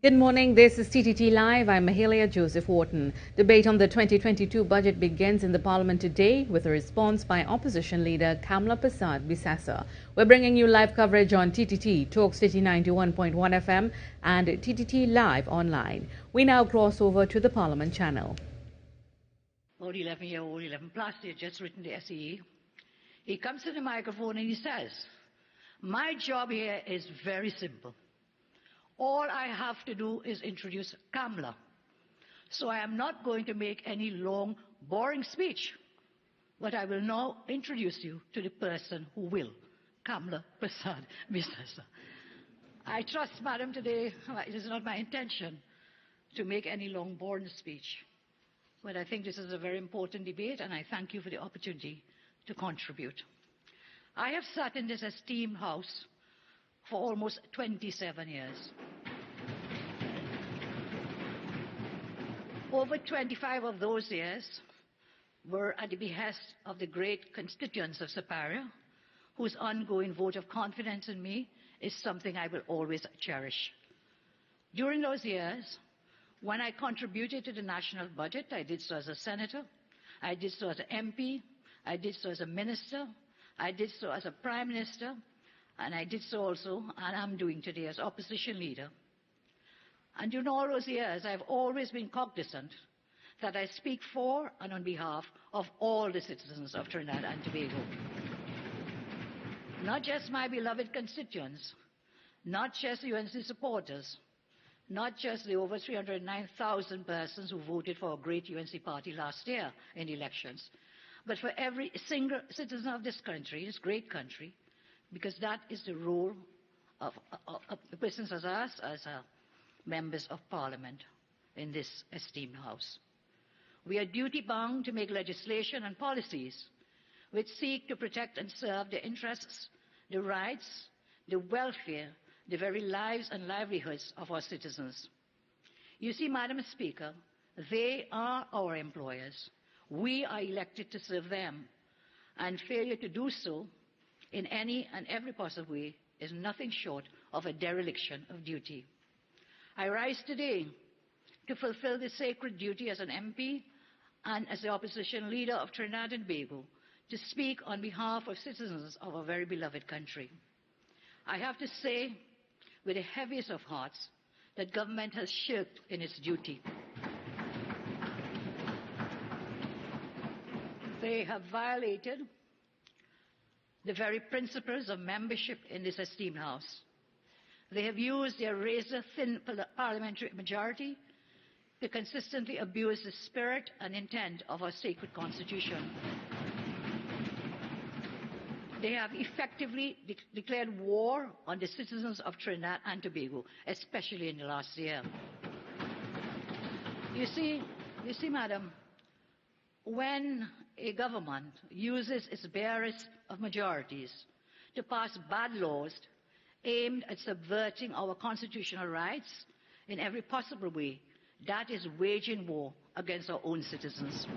Good morning. This is TTT Live. I'm Mahalia Joseph Wharton. Debate on the 2022 budget begins in the Parliament today with a response by Opposition Leader Kamla Prasad Bisasa. We're bringing you live coverage on TTT, Talk City 91.1 FM and TTT Live online. We now cross over to the Parliament channel. About 11-year-old, 11 plus, he had just written the SEE. He comes to the microphone and he says, "My job here is very simple. All I have to do is introduce Kamla. So I am not going to make any long, boring speech, but I will now introduce you to the person who will, Kamla Prasad Bisasa." I trust, Madam, today it is not my intention to make any long, boring speech, but I think this is a very important debate, and I thank you for the opportunity to contribute. I have sat in this esteemed House for almost 27 years. Over 25 of those years were at the behest of the great constituents of Superior, whose ongoing vote of confidence in me is something I will always cherish. During those years, when I contributed to the national budget, I did so as a senator, I did so as an MP, I did so as a minister, I did so as a prime minister, and I did so also, and I'm doing today, as opposition leader. And during all those years, I've always been cognizant that I speak for and on behalf of all the citizens of Trinidad and Tobago. Not just my beloved constituents, not just UNC supporters, not just the over 309,000 persons who voted for a great UNC party last year in the elections, but for every single citizen of this country, this great country, because that is the role of persons as us, as members of Parliament in this esteemed House. We are duty-bound to make legislation and policies which seek to protect and serve the interests, the rights, the welfare, the very lives and livelihoods of our citizens. You see, Madam Speaker, they are our employers. We are elected to serve them, and failure to do so in any and every possible way is nothing short of a dereliction of duty. I rise today to fulfill this sacred duty as an MP and as the opposition leader of Trinidad and Tobago to speak on behalf of citizens of our very beloved country. I have to say, with the heaviest of hearts, that government has shirked in its duty. They have violated the very principles of membership in this esteemed House. They have used their razor-thin parliamentary majority to consistently abuse the spirit and intent of our sacred Constitution. They have effectively declared war on the citizens of Trinidad and Tobago, especially in the last year. You see, Madam, when a government uses its barest of majorities to pass bad laws aimed at subverting our constitutional rights in every possible way, that is waging war against our own citizens.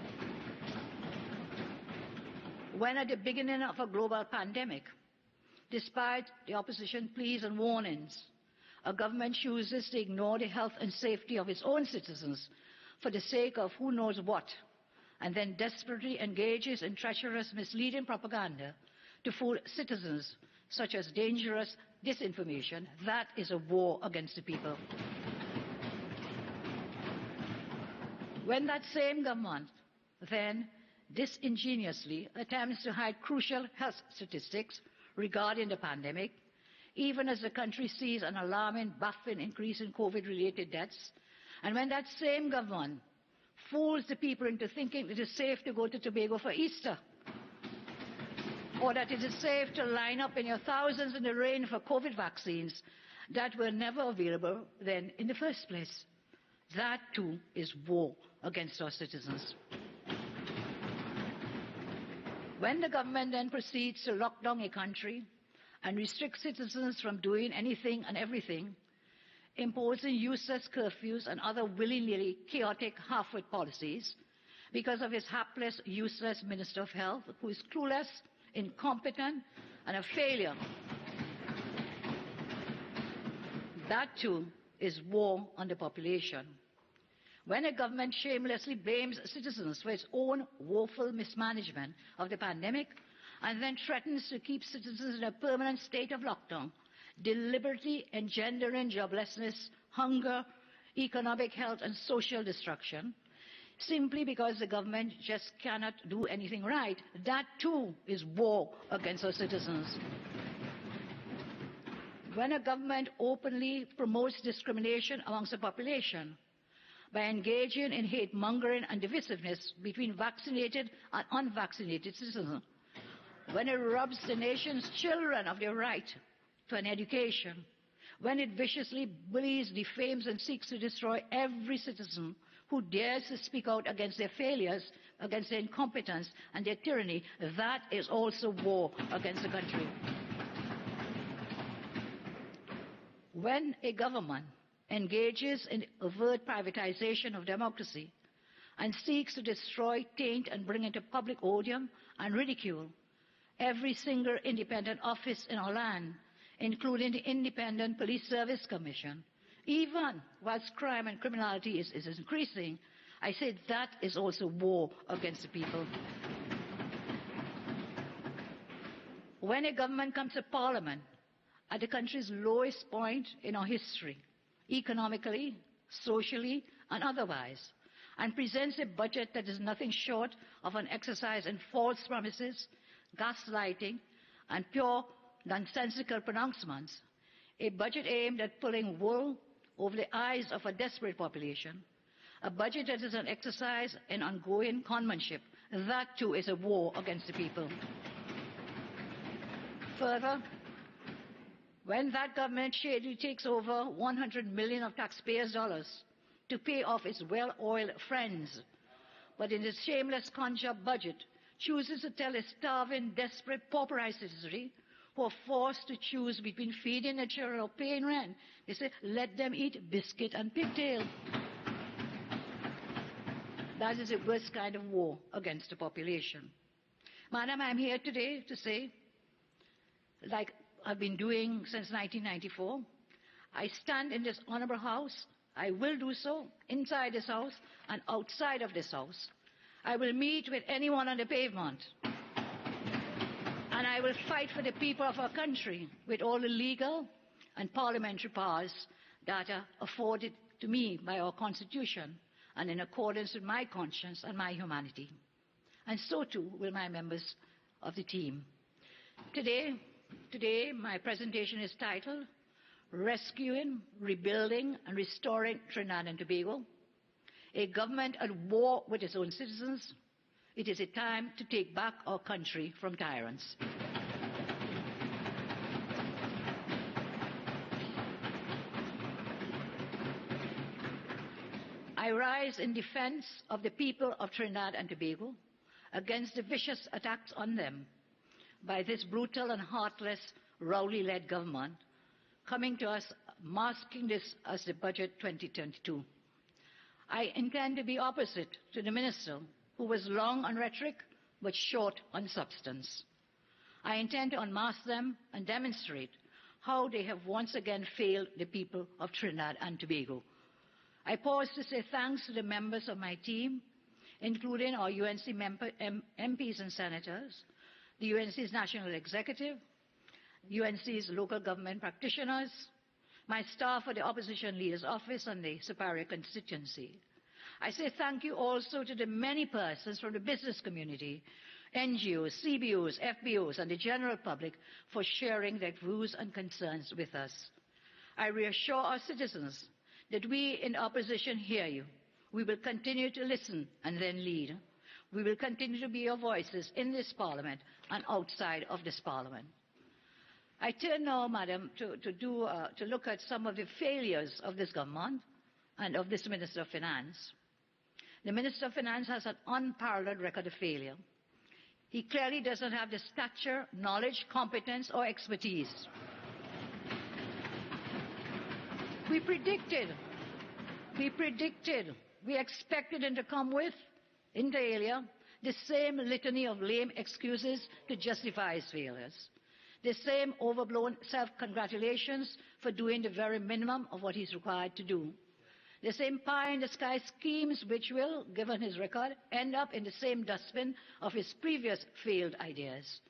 When at the beginning of a global pandemic, despite the opposition pleas and warnings, a government chooses to ignore the health and safety of its own citizens for the sake of who knows what, and then desperately engages in treacherous, misleading propaganda to fool citizens, such as dangerous disinformation, that is a war against the people. When that same government then disingenuously attempts to hide crucial health statistics regarding the pandemic, even as the country sees an alarming, baffling increase in COVID-related deaths, and when that same government fools the people into thinking it is safe to go to Tobago for Easter, or that it is safe to line up in your thousands in the rain for COVID vaccines that were never available then in the first place. That too is war against our citizens. When the government then proceeds to lock down a country and restrict citizens from doing anything and everything, imposing useless curfews and other willy-nilly chaotic half-wit policies because of his hapless, useless Minister of Health, who is clueless, incompetent, and a failure. That too is war on the population. When a government shamelessly blames citizens for its own woeful mismanagement of the pandemic and then threatens to keep citizens in a permanent state of lockdown, deliberately engendering joblessness, hunger, economic, health and social destruction, simply because the government just cannot do anything right, that too is war against our citizens. When a government openly promotes discrimination amongst the population by engaging in hate-mongering and divisiveness between vaccinated and unvaccinated citizens, when it robs the nation's children of their right to an education, when it viciously bullies, defames and seeks to destroy every citizen who dares to speak out against their failures, against their incompetence and their tyranny, that is also war against the country. When a government engages in overt privatization of democracy and seeks to destroy, taint and bring into public odium and ridicule every single independent office in our land, including the Independent Police Service Commission, even whilst crime and criminality is increasing, I say that is also war against the people. When a government comes to Parliament at the country's lowest point in our history, economically, socially and otherwise, and presents a budget that is nothing short of an exercise in false promises, gaslighting and pure nonsensical pronouncements, a budget aimed at pulling wool over the eyes of a desperate population, a budget that is an exercise in ongoing conmanship, that too is a war against the people. Further, when that government shadily takes over 100 million of taxpayers' dollars to pay off its well-oiled friends, but in its shameless con-job budget chooses to tell a starving, desperate, pauperized citizenry who are forced to choose between feeding their children or paying rent, they say, let them eat biscuit and pigtail. That is the worst kind of war against the population. Madam, I'm here today to say, like I've been doing since 1994, I stand in this honorable house, I will do so inside this house and outside of this house. I will meet with anyone on the pavement. And I will fight for the people of our country with all the legal and parliamentary powers that are afforded to me by our Constitution and in accordance with my conscience and my humanity. And so too will my members of the team. Today my presentation is titled Rescuing, Rebuilding and Restoring Trinidad and Tobago, a government at war with its own citizens. It is a time to take back our country from tyrants. I rise in defense of the people of Trinidad and Tobago against the vicious attacks on them by this brutal and heartless, Rowley-led government coming to us, masking this as the Budget 2022. I intend to be opposite to the minister who was long on rhetoric but short on substance. I intend to unmask them and demonstrate how they have once again failed the people of Trinidad and Tobago. I pause to say thanks to the members of my team, including our UNC MPs and senators, the UNC's National Executive, UNC's local government practitioners, my staff at the Opposition Leader's Office and the Superior Constituency. I say thank you also to the many persons from the business community, NGOs, CBOs, FBOs, and the general public for sharing their views and concerns with us. I reassure our citizens that we in the opposition hear you. We will continue to listen and then lead. We will continue to be your voices in this Parliament and outside of this Parliament. I turn now, Madam, to look at some of the failures of this government and of this Minister of Finance. The Minister of Finance has an unparalleled record of failure. He clearly doesn't have the stature, knowledge, competence, or expertise. We expected him to come with, inter alia, the same litany of lame excuses to justify his failures. The same overblown self-congratulations for doing the very minimum of what he's required to do. The same pie-in-the-sky schemes which will, given his record, end up in the same dustbin of his previous failed ideas.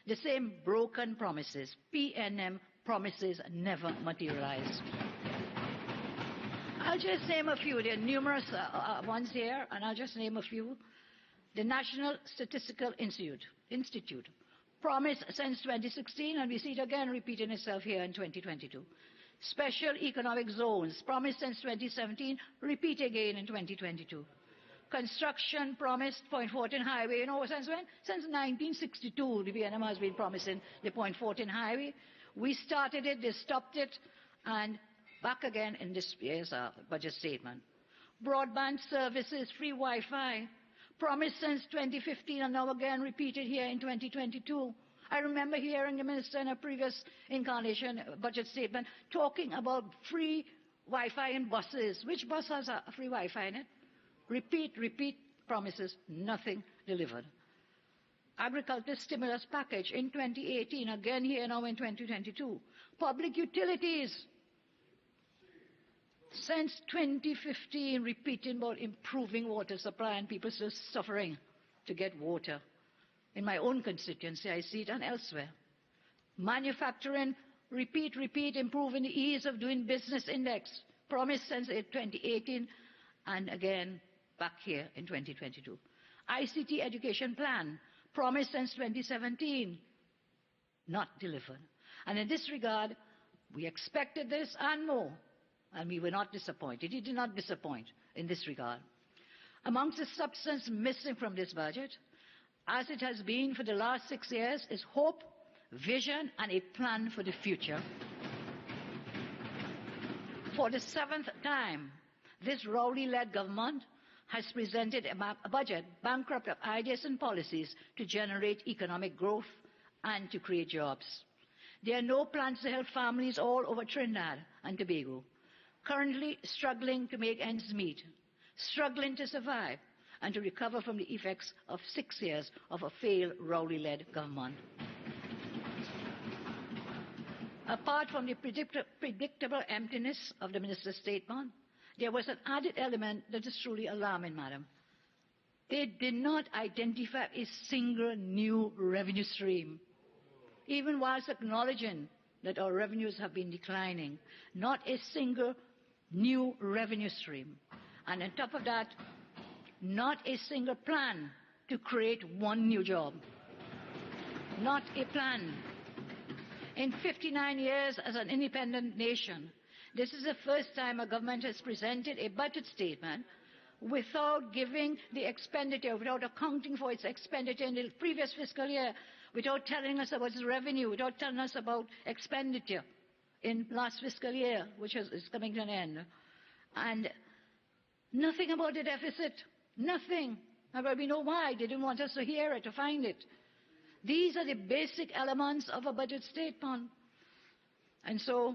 The same broken promises. PNM promises never materialize. I'll just name a few. There are numerous ones here, and I'll just name a few. The National Statistical Institute. Promised since 2016, and we see it again repeating itself here in 2022. Special economic zones, promised since 2017, repeat again in 2022. Construction promised, Point 14 Highway, since when? Since 1962, the PNM has been promising the Point 14 Highway. We started it, they stopped it, and back again in this year's budget statement. Broadband services, free Wi-Fi, promised since 2015 and now again repeated here in 2022. I remember hearing the minister in a previous incarnation budget statement talking about free Wi-Fi in buses. Which bus has a free Wi-Fi in it? Repeat promises, nothing delivered. Agriculture stimulus package in 2018, again here now in 2022. Public utilities. Since 2015, repeating about improving water supply and people still suffering to get water. In my own constituency, I see it and elsewhere. Manufacturing, repeat, improving the ease of doing business index. Promised since 2018 and again back here in 2022. ICT education plan, promised since 2017, not delivered. And in this regard, we expected this and more. And we were not disappointed. He did not disappoint in this regard. Amongst the substance missing from this budget, as it has been for the last 6 years, is hope, vision, and a plan for the future. For the 7th time, this Rowley-led government has presented a budget bankrupt of ideas and policies to generate economic growth and to create jobs. There are no plans to help families all over Trinidad and Tobago, currently struggling to make ends meet, struggling to survive, and to recover from the effects of 6 years of a failed Rowley-led government. Apart from the predictable emptiness of the minister's statement, there was an added element that is truly alarming, madam. They did not identify a single new revenue stream, even whilst acknowledging that our revenues have been declining. Not a single new revenue stream. And on top of that, not a single plan to create one new job. Not a plan. In 59 years as an independent nation, this is the first time a government has presented a budget statement without giving the expenditure, without accounting for its expenditure in the previous fiscal year, without telling us about its revenue, without telling us about expenditure in last fiscal year, which is coming to an end. And nothing about the deficit. Nothing. But we know why. They didn't want us to hear it, to find it. These are the basic elements of a budget statement. And so,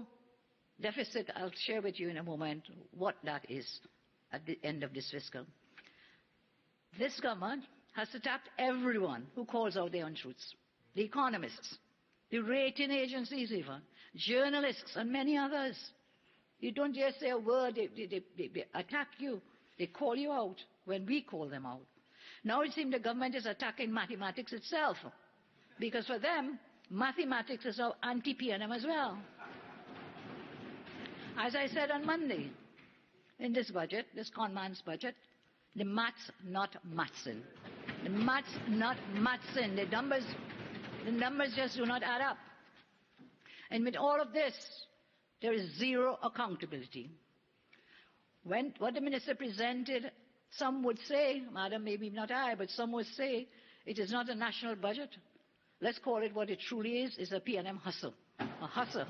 deficit, I'll share with you in a moment what that is at the end of this fiscal. This government has attacked everyone who calls out their untruths. The economists, the rating agencies even, journalists and many others. You don't just say a word, they attack you. They call you out when we call them out. Now it seems the government is attacking mathematics itself, because for them, mathematics is now anti-PNM as well. As I said on Monday, in this budget, this conman's budget, the maths not mathsing. The maths not mathsing. The numbers just do not add up. And with all of this, there is zero accountability. What the minister presented, some would say, madam, maybe not I, but some would say, it is not a national budget. Let's call it what it truly is a PNM hustle. A hustle.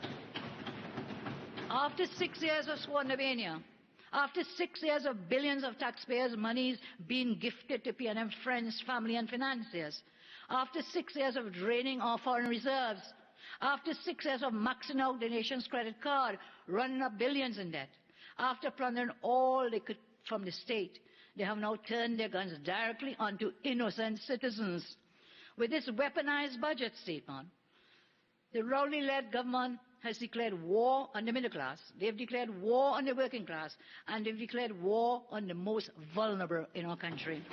After 6 years of squandermania, after 6 years of billions of taxpayers' monies being gifted to PNM friends, family and financiers, after 6 years of draining our foreign reserves, after 6 years of maxing out the nation's credit card, running up billions in debt, after plundering all they could from the state, they have now turned their guns directly onto innocent citizens. With this weaponized budget statement, The Rowley-led government has declared war on the middle class. They've declared war on the working class. And they've declared war on the most vulnerable in our country.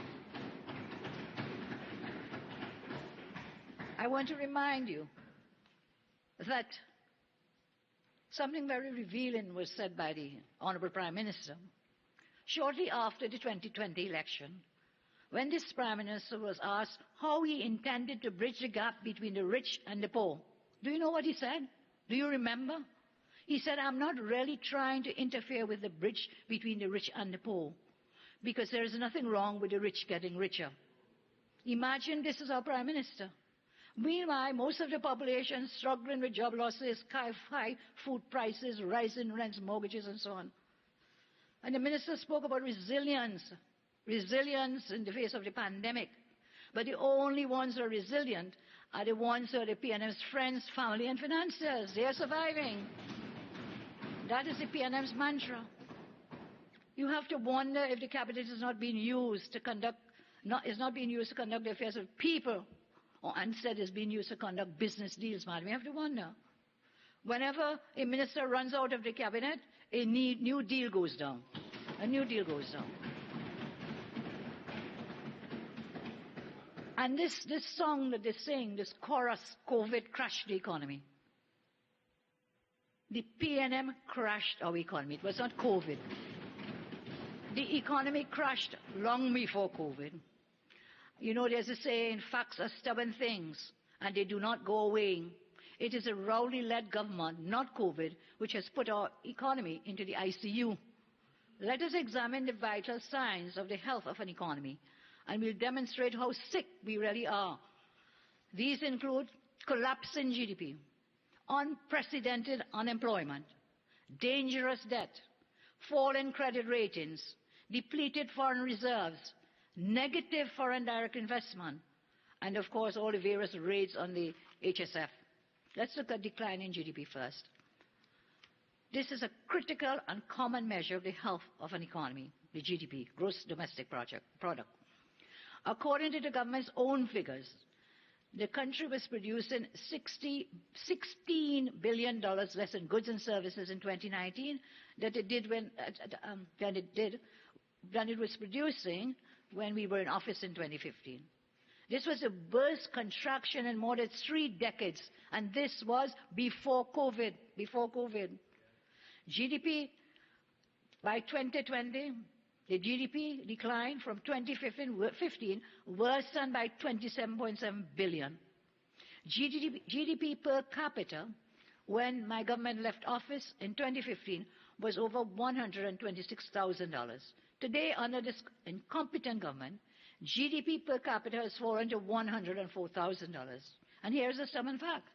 I want to remind you that something very revealing was said by the Honourable Prime Minister shortly after the 2020 election, when this Prime Minister was asked how he intended to bridge the gap between the rich and the poor. Do you know what he said? Do you remember? He said, I'm not really trying to interfere with the bridge between the rich and the poor, because there is nothing wrong with the rich getting richer. Imagine this is our Prime Minister. Meanwhile, most of the population struggling with job losses, high food prices, rising rents, mortgages, and so on. And the Minister spoke about resilience in the face of the pandemic. But the only ones who are resilient are the ones who are the PNM's friends, family, and financiers. They are surviving. That is the PNM's mantra. You have to wonder if the cabinet is not being used to conduct the affairs of people, or instead is being used to conduct business deals, madam. We have to wonder. Whenever a minister runs out of the cabinet, a new deal goes down. A new deal goes down. And this song that they sing, this chorus, COVID crashed the economy. The PNM crashed our economy. It was not COVID. The economy crashed long before COVID. You know, there's a saying, facts are stubborn things, and they do not go away. It is a Rowley-led government, not COVID, which has put our economy into the ICU. Let us examine the vital signs of the health of an economy, and we'll demonstrate how sick we really are. These include collapsing GDP, unprecedented unemployment, dangerous debt, fallen credit ratings, depleted foreign reserves, negative foreign direct investment, and of course all the various raids on the HSF. Let's look at decline in GDP first. This is a critical and common measure of the health of an economy, the GDP, gross domestic product. According to the government's own figures, the country was producing $16 billion less in goods and services in 2019 than it was producing when we were in office in 2015. This was the worst contraction in more than 3 decades, and this was before COVID. GDP, by 2020, the GDP declined from 2015 worsened by 27.7 billion. GDP per capita, when my government left office in 2015, was over $126,000. Today, under this incompetent government, GDP per capita has fallen to $104,000. And here's a stubborn fact.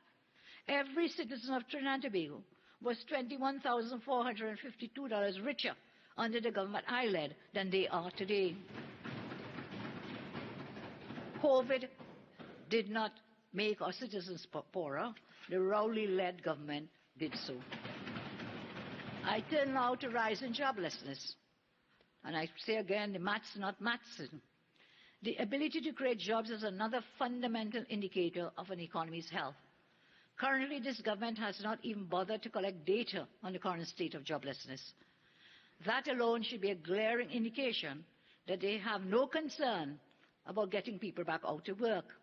Every citizen of Trinidad and Tobago was $21,452 richer under the government I led than they are today. COVID did not make our citizens poorer. The Rowley-led government did so. I turn now to rise in joblessness. And I say again, the maths not mathsing. The ability to create jobs is another fundamental indicator of an economy's health. Currently, this government has not even bothered to collect data on the current state of joblessness. That alone should be a glaring indication that they have no concern about getting people back out to work.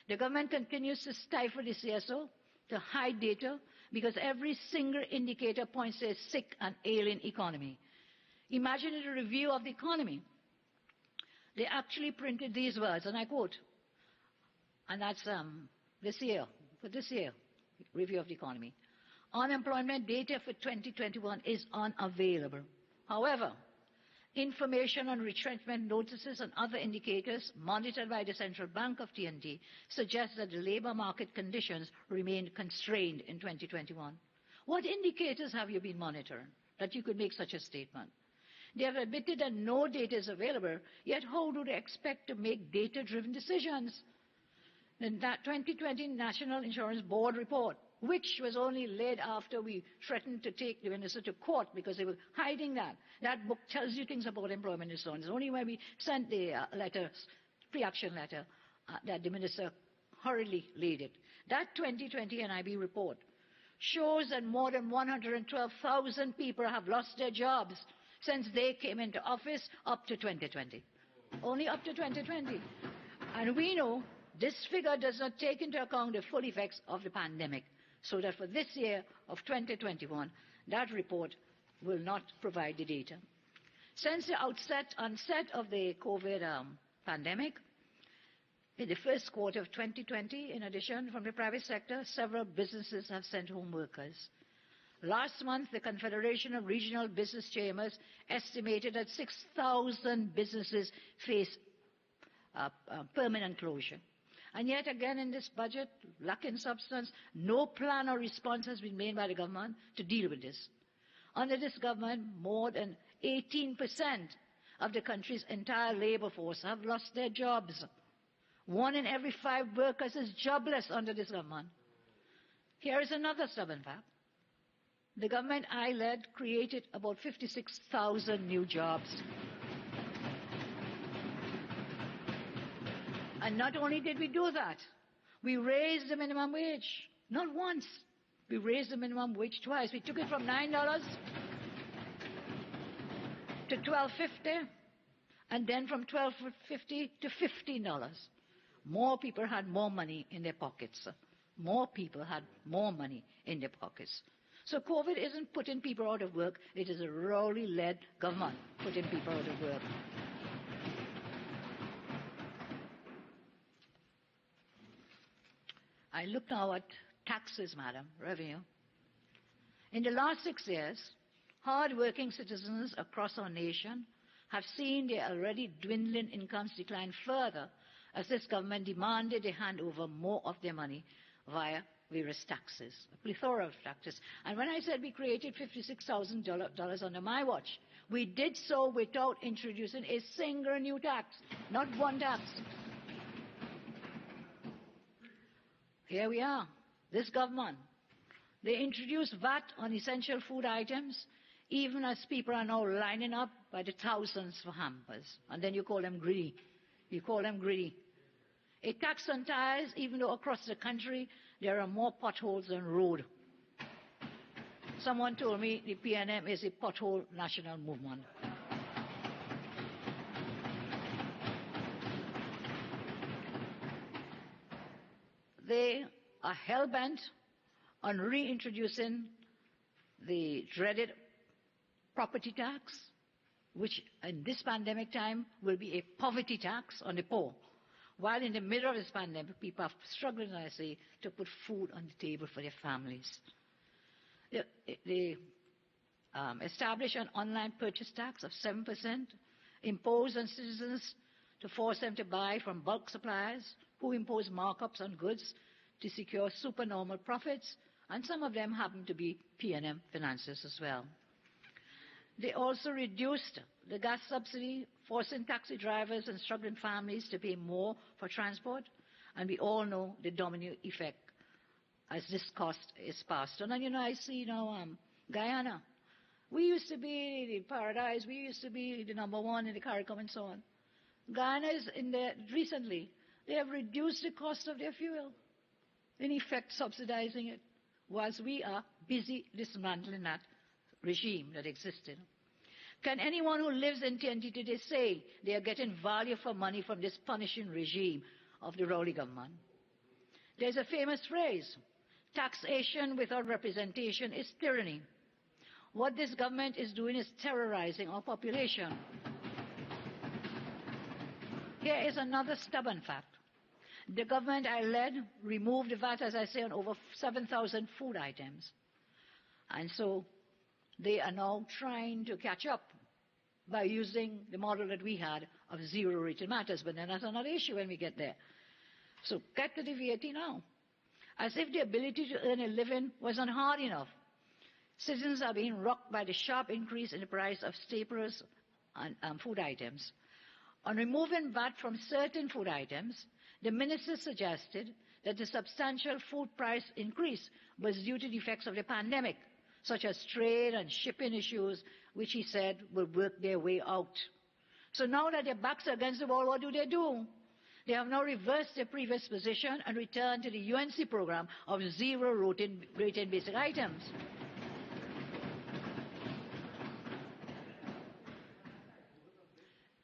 The government continues to stifle the CSO, to hide data, because every single indicator points to a sick and ailing economy. Imagine a review of the economy. They actually printed these words, and I quote, and that's this year, review of the economy. Unemployment data for 2021 is unavailable. However, information on retrenchment notices and other indicators monitored by the Central Bank of TNT suggests that the labour market conditions remained constrained in 2021. What indicators have you been monitoring that you could make such a statement? They have admitted that no data is available, yet how do they expect to make data-driven decisions? In that 2020 National Insurance Board report, which was only laid after we threatened to take the minister to court because they were hiding that. That book tells you things about employment and so on. It's only when we sent the pre-action letter, that the minister hurriedly laid it. That 2020 NIB report shows that more than 112,000 people have lost their jobs since they came into office up to 2020. Only up to 2020. And we know this figure does not take into account the full effects of the pandemic, so that for this year of 2021, that report will not provide the data. Since the onset of the COVID pandemic, in the first quarter of 2020, in addition, from the private sector, several businesses have sent home workers. Last month, the Confederation of Regional Business Chambers estimated that 6,000 businesses face permanent closure. And yet again in this budget, lacking substance, no plan or response has been made by the government to deal with this. Under this government, more than 18% of the country's entire labor force have lost their jobs. 1 in every 5 workers is jobless under this government. Here is another stubborn fact. The government I led created about 56,000 new jobs. And not only did we do that, we raised the minimum wage. Not once. We raised the minimum wage twice. We took it from $9 to $12.50, and then from $12.50 to $15. More people had more money in their pockets. More people had more money in their pockets. So COVID isn't putting people out of work. It is a Rowley-led government putting people out of work. I look now at taxes, madam, revenue. In the last 6 years, hard-working citizens across our nation have seen their already dwindling incomes decline further as this government demanded they hand over more of their money via various taxes, a plethora of taxes. And when I said we created $56,000 under my watch, we did so without introducing a single new tax, not one tax. Here we are, this government. They introduced VAT on essential food items, even as people are now lining up by the thousands for hampers. And then you call them greedy. You call them greedy. A tax on tires, even though across the country there are more potholes than road. Someone told me the PNM is a pothole national movement. They are hell-bent on reintroducing the dreaded property tax, which in this pandemic time will be a poverty tax on the poor. While in the middle of this pandemic, people are struggling, I say, to put food on the table for their families. They establish an online purchase tax of 7%, impose on citizens to force them to buy from bulk suppliers who impose markups on goods to secure supernormal profits, and some of them happen to be PNM financiers as well. They also reduced the gas subsidy, forcing taxi drivers and struggling families to pay more for transport, and we all know the domino effect as this cost is passed on. And I see now Guyana. We used to be the paradise, we used to be the #1 in the CARICOM and so on. Guyana is recently, they have reduced the cost of their fuel, in effect subsidizing it, whilst we are busy dismantling that regime that existed. Can anyone who lives in TNT today say they are getting value for money from this punishing regime of the Rowley government? There's a famous phrase, taxation without representation is tyranny. What this government is doing is terrorizing our population. Here is another stubborn fact. The government I led removed the VAT, as I say, on over 7,000 food items. And so they are now trying to catch up by using the model that we had of zero rate. It matters, but then that's another issue when we get there. So get to the VAT now. As if the ability to earn a living wasn't hard enough. Citizens are being rocked by the sharp increase in the price of staples and food items. On removing VAT from certain food items, the minister suggested that the substantial food price increase was due to the effects of the pandemic, such as trade and shipping issues, which he said will work their way out. So now that their backs are against the wall, what do? They have now reversed their previous position and returned to the UNC program of zero rated basic items.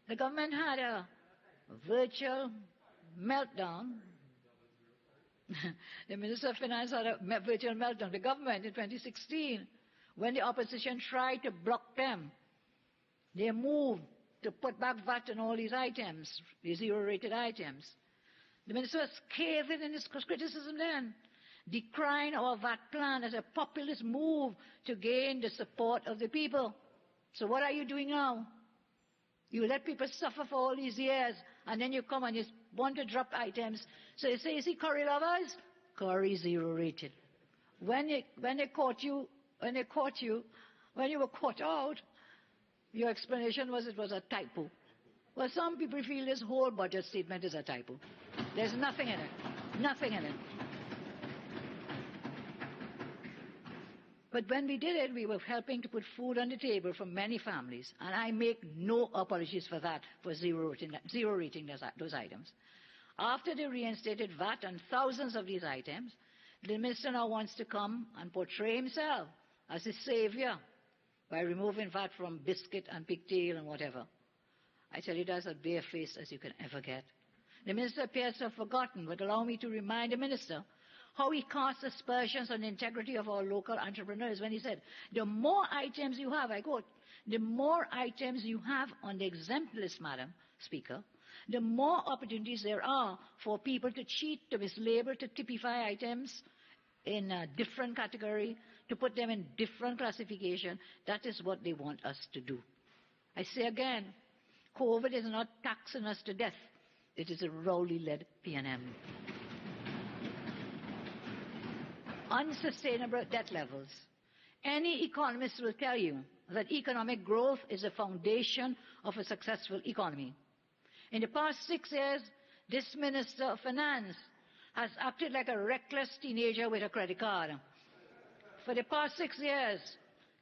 The government had a virtual meltdown. The Minister of Finance had a virtual meltdown. The government in 2016, when the opposition tried to block them, they moved to put back VAT on all these items, these zero-rated items. The minister was scathing in his criticism then, decrying our VAT plan as a populist move to gain the support of the people. So what are you doing now? You let people suffer for all these years, and then you come and you want to drop items. So you say, you see, curry lovers? Curry zero-rated. When they caught you, when you were caught out, your explanation was it was a typo. Well, some people feel this whole budget statement is a typo. There's nothing in it. Nothing in it. But when we did it, we were helping to put food on the table for many families. And I make no apologies for that, for zero rating those items. After they reinstated VAT on thousands of these items, the minister now wants to come and portray himself as a savior by removing VAT from biscuit and pigtail and whatever. I tell you, that's as barefaced as you can ever get. The minister appears to have forgotten, but allow me to remind the minister how he cast aspersions on the integrity of our local entrepreneurs when he said, the more items you have, I quote, the more items you have on the exempt list, Madam Speaker, the more opportunities there are for people to cheat, to mislabel, to typify items in a different category, to put them in different classification. That is what they want us to do. I say again, COVID is not taxing us to death. It is a Rowley-led P&M. Unsustainable debt levels. Any economist will tell you that economic growth is the foundation of a successful economy. In the past 6 years, this Minister of Finance has acted like a reckless teenager with a credit card. For the past 6 years,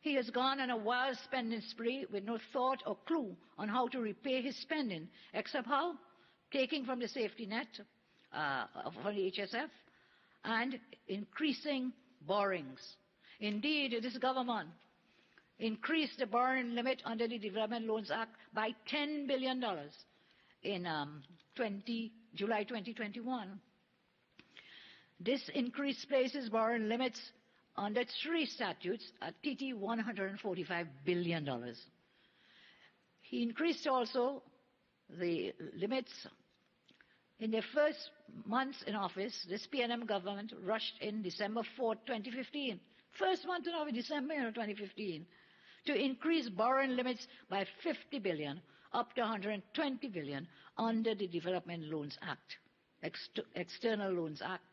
he has gone on a wild spending spree with no thought or clue on how to repay his spending, except how? Taking from the safety net, from the HSF, and increasing borrowings. Indeed, this government increased the borrowing limit under the Development Loans Act by $10 billion in July 2021. This increase places borrowing limits under 3 statutes at TT $145 billion. He increased also the limits. In their first months in office, this P&M government rushed in December 4, 2015, first month in office, December 2015, to increase borrowing limits by $50 billion up to $120 billion under the Development Loans Act, External Loans Act,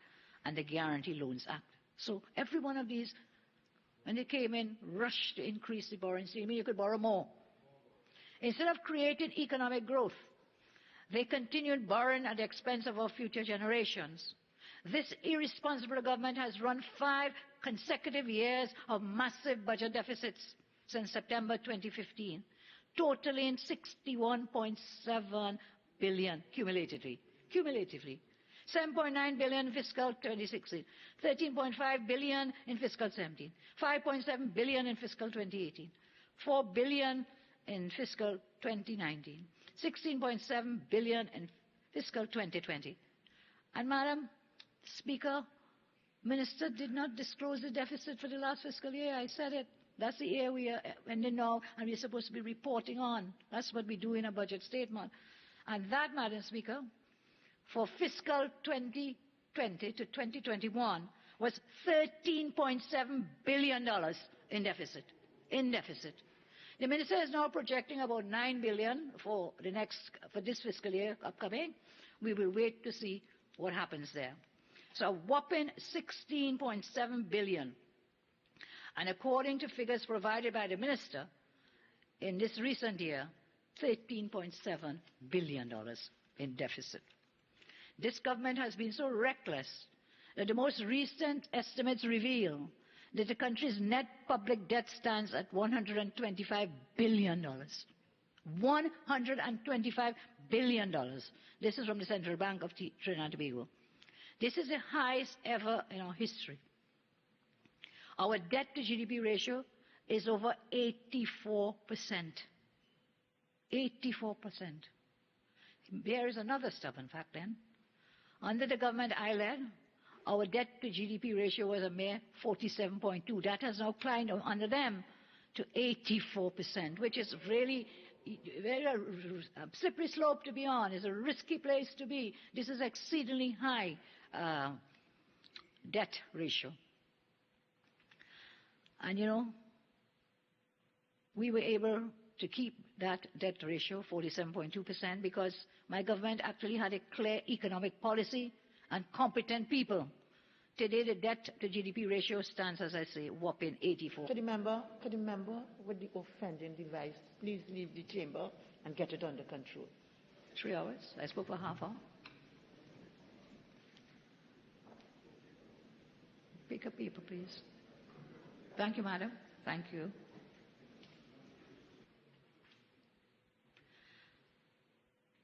and the Guarantee Loans Act. So every one of these, when they came in, rushed to increase the borrowing. So you mean you could borrow more. Instead of creating economic growth, they continued borrowing at the expense of our future generations. This irresponsible government has run 5 consecutive years of massive budget deficits since September 2015, totaling $61.7 billion cumulatively. 7.9 billion in fiscal 2016, 13.5 billion in fiscal 17, 5.7 billion in fiscal 2018, 4 billion in fiscal 2019, 16.7 billion in fiscal 2020. And Madam Speaker, Minister did not disclose the deficit for the last fiscal year. I said it. That's the year we are ending now, and we're supposed to be reporting on. That's what we do in a budget statement. And that, Madam Speaker, for fiscal 2020 to 2021 was $13.7 billion in deficit. The minister is now projecting about $9 billion for this fiscal year upcoming. We will wait to see what happens there. So a whopping $16.7 billion. And according to figures provided by the minister, in this recent year, $13.7 billion in deficit. This government has been so reckless that the most recent estimates reveal that the country's net public debt stands at $125 billion. $125 billion. This is from the Central Bank of Trinidad and Tobago. This is the highest ever in our history. Our debt to GDP ratio is over 84%. 84%. There is another stubborn fact then. Under the government I led, our debt to GDP ratio was a mere 47.2. That has now climbed under them to 84%, which is really a slippery slope to be on. It's a risky place to be. This is exceedingly high debt ratio. And you know, we were able to keep that debt ratio, 47.2%, because my government actually had a clear economic policy and competent people. Today, the debt to GDP ratio stands, as I say, whopping 84. Could the member with the offending device please leave the chamber and get it under control? 3 hours. I spoke for half hour. Pick a paper, please. Thank you, madam. Thank you.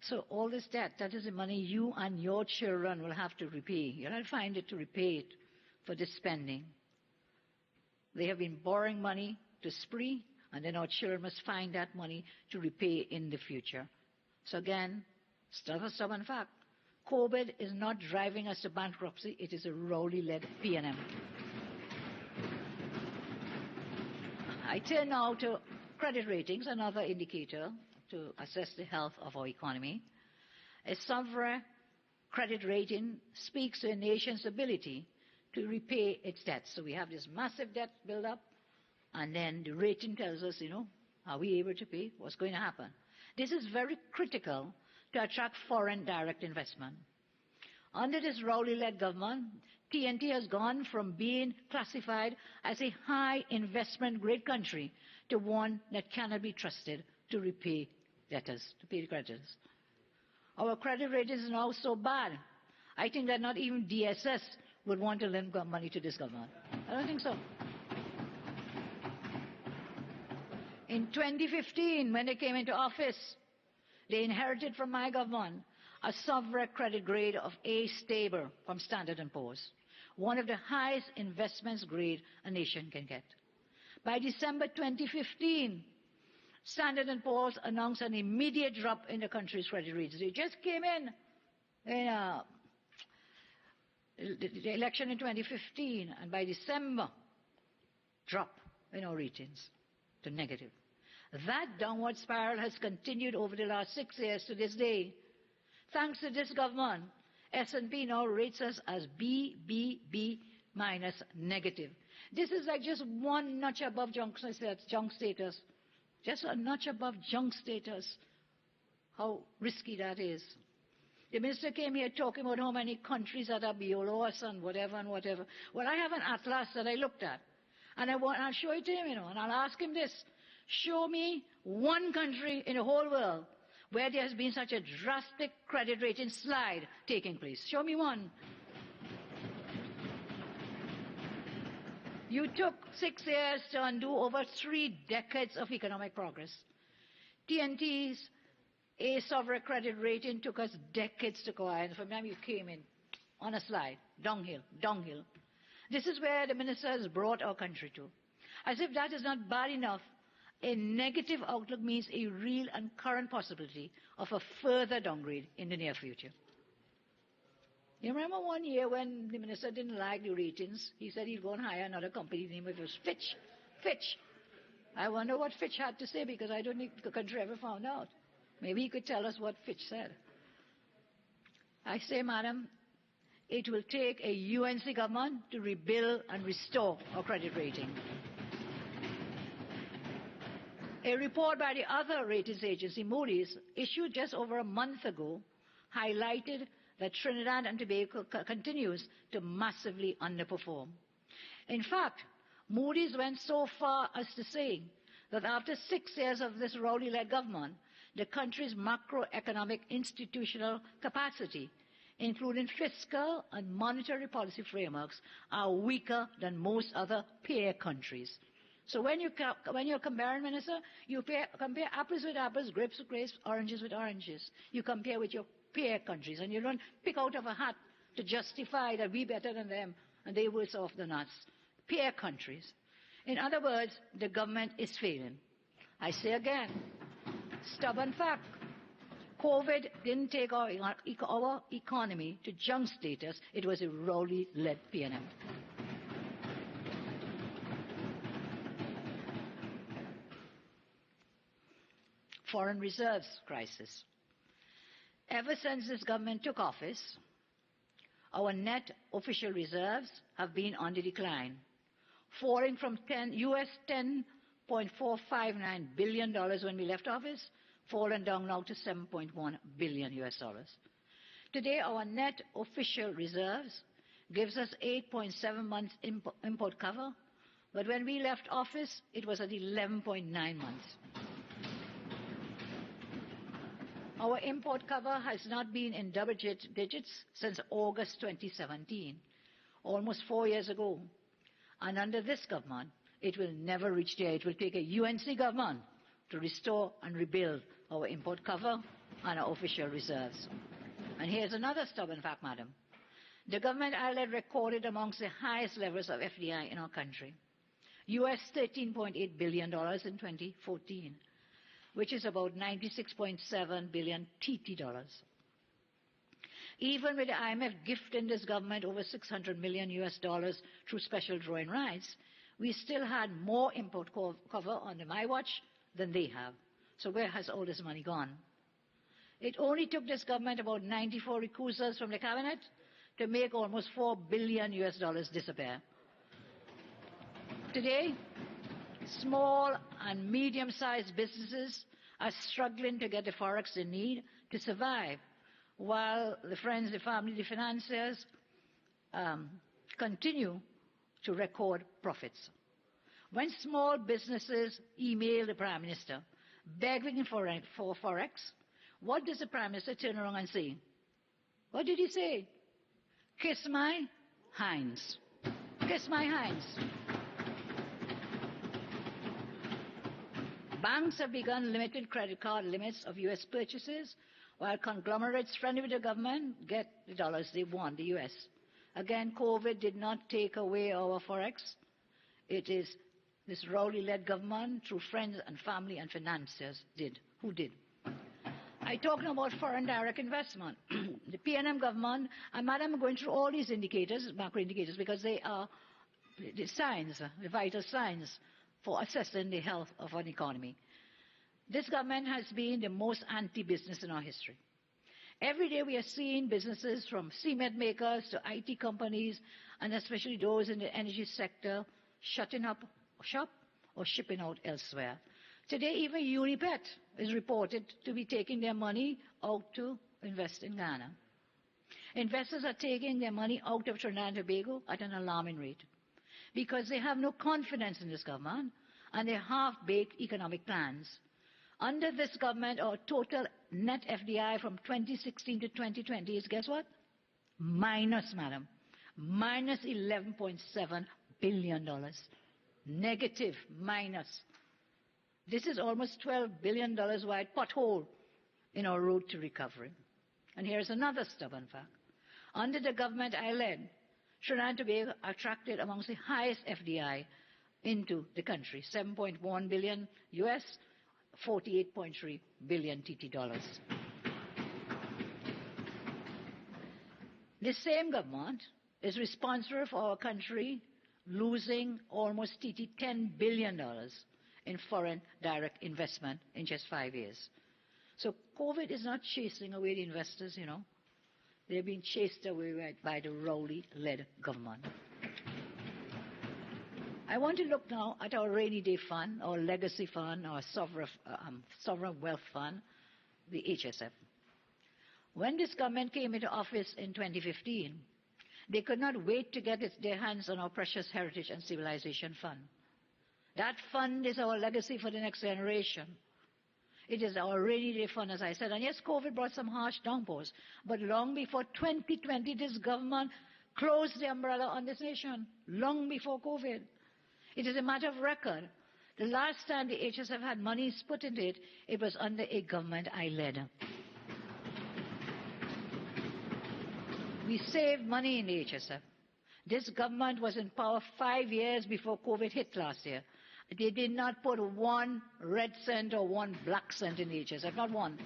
So all this debt, that is the money you and your children will have to repay. You'll not find it to repay it for this spending. They have been borrowing money to spree, and then our children must find that money to repay in the future. So again, stubborn fact. COVID is not driving us to bankruptcy. It is a Rowley-led P&M. I turn now to credit ratings, another indicator to assess the health of our economy. A sovereign credit rating speaks to a nation's ability to repay its debts. So we have this massive debt build-up, and then the rating tells us, you know, are we able to pay? What's going to happen? This is very critical to attract foreign direct investment. Under this Rowley-led government, TNT has gone from being classified as a high investment grade country to one that cannot be trusted to repay debtors, to pay creditors. Our credit rating is now so bad, I think that not even DSS would want to lend money to this government. I don't think so. In 2015, when they came into office, they inherited from my government a sovereign credit grade of A stable from Standard & Poor's, one of the highest investments grade a nation can get. By December 2015, Standard & Poor's announced an immediate drop in the country's credit ratings. It just came in the election in 2015, and by December, drop in our ratings to negative. That downward spiral has continued over the last 6 years to this day. Thanks to this government, S&P now rates us as BBB minus negative. This is like just one notch above junk status. Just a notch above junk status. How risky that is. The minister came here talking about how many countries that are below us and whatever and whatever. Well, I have an atlas that I looked at. And I'll show it to him, you know, and I'll ask him this. Show me one country in the whole world where there has been such a drastic credit rating slide taking place. Show me one. You took 6 years to undo over 3 decades of economic progress. TNT's A sovereign credit rating took us decades to acquire, and from the time you came in on a slide, downhill, downhill. This is where the minister has brought our country to. As if that is not bad enough, a negative outlook means a real and current possibility of a further downgrade in the near future. You remember one year when the minister didn't like the ratings, he said he'd go and hire another company, name it was Fitch. Fitch. I wonder what Fitch had to say, because I don't think the country ever found out. Maybe he could tell us what Fitch said. I say, madam, it will take a UNC government to rebuild and restore our credit rating. A report by the other ratings agency, Moody's, issued just over a month ago, highlighted that Trinidad and Tobago continues to massively underperform. In fact, Moody's went so far as to say that after 6 years of this Rowley-led government, the country's macroeconomic institutional capacity, including fiscal and monetary policy frameworks, are weaker than most other peer countries. So when you're comparing, Minister, you compare apples with apples, grapes with grapes, oranges with oranges. You compare with your peer countries, and you don't pick out of a hat to justify that we better than them and they worse off than us. Peer countries. In other words, the government is failing. I say again, stubborn fact. COVID didn't take our economy to junk status. It was a Rowley-led PNM. Foreign reserves crisis. Ever since this government took office, our net official reserves have been on the decline, falling from US $10.459 billion when we left office, fallen down now to $7.1 billion US. Today, our net official reserves gives us 8.7 months import cover, but when we left office, it was at 11.9 months. Our import cover has not been in double digits since August 2017, almost 4 years ago. And under this government, it will never reach there. It will take a UNC government to restore and rebuild our import cover and our official reserves. And here's another stubborn fact, madam. The government I led recorded amongst the highest levels of FDI in our country. US $13.8 billion in 2014. Which is about 96.7 billion TT dollars. Even with the IMF gifting this government over $600 million US dollars through special drawing rights, we still had more import cover on my watch than they have. So where has all this money gone? It only took this government about 94 recusals from the cabinet to make almost $4 billion US dollars disappear. Today, small and medium-sized businesses are struggling to get the forex they need to survive, while the friends, the family, the financiers continue to record profits. When small businesses email the Prime Minister begging for forex, what does the Prime Minister turn around and say? What did he say? Kiss my hinds. Kiss my hinds. Banks have begun limited credit card limits of U.S. purchases, while conglomerates friendly with the government get the dollars they want, the U.S. Again, COVID did not take away our forex. It is this Rowley-led government, through friends and family and financiers, who did. I talking about foreign direct investment. The PNM government, and madam, I'm going through all these indicators, macro indicators, because they are the signs, the vital signs for assessing the health of an economy. This government has been the most anti-business in our history. Every day we are seeing businesses from cement makers to IT companies, and especially those in the energy sector, shutting up shop or shipping out elsewhere. Today, even Unipet is reported to be taking their money out to invest in Ghana. Investors are taking their money out of Trinidad and Tobago at an alarming rate, because they have no confidence in this government and their half-baked economic plans. Under this government, our total net FDI from 2016 to 2020 is, guess what? Minus, madam. Minus $11.7 billion. Negative, minus. This is almost $12 billion wide pothole in our road to recovery. And here's another stubborn fact. Under the government I led, Trinidad and Tobago attracted amongst the highest FDI into the country, 7.1 billion US, 48.3 billion TT dollars. This same government is responsible for our country losing almost TT $10 billion in foreign direct investment in just 5 years. So COVID is not chasing away the investors, you know. They're being chased away by the Rowley-led government. I want to look now at our rainy day fund, our legacy fund, our sovereign wealth fund, the HSF. When this government came into office in 2015, they could not wait to get their hands on our precious heritage and civilization fund. That fund is our legacy for the next generation. It is our rainy day fund, as I said. And yes, COVID brought some harsh downpours. But long before 2020, this government closed the umbrella on this nation. Long before COVID. It is a matter of record The last time the HSF had monies put into it, it was under a government I led. We saved money in the HSF. This government was in power 5 years before COVID hit last year. They did not put one red cent or one black cent in the HSF, not one.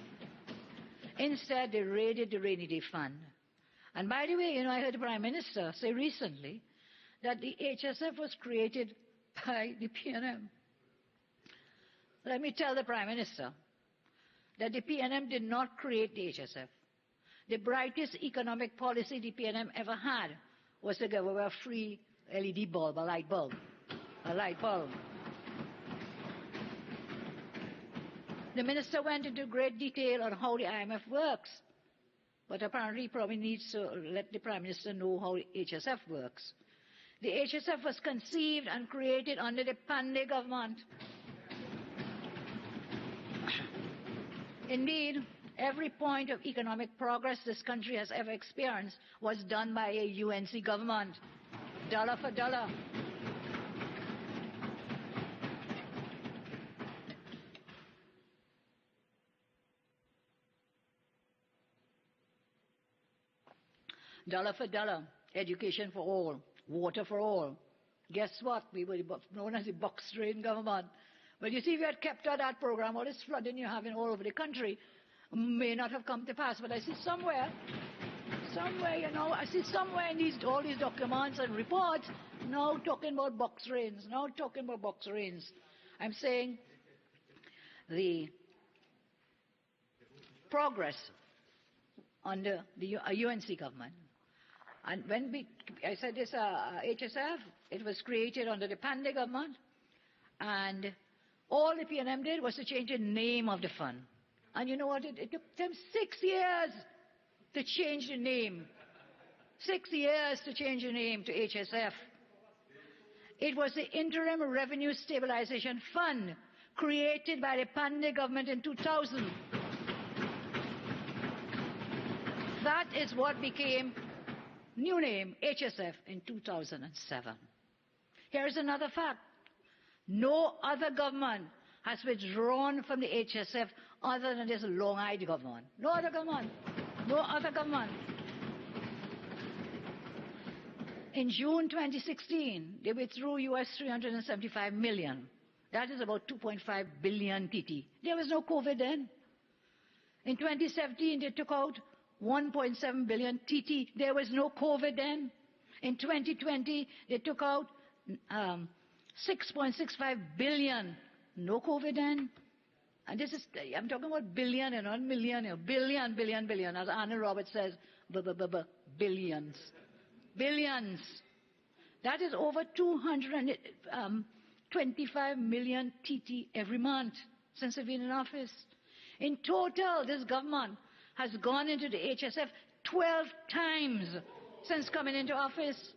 Instead, they raided the rainy day fund. And by the way, I heard the Prime Minister say recently that the HSF was created by the PNM. Let me tell the Prime Minister that the PNM did not create the HSF. The brightest economic policy the PNM ever had was to give away a free LED bulb, a light bulb. A light bulb. The minister went into great detail on how the IMF works, but apparently he probably needs to let the Prime Minister know how the HSF works. The HSF was conceived and created under the Pandey government. Indeed, every point of economic progress this country has ever experienced was done by a UNC government, dollar for dollar. Dollar for dollar, education for all, water for all. Guess what? We were known as the box drain government. Well, you see, if you had kept on that program, all this flooding you're having all over the country may not have come to pass. But I see somewhere, I see somewhere in all these documents and reports now talking about box drains, I'm saying the progress under the UNC government. And when I said this HSF, it was created under the Pandey government, and all the PNM did was to change the name of the fund. And you know what? It took them 6 years to change the name. 6 years to change the name to HSF. It was the Interim Revenue Stabilization Fund created by the Pandey government in 2000. That is what became new name, HSF, in 2007. Here is another fact. No other government has withdrawn from the HSF other than this long-eyed government. No other government. No other government. In June 2016, they withdrew US $375 million. That is about 2.5 billion TT. There was no COVID then. In 2017, they took out 1.7 billion TT. There was no COVID then. In 2020, they took out 6.65 billion. No COVID then. And this is, I'm talking about billion and not million. Billion. As Anna Roberts says, billions. Billions. That is over 225 million TT every month since they've been in office. In total, this government has gone into the HSF 12 times since coming into office.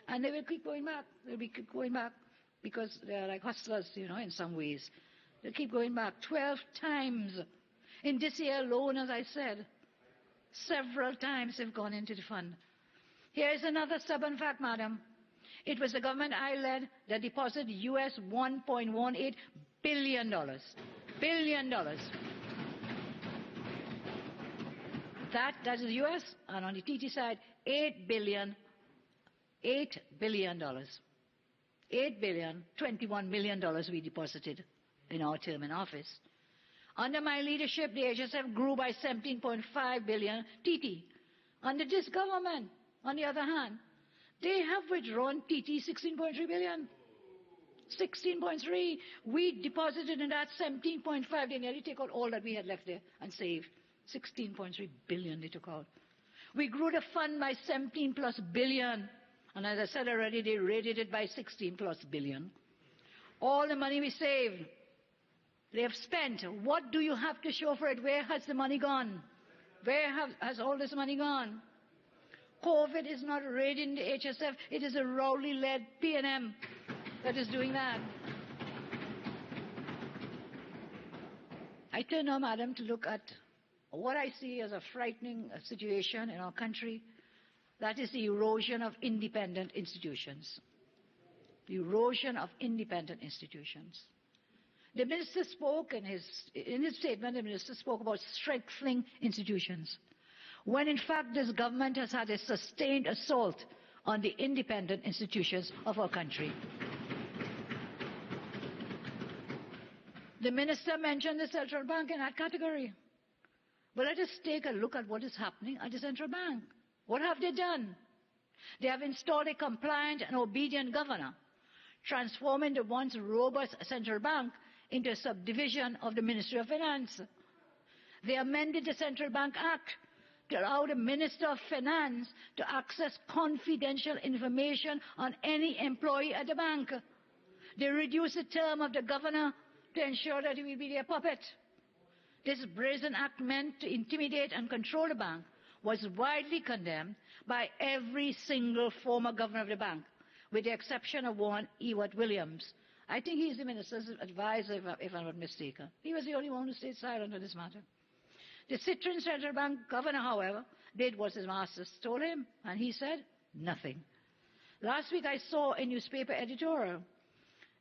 And they will keep going back. They'll keep going back because they're like hustlers, in some ways. They'll keep going back 12 times. In this year alone, as I said, several times they've gone into the fund. Here is another stubborn fact, madam. It was the government I led that deposited US $1.18 billion. That is the US, and on the TT side, $8 billion. $8 billion, $21 million we deposited in our term in office. Under my leadership, the HSF grew by 17.5 billion TT. Under this government, on the other hand, they have withdrawn TT 16.3 billion. 16.3. We deposited in that 17.5. They nearly take out all that we had left there and saved. 16.3 billion they took out. We grew the fund by 17 plus billion. And as I said already, they rated it by 16 plus billion. All the money we saved, they have spent. What do you have to show for it? Where has the money gone? Where has all this money gone? COVID is not raiding the HSF. It is a Rowley-led PNM that is doing that. I turn now, madam, to look at what I see as a frightening situation in our country. That is the erosion of independent institutions. The erosion of independent institutions. The minister spoke in his statement, the minister spoke about strengthening institutions, when in fact this government has had a sustained assault on the independent institutions of our country. The minister mentioned the central bank in that category. But let us take a look at what is happening at the central bank. What have they done? They have installed a compliant and obedient governor, transforming the once robust central bank into a subdivision of the Ministry of Finance. They amended the Central Bank Act to allow the Minister of Finance to access confidential information on any employee at the bank. They reduced the term of the governor to ensure that he will be their puppet. This brazen act meant to intimidate and control the bank was widely condemned by every single former governor of the bank, with the exception of one, Ewart Williams. I think he's the minister's advisor, if I'm not mistaken. He was the only one who stayed silent on this matter. The Citron Central Bank governor, however, did what his masters told him, and he said nothing. Last week I saw a newspaper editorial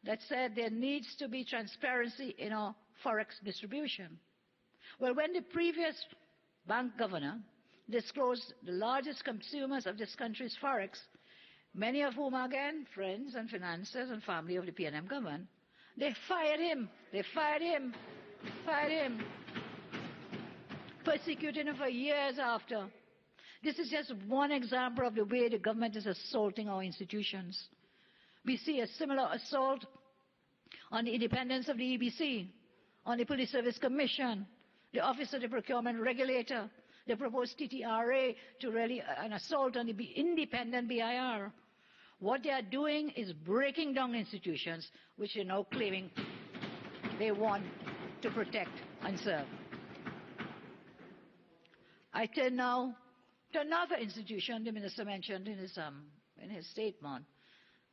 that said there needs to be transparency in our forex distribution. Well, when the previous bank governor disclosed the largest consumers of this country's forex, many of whom are, again, friends and financiers and family of the PNM government, they fired him. They fired him. Fired him. Persecuted him for years after. This is just one example of the way the government is assaulting our institutions. We see a similar assault on the independence of the EBC, on the Police Service Commission, the Office of the Procurement Regulator, the proposed TTRA to really an assault on the independent BIR. What they are doing is breaking down institutions which they're now claiming they want to protect and serve. I turn now to another institution the minister mentioned in his statement,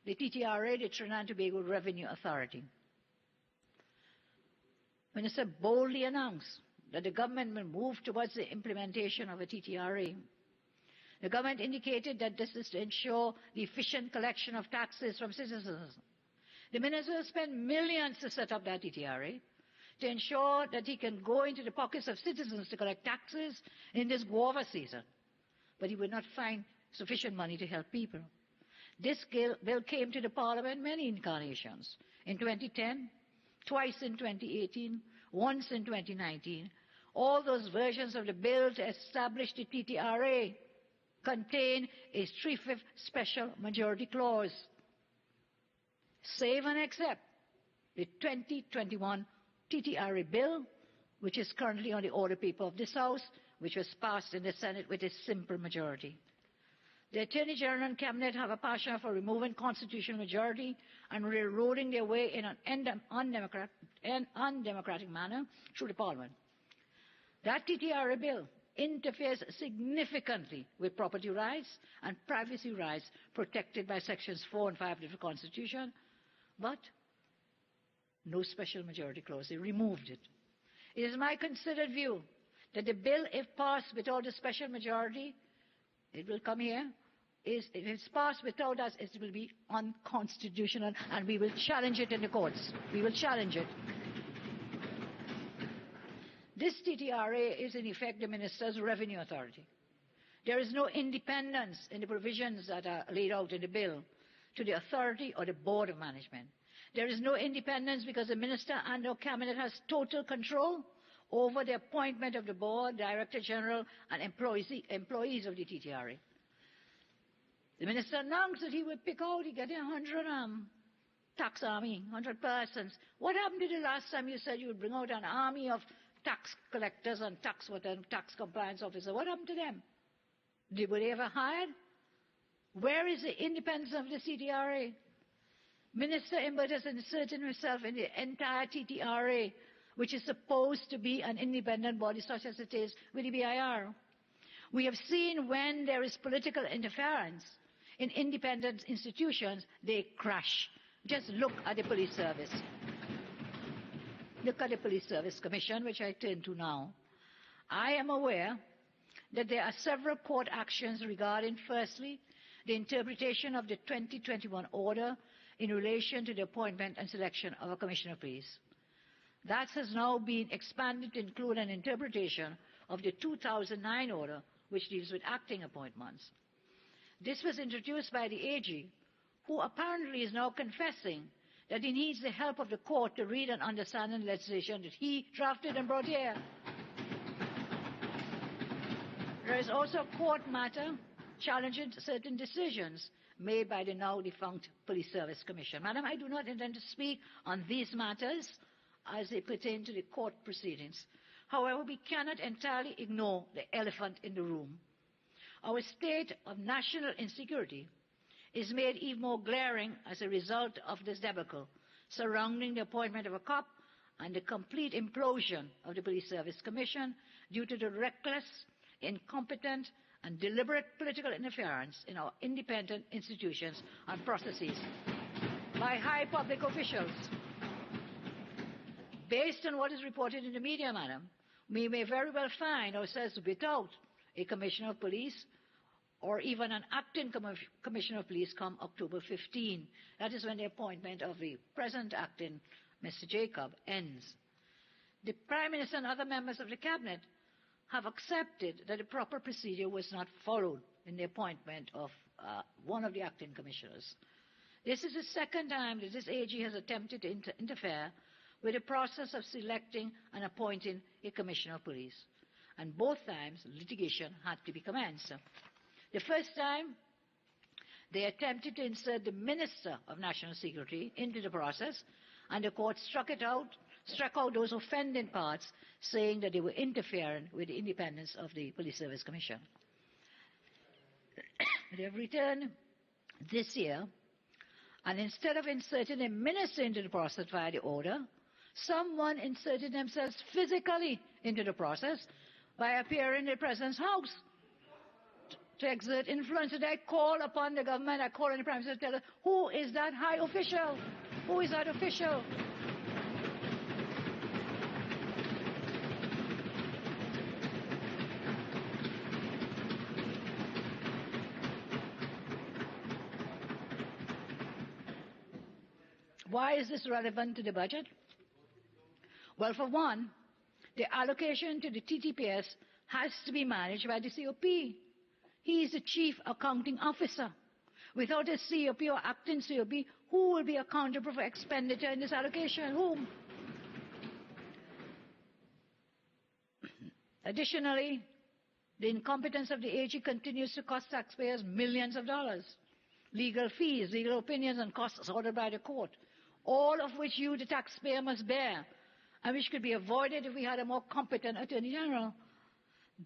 the TTRA, the Trinidad and Tobago Revenue Authority. The minister boldly announced that the government will move towards the implementation of a TTRA. The government indicated that this is to ensure the efficient collection of taxes from citizens. The minister spent millions to set up that TTRA to ensure that he can go into the pockets of citizens to collect taxes in this guava season. But he would not find sufficient money to help people. This bill came to the Parliament many incarnations. In 2010, twice in 2018, once in 2019. All those versions of the bill to establish the TTRA contain a 3/5 special majority clause. Save and accept the 2021 TTRA bill, which is currently on the order paper of this House, which was passed in the Senate with a simple majority. The Attorney General and Cabinet have a passion for removing constitutional majority and railroading their way in an undemocratic manner through the Parliament. That TTRA bill interferes significantly with property rights and privacy rights protected by Sections 4 and 5 of the Constitution, but no special majority clause. They removed it. It is my considered view that the bill, if passed without a special majority, it will come here. If it's passed without us, it will be unconstitutional, and we will challenge it in the courts. We will challenge it. This TTRA is, in effect, the Minister's Revenue Authority. There is no independence in the provisions that are laid out in the bill to the authority or the Board of Management. There is no independence because the Minister and the Cabinet has total control over the appointment of the Board, Director General, and employees of the TTRA. The Minister announced that he would pick out, he get 100 tax army, 100 persons. What happened to the last time you said you would bring out an army of tax collectors and tax compliance officers? What happened to them? Were they ever hired? Where is the independence of the TTRA? Minister Imbert has inserted himself in the entire TTRA, which is supposed to be an independent body such as it is with the BIR. We have seen when there is political interference in independent institutions, they crash. Just look at the police service. Look at the Police Service Commission, which I turn to now. I am aware that there are several court actions regarding, firstly, the interpretation of the 2021 order in relation to the appointment and selection of a Commissioner of Police. That has now been expanded to include an interpretation of the 2009 order, which deals with acting appointments. This was introduced by the AG, who apparently is now confessing that he needs the help of the court to read and understand the legislation that he drafted and brought here. There is also a court matter challenging certain decisions made by the now defunct Police Service Commission. Madam, I do not intend to speak on these matters as they pertain to the court proceedings. However, we cannot entirely ignore the elephant in the room. Our state of national insecurity is made even more glaring as a result of this debacle surrounding the appointment of a cop and the complete implosion of the Police Service Commission due to the reckless, incompetent, and deliberate political interference in our independent institutions and processes by high public officials. Based on what is reported in the media, madam, we may very well find ourselves without a Commissioner of Police or even an acting Commissioner of Police come October 15. That is when the appointment of the present acting, Mr. Jacob, ends. The Prime Minister and other members of the Cabinet have accepted that the proper procedure was not followed in the appointment of one of the acting commissioners. This is the second time that this AG has attempted to interfere with the process of selecting and appointing a Commissioner of Police. And both times, litigation had to be commenced. The first time, they attempted to insert the Minister of National Security into the process, and the court struck out those offending parts, saying that they were interfering with the independence of the Police Service Commission. They have returned this year, and instead of inserting a minister into the process via the order, someone inserted themselves physically into the process by appearing in the President's house to exert influence. And I call upon the government, I call on the Prime Minister to tell us, who is that high official? Who is that official? Why is this relevant to the budget? Well, for one, the allocation to the TTPS has to be managed by the COP. He is the Chief Accounting Officer. Without a COP or acting COP, who will be accountable for expenditure in this allocation? Whom? Additionally, the incompetence of the AG continues to cost taxpayers millions of dollars. Legal fees, legal opinions, and costs ordered by the court, all of which you, the taxpayer, must bear, and which could be avoided if we had a more competent Attorney General.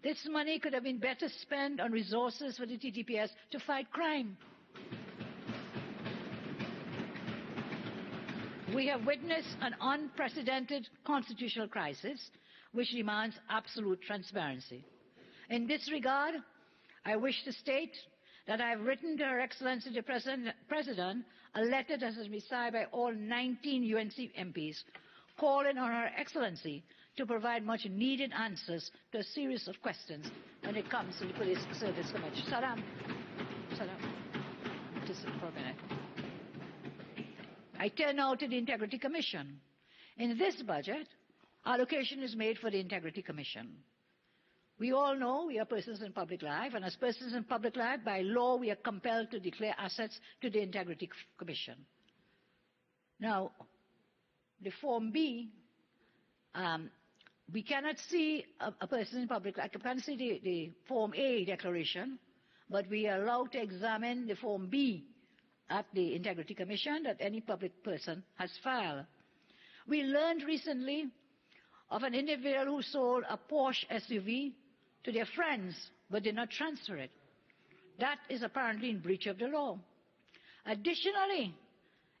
This money could have been better spent on resources for the TTPS to fight crime. We have witnessed an unprecedented constitutional crisis which demands absolute transparency. In this regard, I wish to state that I have written to Her Excellency the President a letter that has been signed by all 19 UNC MPs calling on Her Excellency to provide much needed answers to a series of questions when it comes to the Police Service Commission. Salam. Just for a minute. I turn now to the Integrity Commission. In this budget, allocation is made for the Integrity Commission. We all know we are persons in public life, and as persons in public life, by law, we are compelled to declare assets to the Integrity Commission. Now, the Form B, we cannot see a person in public life. I can't see the Form A declaration, but we are allowed to examine the Form B at the Integrity Commission that any public person has filed. We learned recently of an individual who sold a Porsche SUV to their friends, but did not transfer it. That is apparently in breach of the law. Additionally,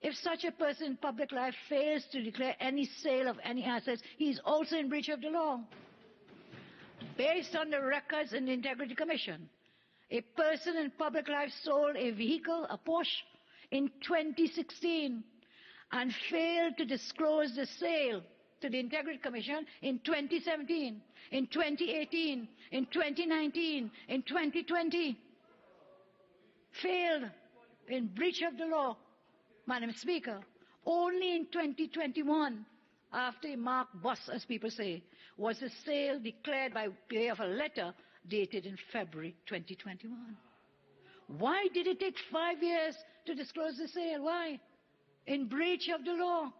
if such a person in public life fails to declare any sale of any assets, he is also in breach of the law. Based on the records in the Integrity Commission, a person in public life sold a vehicle, a Porsche, in 2016 and failed to disclose the sale to the Integrity Commission in 2017, in 2018, in 2019, in 2020. Failed in breach of the law. Madam Speaker, only in 2021, after a marked bust, as people say, was a sale declared by way of a letter dated in February 2021. Why did it take 5 years to disclose the sale? Why? In breach of the law.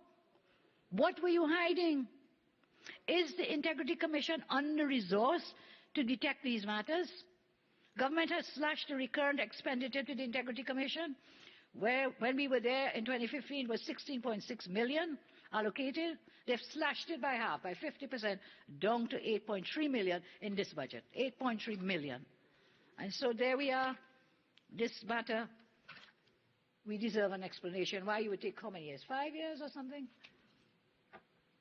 What were you hiding? Is the Integrity Commission under-resourced to detect these matters? Government has slashed the recurrent expenditure to the Integrity Commission, where when we were there in 2015 was 16.6 million allocated. They've slashed it by half, by 50%, down to 8.3 million in this budget. 8.3 million. And so there we are. This matter, we deserve an explanation. Why you would take how many years? 5 years or something?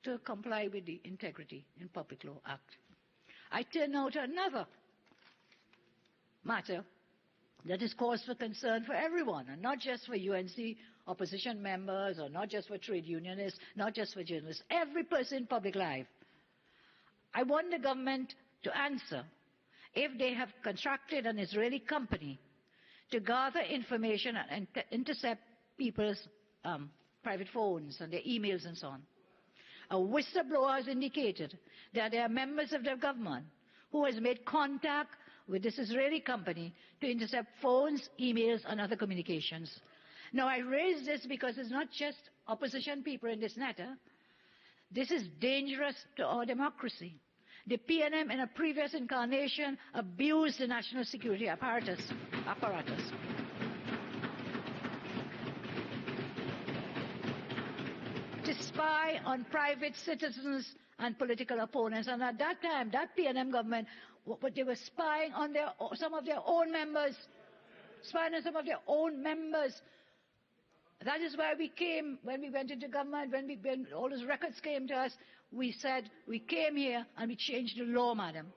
To comply with the Integrity in Public Law Act. I turn now to another matter that is cause for concern for everyone, and not just for UNC opposition members, or not just for trade unionists, not just for journalists, every person in public life. I want the government to answer if they have contracted an Israeli company to gather information and intercept people's private phones and their emails and so on. A whistleblower has indicated that there are members of the government who has made contact with this Israeli company to intercept phones, emails, and other communications. Now, I raise this because it's not just opposition people in this matter. This is dangerous to our democracy. The PNM in a previous incarnation abused the national security apparatus. To spy on private citizens and political opponents. And at that time, that PNM government, what they were spying on some of their own members. Spying on some of their own members. That is why we came, when we went into government, when all those records came to us, we said, we came here and we changed the law, madam.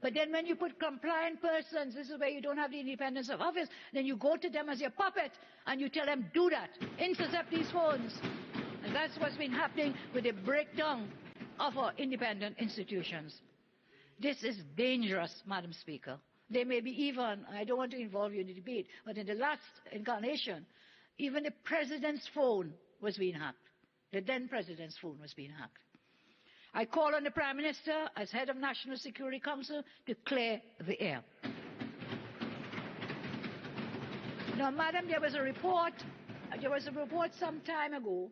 But then when you put compliant persons, this is where you don't have the independence of office, then you go to them as your puppet and you tell them, do that, intercept these phones. And that's what's been happening with the breakdown of our independent institutions. This is dangerous, Madam Speaker. There may be even, I don't want to involve you in the debate, but in the last incarnation, even the president's phone was being hacked. The then president's phone was being hacked. I call on the Prime Minister, as head of National Security Council, to clear the air. Now, Madam, there was a report some time ago,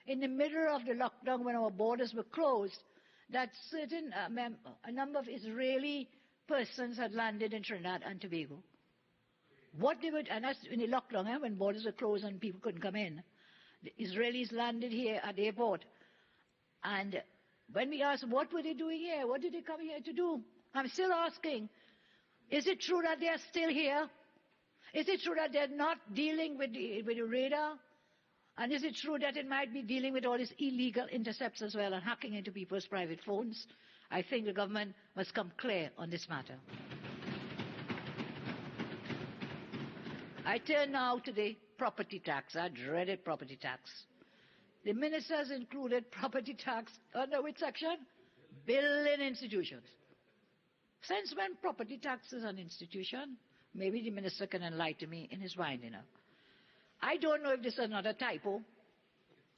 in the middle of the lockdown when our borders were closed, that a number of Israeli persons had landed in Trinidad and Tobago. And that's in the lockdown, when borders were closed and people couldn't come in. The Israelis landed here at the airport. And when we asked, what were they doing here? What did they come here to do? I'm still asking, is it true that they are still here? Is it true that they're not dealing with the radar? And is it true that it might be dealing with all these illegal intercepts as well and hacking into people's private phones? I think the government must come clear on this matter. I turn now to the property tax. I dreaded property tax. The ministers included property tax under which section? Building institutions. Since when property tax is an institution? Maybe the minister can enlighten me in his winding up. I don't know if this is another typo.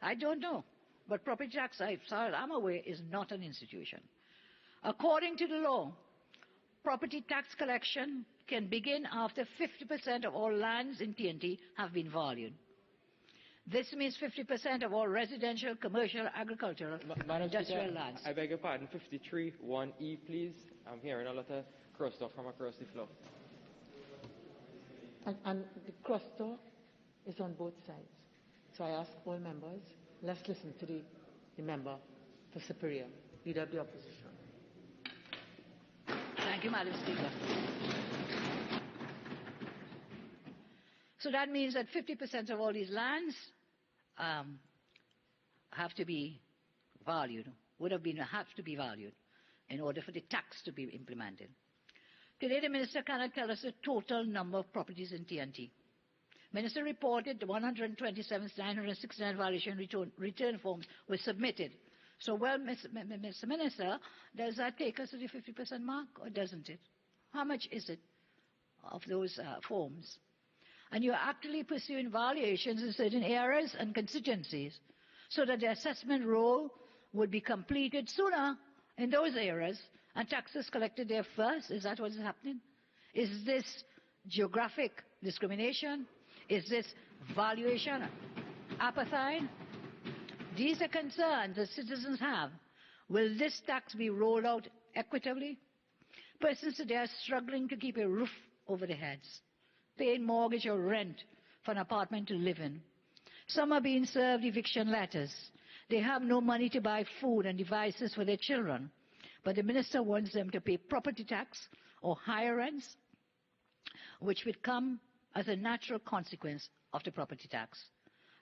I don't know. But property tax, as far as I'm aware, is not an institution. According to the law, property tax collection can begin after 50% of all lands in TNT have been valued. This means 50% of all residential, commercial, agricultural, industrial lands. I beg your pardon, 53(1)(e), please. I'm hearing a lot of crosstalk from across the floor. And the crosstalk is on both sides. So I ask all members, let's listen to the member for Superior, Leader of the Opposition. Thank you, Madam Speaker. So that means that 50% of all these lands have to be valued, have to be valued in order for the tax to be implemented. Today, the minister cannot tell us the total number of properties in TNT. Minister reported the 127,969 valuation return forms were submitted. So, well, Mr. Minister, does that take us to the 50% mark, or doesn't it? How much is it of those forms? And you're actually pursuing valuations in certain areas and constituencies, so that the assessment role would be completed sooner in those areas and taxes collected there first. Is that what is happening? Is this geographic discrimination? Is this valuation apathy? These are concerns that citizens have. Will this tax be rolled out equitably? Persons today are struggling to keep a roof over their heads, paying mortgage or rent for an apartment to live in. Some are being served eviction letters. They have no money to buy food and devices for their children, but the minister wants them to pay property tax or higher rents, which would come as a natural consequence of the property tax.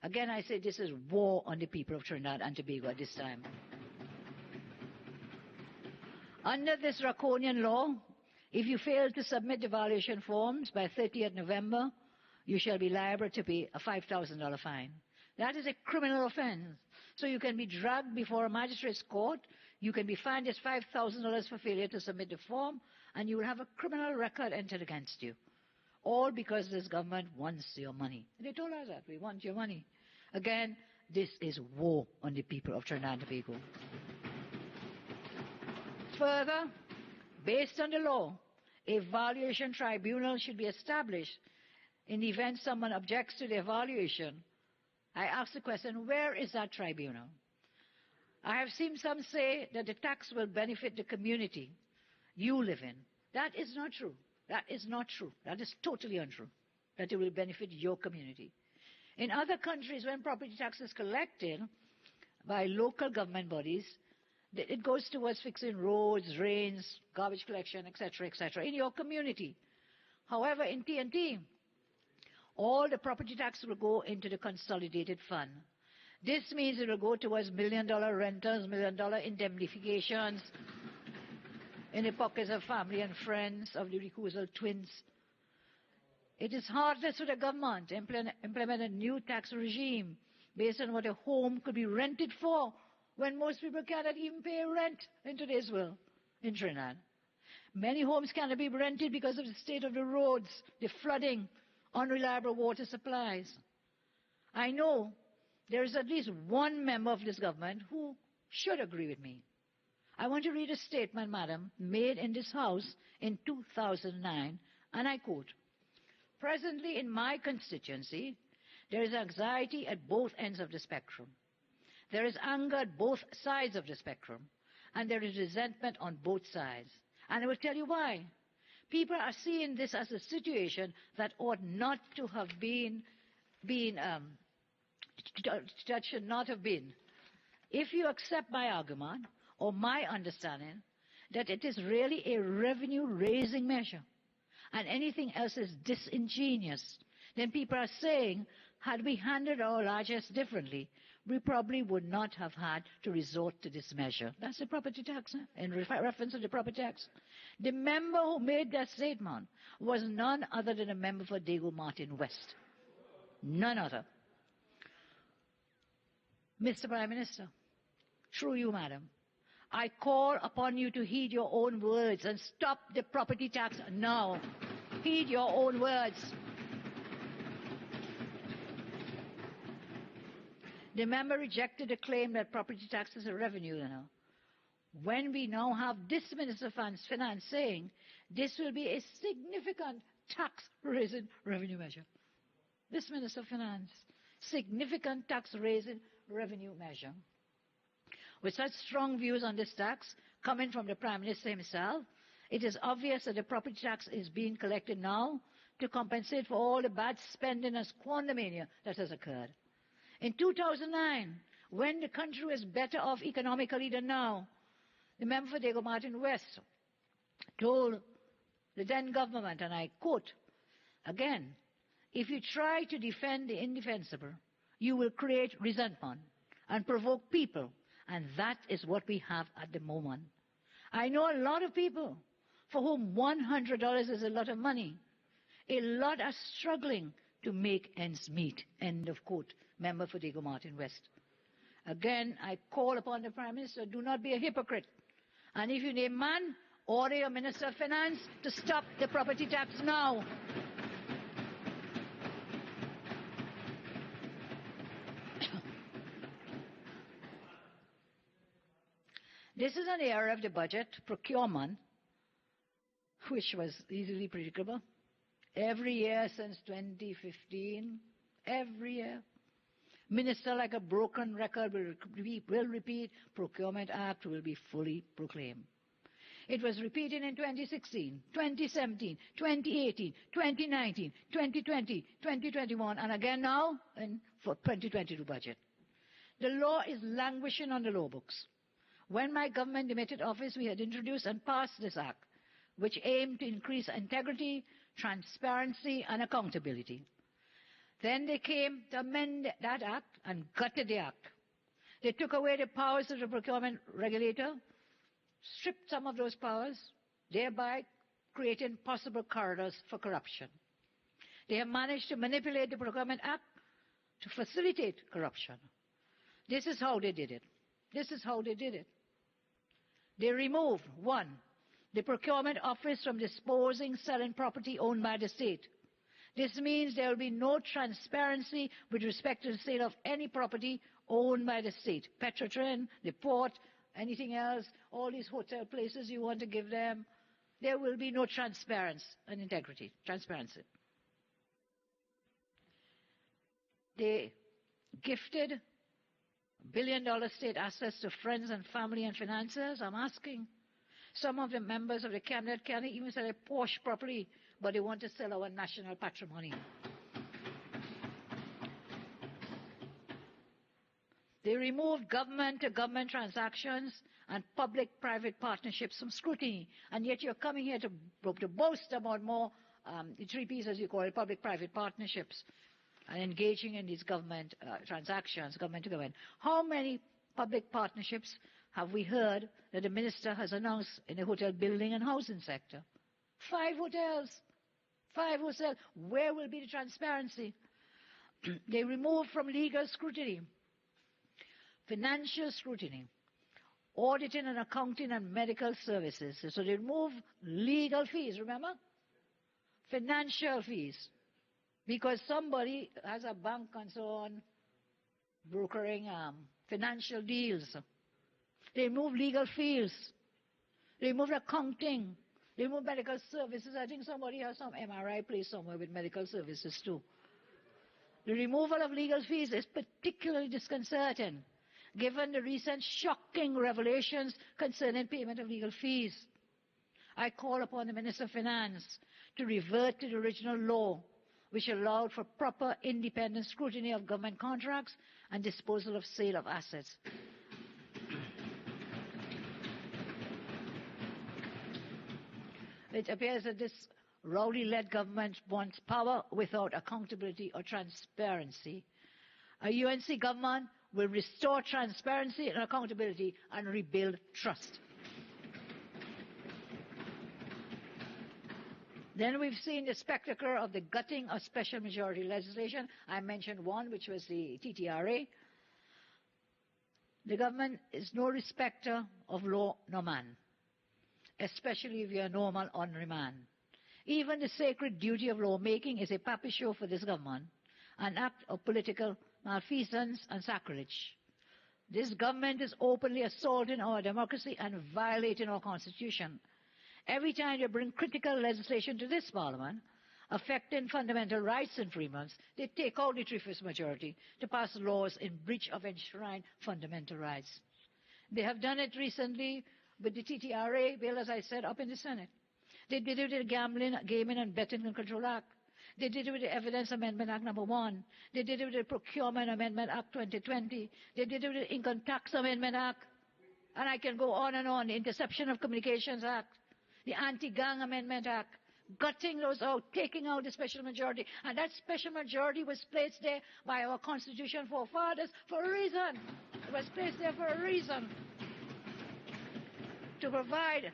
Again, I say this is war on the people of Trinidad and Tobago at this time. Under this draconian law, if you fail to submit the valuation forms by 30th November, you shall be liable to pay a $5,000 fine. That is a criminal offense. So you can be dragged before a magistrate's court, you can be fined just $5,000 for failure to submit the form, and you will have a criminal record entered against you. All because this government wants your money. They told us that, we want your money. Again, this is war on the people of Trinidad and Tobago. Further, based on the law, a valuation tribunal should be established in the event someone objects to the evaluation. I ask the question, where is that tribunal? I have seen some say that the tax will benefit the community you live in. That is not true. That is not true. That is totally untrue, that it will benefit your community. In other countries, when property tax is collected by local government bodies, it goes towards fixing roads, drains, garbage collection, etc., in your community. However, in TNT, all the property tax will go into the consolidated fund. This means it will go towards $1 million renters, $1 million indemnifications in the pockets of family and friends of the recusal twins. It is heartless for the government to implement a new tax regime based on what a home could be rented for, when most people cannot even pay rent in today's world in Trinidad. Many homes cannot be rented because of the state of the roads, the flooding, unreliable water supplies. I know there is at least one member of this government who should agree with me. I want to read a statement, Madam, made in this House in 2009, and I quote, "Presently in my constituency, there is anxiety at both ends of the spectrum. There is anger at both sides of the spectrum, and there is resentment on both sides. And I will tell you why. People are seeing this as a situation that ought not to have that should not have been. If you accept my argument, or my understanding, that it is really a revenue-raising measure, and anything else is disingenuous, then people are saying, had we handled our largesse differently, we probably would not have had to resort to this measure." That's the property tax, in reference to the property tax. The member who made that statement was none other than a member for Dago Martin West. None other. Mr. Prime Minister, through you, Madam, I call upon you to heed your own words and stop the property tax now. Heed your own words. The member rejected the claim that property tax is a revenue, when we now have this Minister of Finance saying this will be a significant tax-raising revenue measure. This Minister of Finance, significant tax-raising revenue measure. With such strong views on this tax coming from the Prime Minister himself, it is obvious that the property tax is being collected now to compensate for all the bad spending and squandermania that has occurred. In 2009, when the country was better off economically than now, the member for Dago Martin West told the then government, and I quote, again, "If you try to defend the indefensible, you will create resentment and provoke people, and that is what we have at the moment. I know a lot of people for whom $100 is a lot of money. A lot are struggling to make ends meet." End of quote. Member for Dago Martin West. Again, I call upon the Prime Minister, do not be a hypocrite. And if you name man, order your Minister of Finance to stop the property tax now. This is an area of the budget, procurement, which was easily predictable. Every year since 2015, every year, minister like a broken record will repeat, Procurement Act will be fully proclaimed. It was repeated in 2016, 2017, 2018, 2019, 2020, 2021, and again now for 2022 budget. The law is languishing on the law books. When my government demitted office, we had introduced and passed this act, which aimed to increase integrity, transparency, and accountability. Then they came to amend that act and gutted the act. They took away the powers of the procurement regulator, stripped some of those powers, thereby creating possible corridors for corruption. They have managed to manipulate the Procurement Act to facilitate corruption. This is how they did it. This is how they did it. They removed, one, the procurement office from disposing, selling property owned by the state. This means there will be no transparency with respect to the sale of any property owned by the state. Petrotrin, the port, anything else, all these hotel places you want to give them, there will be no transparency and integrity, transparency. They gifted billion-dollar state assets to friends and family and financiers. I'm asking. Some of the members of the cabinet can't even sell a Porsche properly, but they want to sell our national patrimony. They removed government-to-government transactions and public-private partnerships from scrutiny, and yet you're coming here to boast about more, the three Ps, as you call it, public-private partnerships, and engaging in these government transactions, government-to-government. How many public partnerships have we heard that the minister has announced in the hotel building and housing sector? 5 hotels. 5 hotels. Where will be the transparency? They removed from legal scrutiny, financial scrutiny, auditing and accounting and medical services. So they remove legal fees, remember? Financial fees. Because somebody has a bank and so on, brokering financial deals. They remove legal fees. They remove accounting. They remove medical services. I think somebody has some MRI place somewhere with medical services too. The removal of legal fees is particularly disconcerting, given the recent shocking revelations concerning payment of legal fees. I call upon the Minister of Finance to revert to the original law, which allowed for proper independent scrutiny of government contracts and disposal of sale of assets. It appears that this Rowley-led government wants power without accountability or transparency. A UNC government will restore transparency and accountability and rebuild trust. Then we've seen the spectacle of the gutting of special majority legislation. I mentioned one, which was the TTRA. The government is no respecter of law nor man, especially if you are normal, ordinary man. Even the sacred duty of lawmaking is a puppet show for this government, an act of political malfeasance and sacrilege. This government is openly assaulting our democracy and violating our constitution. Every time they bring critical legislation to this parliament, affecting fundamental rights and freedoms, they take out the 3/5 majority to pass laws in breach of enshrined fundamental rights. They have done it recently with the TTRA bill, as I said, up in the Senate. They did it with the Gambling, Gaming and Betting Control Act. They did it with the Evidence Amendment Act No. 1. They did it with the Procurement Amendment Act 2020. They did it with the Income Tax Amendment Act. And I can go on and on. The Interception of Communications Act, the Anti-Gang Amendment Act, gutting those out, taking out the special majority. And that special majority was placed there by our Constitution forefathers for a reason. It was placed there for a reason. To provide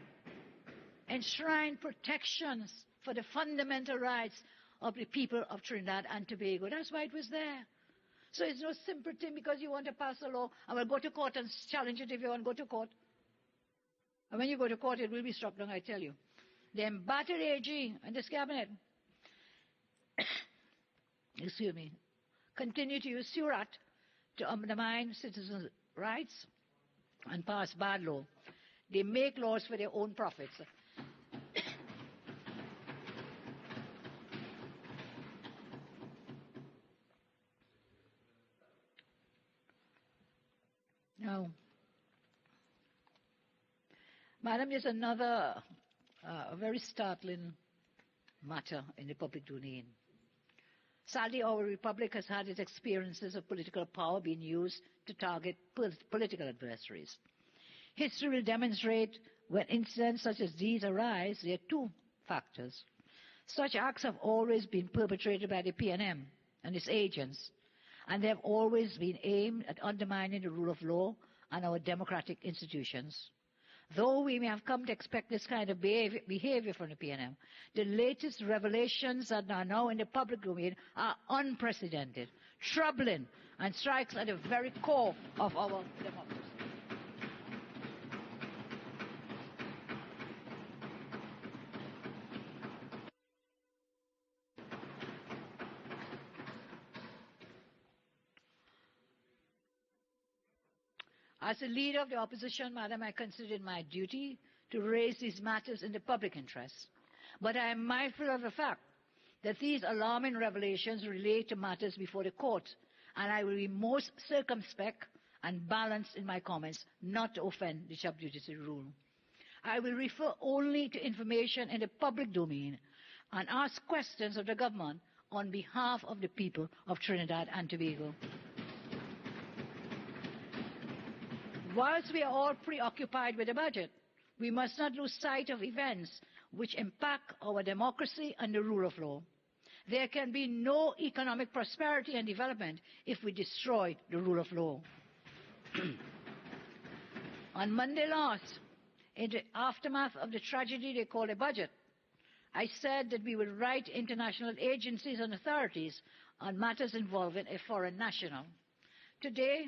enshrined protections for the fundamental rights of the people of Trinidad and Tobago. That's why it was there. So it's no simple thing because you want to pass a law and we'll go to court and challenge it if you want to go to court. And when you go to court, it will be struck down, I tell you. The embattled AG and this cabinet, excuse me, continue to use SURAT to undermine citizens' rights and pass bad law. They make laws for their own profits. Now, Madam, there's another very startling matter in the public domain. Sadly, our republic has had its experiences of political power being used to target political adversaries. History will demonstrate when incidents such as these arise, there are two factors. Such acts have always been perpetrated by the PNM and its agents, and they have always been aimed at undermining the rule of law and our democratic institutions. Though we may have come to expect this kind of behavior from the PNM, the latest revelations that are now in the public domain are unprecedented, troubling, and strikes at the very core of our democracy. As the leader of the opposition, Madam, I consider it my duty to raise these matters in the public interest. But I am mindful of the fact that these alarming revelations relate to matters before the court, and I will be most circumspect and balanced in my comments, not to offend the sub judice rule. I will refer only to information in the public domain and ask questions of the government on behalf of the people of Trinidad and Tobago. Whilst we are all preoccupied with the budget, we must not lose sight of events which impact our democracy and the rule of law. There can be no economic prosperity and development if we destroy the rule of law. On Monday last, in the aftermath of the tragedy they call a budget, I said that we would write international agencies and authorities on matters involving a foreign national. Today,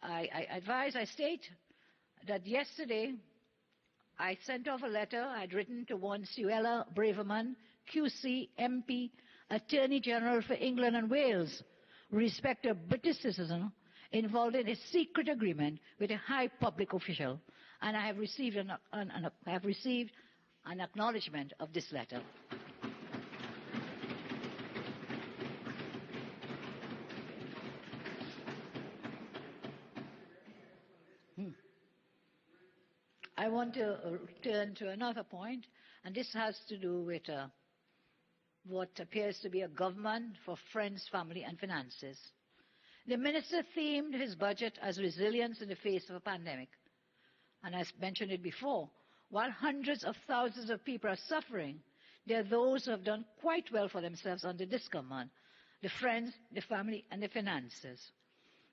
I state that yesterday I sent off a letter I'd written to one Suella Braverman, QC, MP, Attorney General for England and Wales, with respect to a British citizen involved in a secret agreement with a high public official, and I have received an acknowledgement of this letter. I want to return to another point, and this has to do with what appears to be a government for friends, family, and finances. The minister themed his budget as resilience in the face of a pandemic. And as mentioned it before, while hundreds of thousands of people are suffering, there are those who have done quite well for themselves under this government, the friends, the family, and the finances.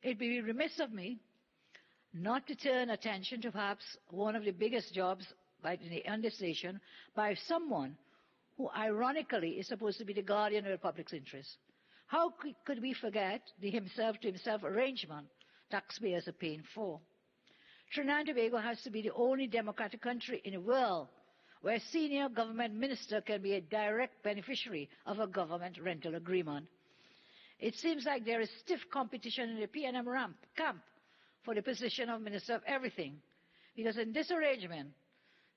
It would be remiss of me not to turn attention to perhaps one of the biggest jobs on this nation by someone who ironically is supposed to be the guardian of the public's interest. How could we forget the himself-to-himself arrangement taxpayers are paying for? Trinidad and Tobago has to be the only democratic country in the world where a senior government minister can be a direct beneficiary of a government rental agreement. It seems like there is stiff competition in the PNM camp for the position of Minister of Everything, because in this arrangement,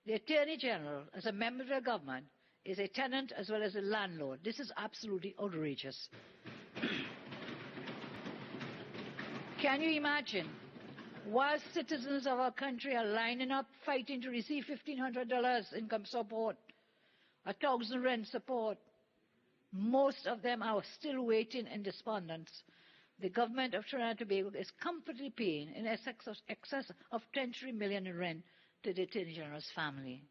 the Attorney General, as a member of the government, is a tenant as well as a landlord. This is absolutely outrageous. Can you imagine, while citizens of our country are lining up fighting to receive $1,500 income support, $1,000 rent support, most of them are still waiting in despondence. The government of Trinidad and Tobago is comfortably paying in excess of 23 million in rent to the Attorney General's family.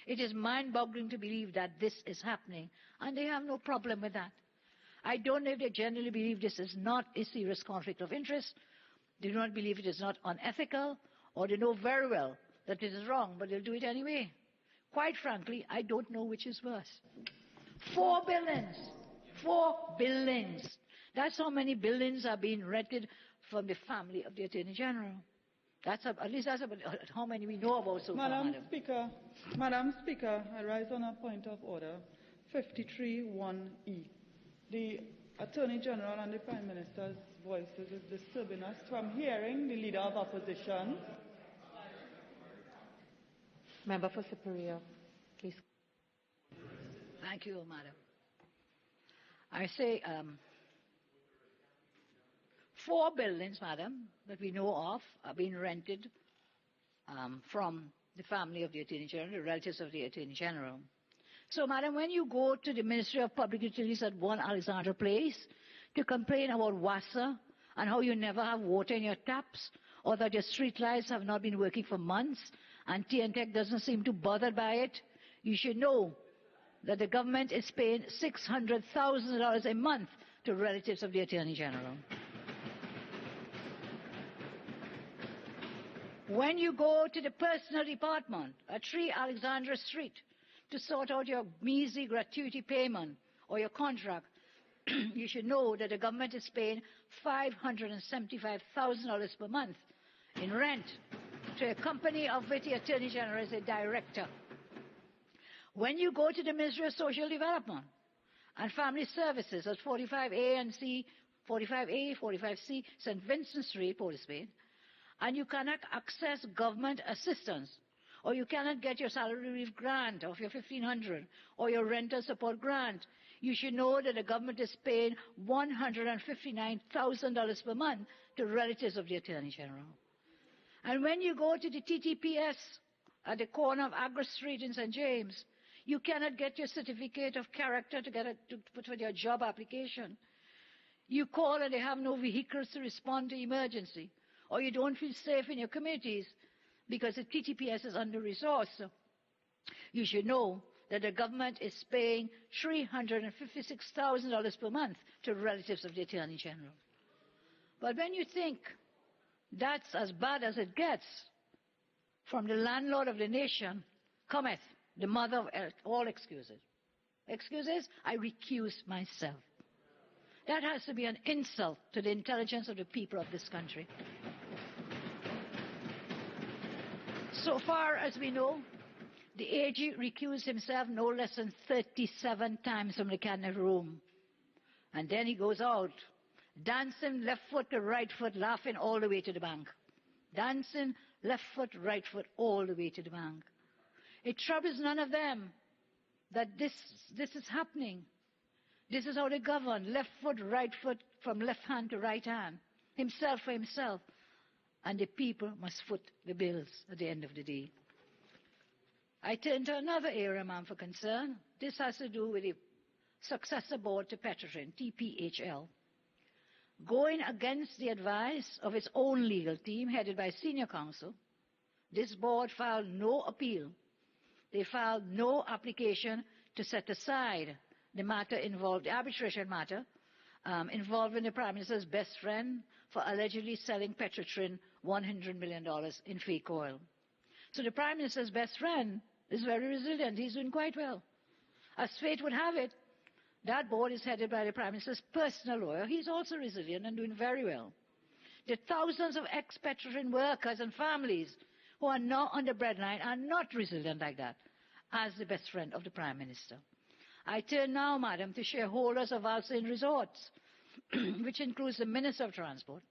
It is mind-boggling to believe that this is happening, and they have no problem with that. I don't know if they generally believe this is not a serious conflict of interest, they do not believe it is not unethical, or they know very well that it is wrong, but they'll do it anyway. Quite frankly, I don't know which is worse. 4 billions. 4 billions. That's how many billions are being rented from the family of the Attorney General. At least that's about how many we know about so far, Madam. Madam Speaker, I rise on a point of order, 53(1)(e). The Attorney General and the Prime Minister's voices is disturbing us from hearing the Leader of Opposition Member for Superior, please. Thank you, Madam. I say 4 buildings, Madam, that we know of are being rented from the family of the Attorney General, the relatives of the Attorney General. So, Madam, when you go to the Ministry of Public Utilities at 1 Alexandra Place to complain about WASA and how you never have water in your taps, or that your street lights have not been working for months, and TNTech doesn't seem to bother by it, you should know that the government is paying $600,000 a month to relatives of the Attorney General. When you go to the personal department at 3 Alexandra Street to sort out your measly gratuity payment or your contract, you should know that the government is paying $575,000 per month in rent to a company of which the Attorney General is a director. When you go to the Ministry of Social Development and Family Services at 45A and C, 45A, 45C, St. Vincent Street, Port of Spain, and you cannot access government assistance, or you cannot get your salary relief grant of your $1,500 or your rental support grant, you should know that the government is paying $159,000 per month to relatives of the Attorney General. And when you go to the TTPS at the corner of Agra Street in St. James, you cannot get your certificate of character to put with your job application. You call and they have no vehicles to respond to emergency, or you don't feel safe in your communities because the TTPS is under-resourced. You should know that the government is paying $356,000 per month to relatives of the Attorney General. But when you think that's as bad as it gets, from the landlord of the nation cometh the mother of all excuses. Excuses? I recuse myself. That has to be an insult to the intelligence of the people of this country. So far as we know, the AG recused himself no less than 37 times from the cabinet room. And then he goes out, dancing left foot to right foot, laughing all the way to the bank. Dancing left foot, right foot, all the way to the bank. It troubles none of them that this is happening. This is how they govern, left foot, right foot, from left hand to right hand, himself for himself. And the people must foot the bills at the end of the day. I turn to another area, ma'am, for concern. This has to do with the successor board to Petrotrin, TPHL. Going against the advice of its own legal team, headed by senior counsel, this board filed no appeal. They filed no application to set aside the matter involved, the arbitration matter, involving the Prime Minister's best friend for allegedly selling Petrotrin $100 million in fake oil. So the Prime Minister's best friend is very resilient. He's doing quite well. As fate would have it, that board is headed by the Prime Minister's personal lawyer. He's also resilient and doing very well. The thousands of ex-Petrotrin workers and families who are now on the breadline are not resilient like that, as the best friend of the Prime Minister. I turn now, Madam, to shareholders of Valsain Resorts, which includes the Minister of Transport.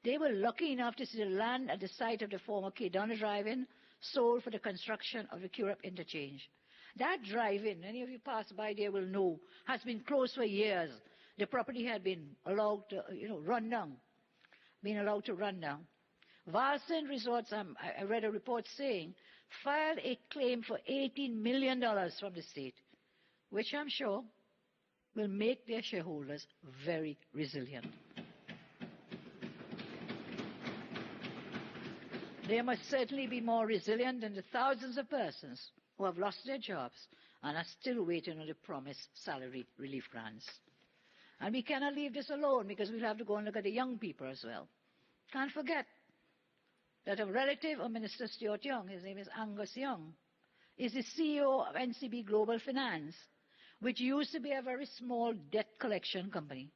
They were lucky enough to see the land at the site of the former Kedona Drive-In sold for the construction of the Curup Interchange. That drive-in, any of you pass by there will know, has been closed for years. The property had been allowed to, run down. Valsain Resorts, I read a report saying, filed a claim for $18 million from the state, which I'm sure will make their shareholders very resilient. They must certainly be more resilient than the thousands of persons who have lost their jobs and are still waiting on the promised salary relief grants. And we cannot leave this alone because we'll have to go and look at the young people as well. Can't forget that a relative of Minister Stuart Young, his name is Angus Young, is the CEO of NCB Global Finance, which used to be a very small debt collection company.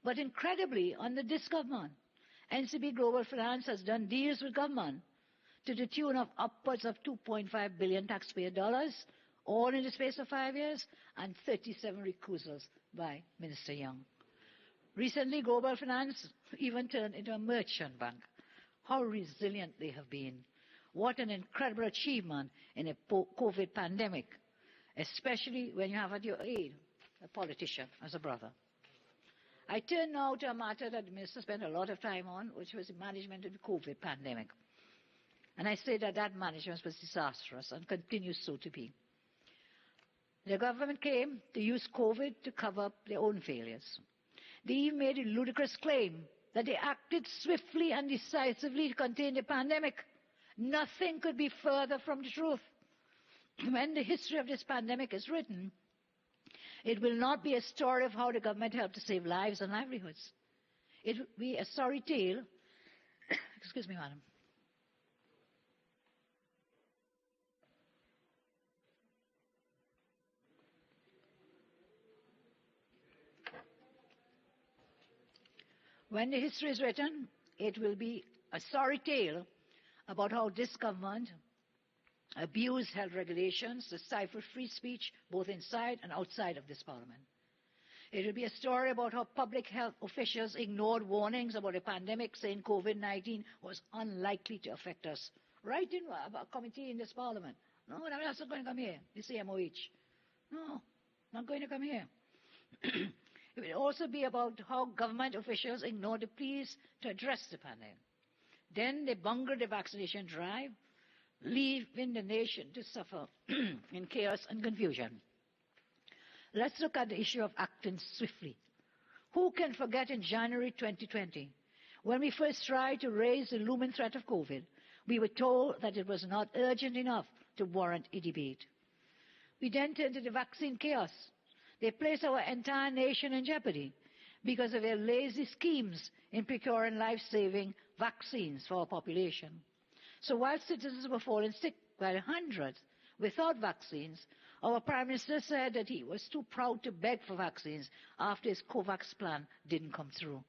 But incredibly, under this government, NCB Global Finance has done deals with government to the tune of upwards of $2.5 billion taxpayer dollars, all in the space of 5 years, and 37 recusals by Minister Young. Recently, Global Finance even turned into a merchant bank. How resilient they have been. What an incredible achievement in a COVID pandemic, especially when you have at your aid a politician as a brother. I turn now to a matter that the minister spent a lot of time on, which was the management of the COVID pandemic. And I say that that management was disastrous and continues so to be. The government came to use COVID to cover up their own failures. They even made a ludicrous claim that they acted swiftly and decisively to contain the pandemic. Nothing could be further from the truth. When the history of this pandemic is written, it will not be a story of how the government helped to save lives and livelihoods. It will be a sorry tale. Excuse me, madam. When the history is written, it will be a sorry tale about how this government abused health regulations to stifle free speech both inside and outside of this parliament. It will be a story about how public health officials ignored warnings about a pandemic, saying COVID-19 was unlikely to affect us. Right in a committee in this parliament. No, that's not going to come here, the CMOH. No, not going to come here. It will also be about how government officials ignored the pleas to address the pandemic. Then they bungled the vaccination drive, leaving the nation to suffer in chaos and confusion. Let's look at the issue of acting swiftly. Who can forget in January 2020, when we first tried to raise the looming threat of COVID, we were told that it was not urgent enough to warrant a debate. We then turned to the vaccine chaos. They placed our entire nation in jeopardy because of their lazy schemes in procuring life-saving vaccines for our population. So while citizens were falling sick by the hundreds without vaccines, our Prime Minister said that he was too proud to beg for vaccines after his COVAX plan didn't come through.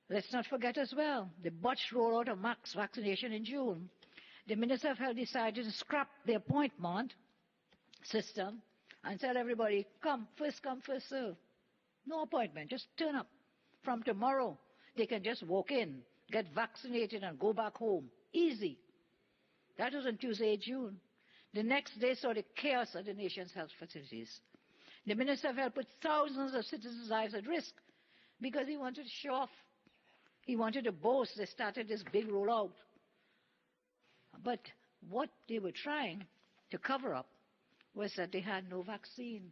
Let's not forget as well the botched rollout of mass vaccination in June. The Minister of Health decided to scrap the appointment system and tell everybody, come, first serve. No appointment, just turn up. From tomorrow, they can just walk in, get vaccinated and go back home. Easy. That was on Tuesday, June. The next day saw the chaos at the nation's health facilities. The Minister of Health put thousands of citizens' lives at risk because he wanted to show off. He wanted to boast they started this big rollout. But what they were trying to cover up was that they had no vaccine.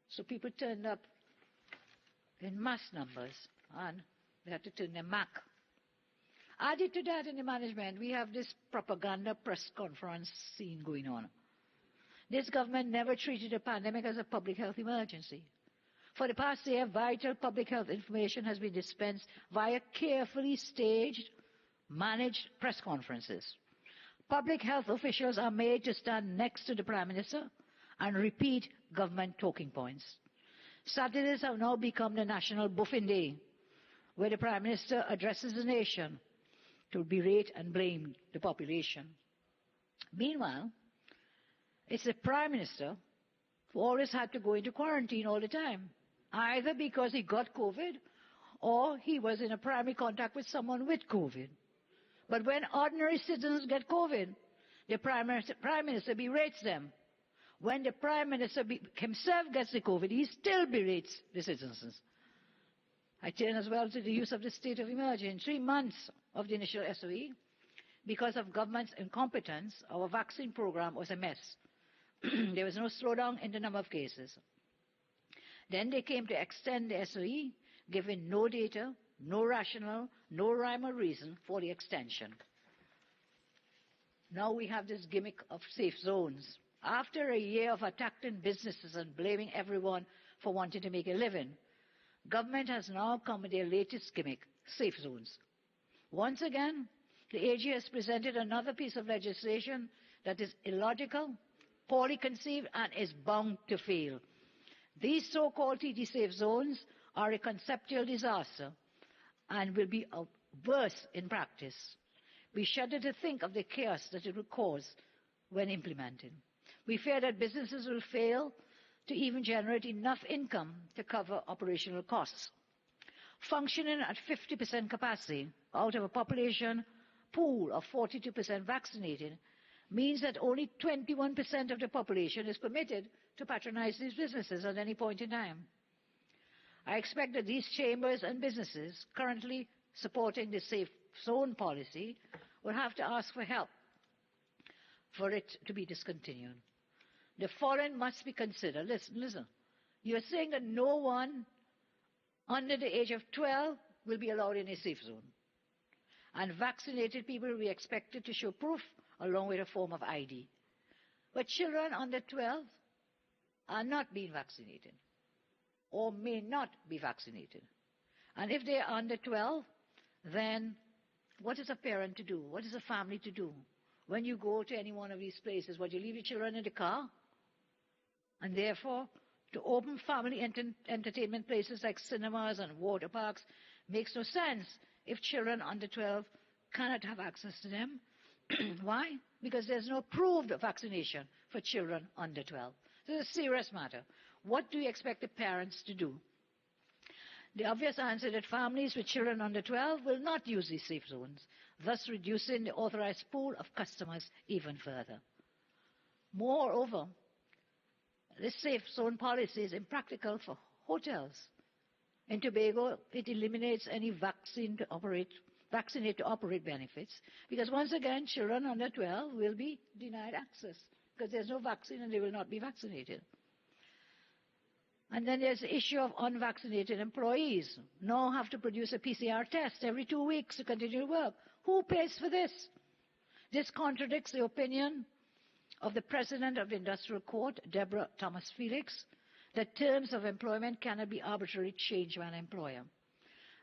So people turned up in mass numbers and they had to turn their back. Added to that in the management, we have this propaganda press conference scene going on. This government never treated the pandemic as a public health emergency. For the past year, vital public health information has been dispensed via carefully staged, managed press conferences. Public health officials are made to stand next to the Prime Minister and repeat government talking points. Saturdays have now become the national buffing day, where the Prime Minister addresses the nation to berate and blame the population. Meanwhile, it's the Prime Minister who always had to go into quarantine all the time, either because he got COVID or he was in a primary contact with someone with COVID. But when ordinary citizens get COVID, the Prime Minister berates them. When the Prime Minister himself gets the COVID, he still berates the citizens. I turn as well to the use of the state of emergency. In 3 months of the initial SOE, because of government's incompetence, our vaccine program was a mess. There was no slowdown in the number of cases. Then they came to extend the SOE, giving no data, no rationale, no rhyme or reason for the extension. Now we have this gimmick of safe zones. After a year of attacking businesses and blaming everyone for wanting to make a living, government has now come with their latest gimmick, safe zones. Once again, the AG has presented another piece of legislation that is illogical, poorly conceived, and is bound to fail. These so-called TD safe zones are a conceptual disaster and will be worse in practice. We shudder to think of the chaos that it will cause when implemented. We fear that businesses will fail to even generate enough income to cover operational costs. Functioning at 50% capacity out of a population pool of 42% vaccinated means that only 21% of the population is permitted to patronize these businesses at any point in time. I expect that these chambers and businesses currently supporting the safe zone policy will have to ask for help for it to be discontinued. The following must be considered. Listen. You're saying that no one under the age of 12 will be allowed in a safe zone. And vaccinated people will be expected to show proof along with a form of ID. But children under 12 are not being vaccinated or may not be vaccinated. And if they are under 12, then what is a parent to do? What is a family to do? When you go to any one of these places, you leave your children in the car? And therefore, to open family entertainment places like cinemas and water parks makes no sense if children under 12 cannot have access to them. Why? Because there's no approved vaccination for children under 12. So it's a serious matter. What do you expect the parents to do? The obvious answer is that families with children under 12 will not use these safe zones, thus reducing the authorized pool of customers even further. Moreover, this safe zone policy is impractical for hotels. In Tobago, it eliminates any vaccine to operate benefits, because once again, children under 12 will be denied access because there's no vaccine and they will not be vaccinated. And then there's the issue of unvaccinated employees now have to produce a PCR test every 2 weeks to continue to work. Who pays for this? This contradicts the opinion of the President of the Industrial Court, Deborah Thomas Felix, that terms of employment cannot be arbitrarily changed by an employer.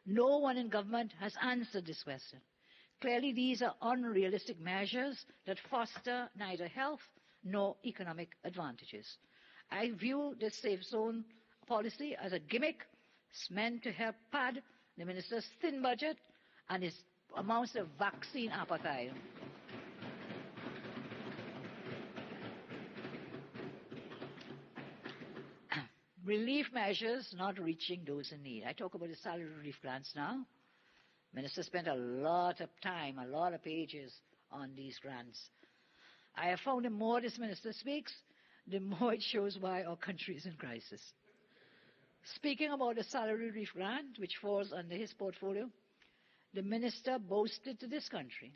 No one in government has answered this question. Clearly, these are unrealistic measures that foster neither health nor economic advantages. I view this safe zone policy as a gimmick. It's meant to help pad the minister's thin budget and his amounts of vaccine appetite. Relief measures not reaching those in need. I talk about the salary relief grants now. Minister spent a lot of time, a lot of pages on these grants. I have found the more this minister speaks, the more it shows why our country is in crisis. Speaking about the salary relief grant, which falls under his portfolio, the minister boasted to this country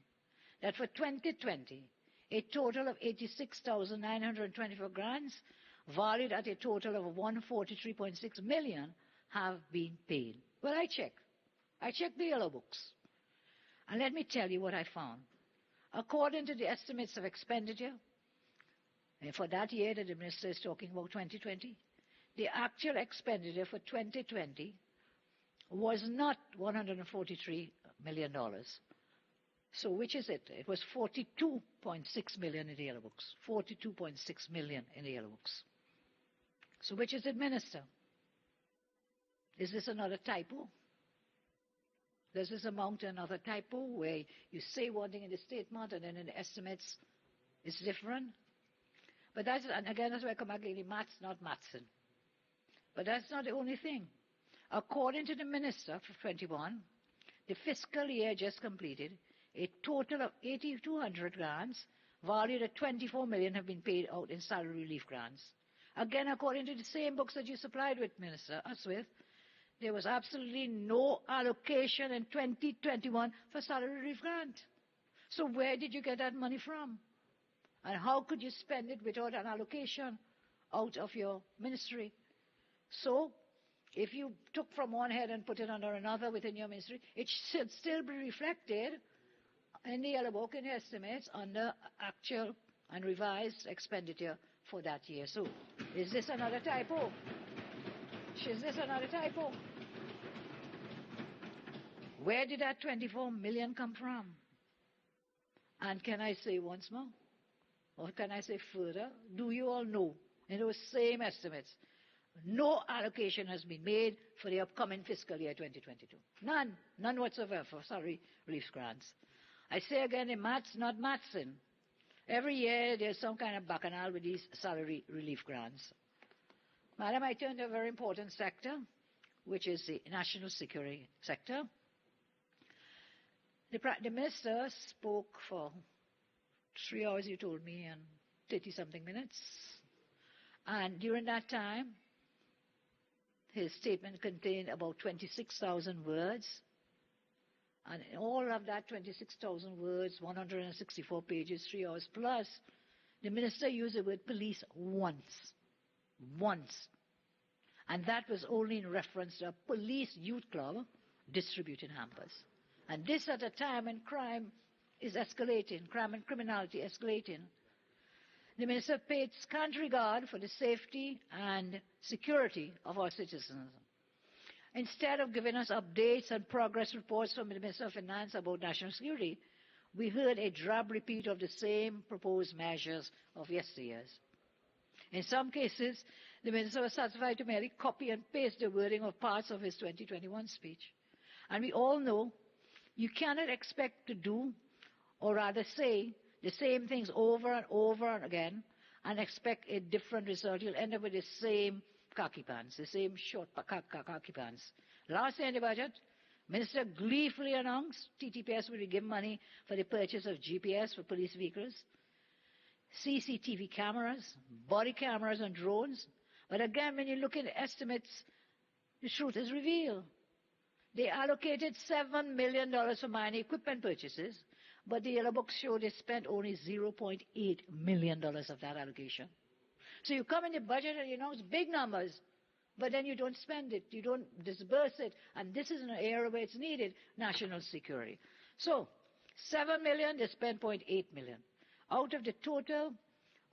that for 2020, a total of 86,924 grants, valued at a total of 143.6 million, have been paid. Well, I checked the yellow books. And let me tell you what I found. According to the estimates of expenditure, and for that year that the minister is talking about 2020, the actual expenditure for 2020 was not $143 million. So which is it? It was 42.6 million in the yellow books. 42.6 million in the yellow books. So which is it, Minister? Is this another typo? Does this amount to another typo where you say one thing in the statement and then in the estimates it's different? But that's, and again, that's why I come back to maths, not Matson. But that's not the only thing. According to the minister for 21, the fiscal year just completed, a total of 8,200 grants valued at 24 million have been paid out in salary relief grants. Again, according to the same books that you supplied with, Minister, us with, there was absolutely no allocation in 2021 for salary relief grant. So where did you get that money from? And how could you spend it without an allocation out of your ministry? So if you took from one head and put it under another within your ministry, it should still be reflected in the yellow book in the estimates under actual and revised expenditure for that year. So is this another typo? Is this another typo? Where did that 24 million come from? And can I say once more? Or can I say further? Do you all know, in those same estimates, no allocation has been made for the upcoming fiscal year 2022? None. None whatsoever for salary relief grants. I say again, in maths, not Matson. Every year there's some kind of bacchanal with these salary relief grants. Madam, I turn to a very important sector, which is the national security sector. The minister spoke for 3 hours, you told me, and 30-something minutes. And during that time, his statement contained about 26,000 words. And in all of that 26,000 words, 164 pages, 3 hours plus, the minister used the word police once. Once. And that was only in reference to a police youth club distributing hampers. And this at a time when crime is escalating, crime and criminality escalating. The minister paid scant regard for the safety and security of our citizens. Instead of giving us updates and progress reports from the Minister of Finance about national security, we heard a drab repeat of the same proposed measures of yesteryears. In some cases, the minister was satisfied to merely copy and paste the wording of parts of his 2021 speech. And we all know you cannot expect to do, or rather say, the same things over and over and again and expect a different result. You'll end up with the same khaki pants, the same short khaki pants. Last year in the budget, Minister gleefully announced TTPS will give money for the purchase of GPS for police vehicles, CCTV cameras, body cameras and drones. But again, when you look at the estimates, the truth is revealed. They allocated $7 million for mining equipment purchases, but the yellow books show they spent only $0.8 million of that allocation. So you come in the budget and you know it's big numbers, but then you don't spend it, you don't disburse it, and this is an area where it's needed, national security. So, $7 million, they spent $0.8 million. Out of the total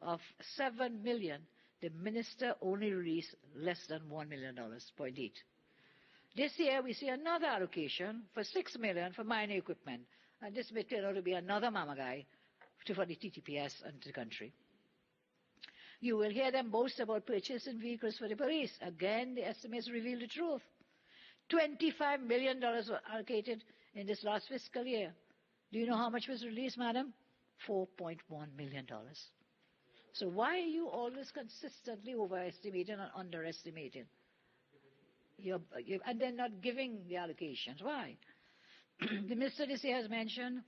of $7 million, the minister only released less than $1 million, $0.8. This year, we see another allocation for $6 million for mining equipment, and this may turn out to be another mama guy for the TTPS and the country. You will hear them boast about purchasing vehicles for the police. Again, the estimates reveal the truth. $25 million were allocated in this last fiscal year. Do you know how much was released, madam? $4.1 million. So why are you always consistently overestimating and underestimating? And then not giving the allocations. Why? The minister this year has mentioned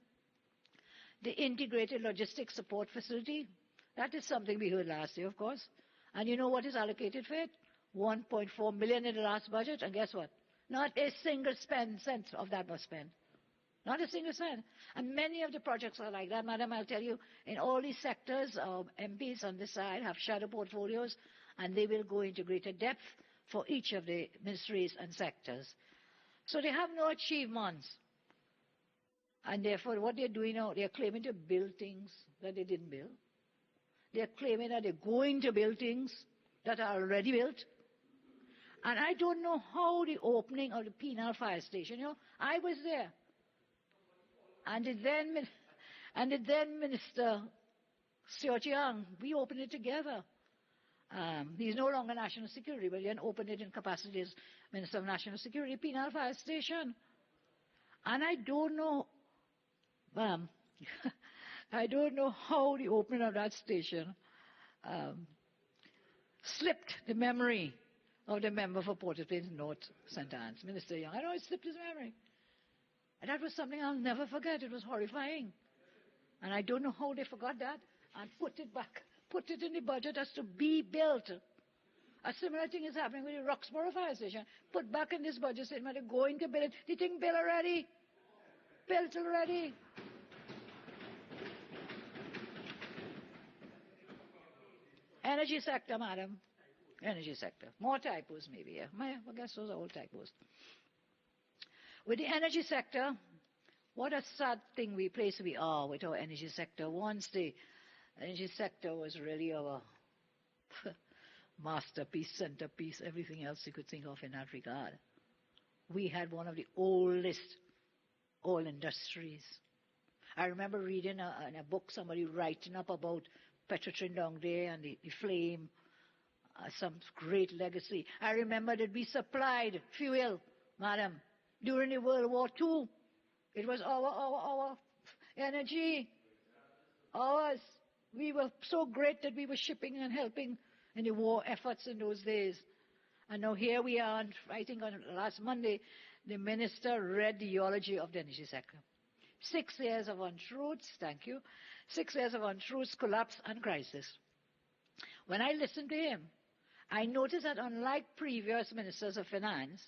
the integrated logistics support facility. That is something we heard last year, of course. And you know what is allocated for it? $1.4 million in the last budget. And guess what? Not a single cent of that was spent. Not a single cent. And many of the projects are like that, madam. I'll tell you, in all these sectors, MPs on this side have shadow portfolios, and they will go into greater depth for each of the ministries and sectors. So they have no achievements. And therefore, what they're doing now, they're claiming to build things that they didn't build. They're claiming that they're going to build things that are already built. And I don't know how the opening of the Penal Fire Station, I was there. And the then Minister Seo Chiang, we opened it together. He's no longer National Security, but he then opened it in capacity as Minister of National Security, Penal Fire Station. And I don't know, I don't know how the opening of that station slipped the memory of the member for Port-au-Prince North St. Anne's, Minister Young. I know it slipped his memory. And that was something I'll never forget. It was horrifying. And I don't know how they forgot that and put it back, put it in the budget as to be built. A similar thing is happening with the Roxborough Fire Station. Put back in this budget statement, they're going to build it. The thing built already. Built already. Energy sector, madam. Energy sector. More typos maybe, yeah. I guess those are all typos. With the energy sector, what a sad thing place we are with our energy sector. Once the energy sector was really our masterpiece, centerpiece, everything else you could think of in that regard. We had one of the oldest oil industries. I remember reading in a book somebody writing up about Petrotrin down there and the flame, some great legacy. I remember that we supplied fuel, madam, during the World War II. It was our energy, ours. We were so great that we were shipping and helping in the war efforts in those days. And now here we are, I think on last Monday, the minister read the eulogy of the energy sector. 6 years of untruths, thank you, 6 years of untruths, collapse and crisis. When I listened to him, I noticed that unlike previous ministers of finance,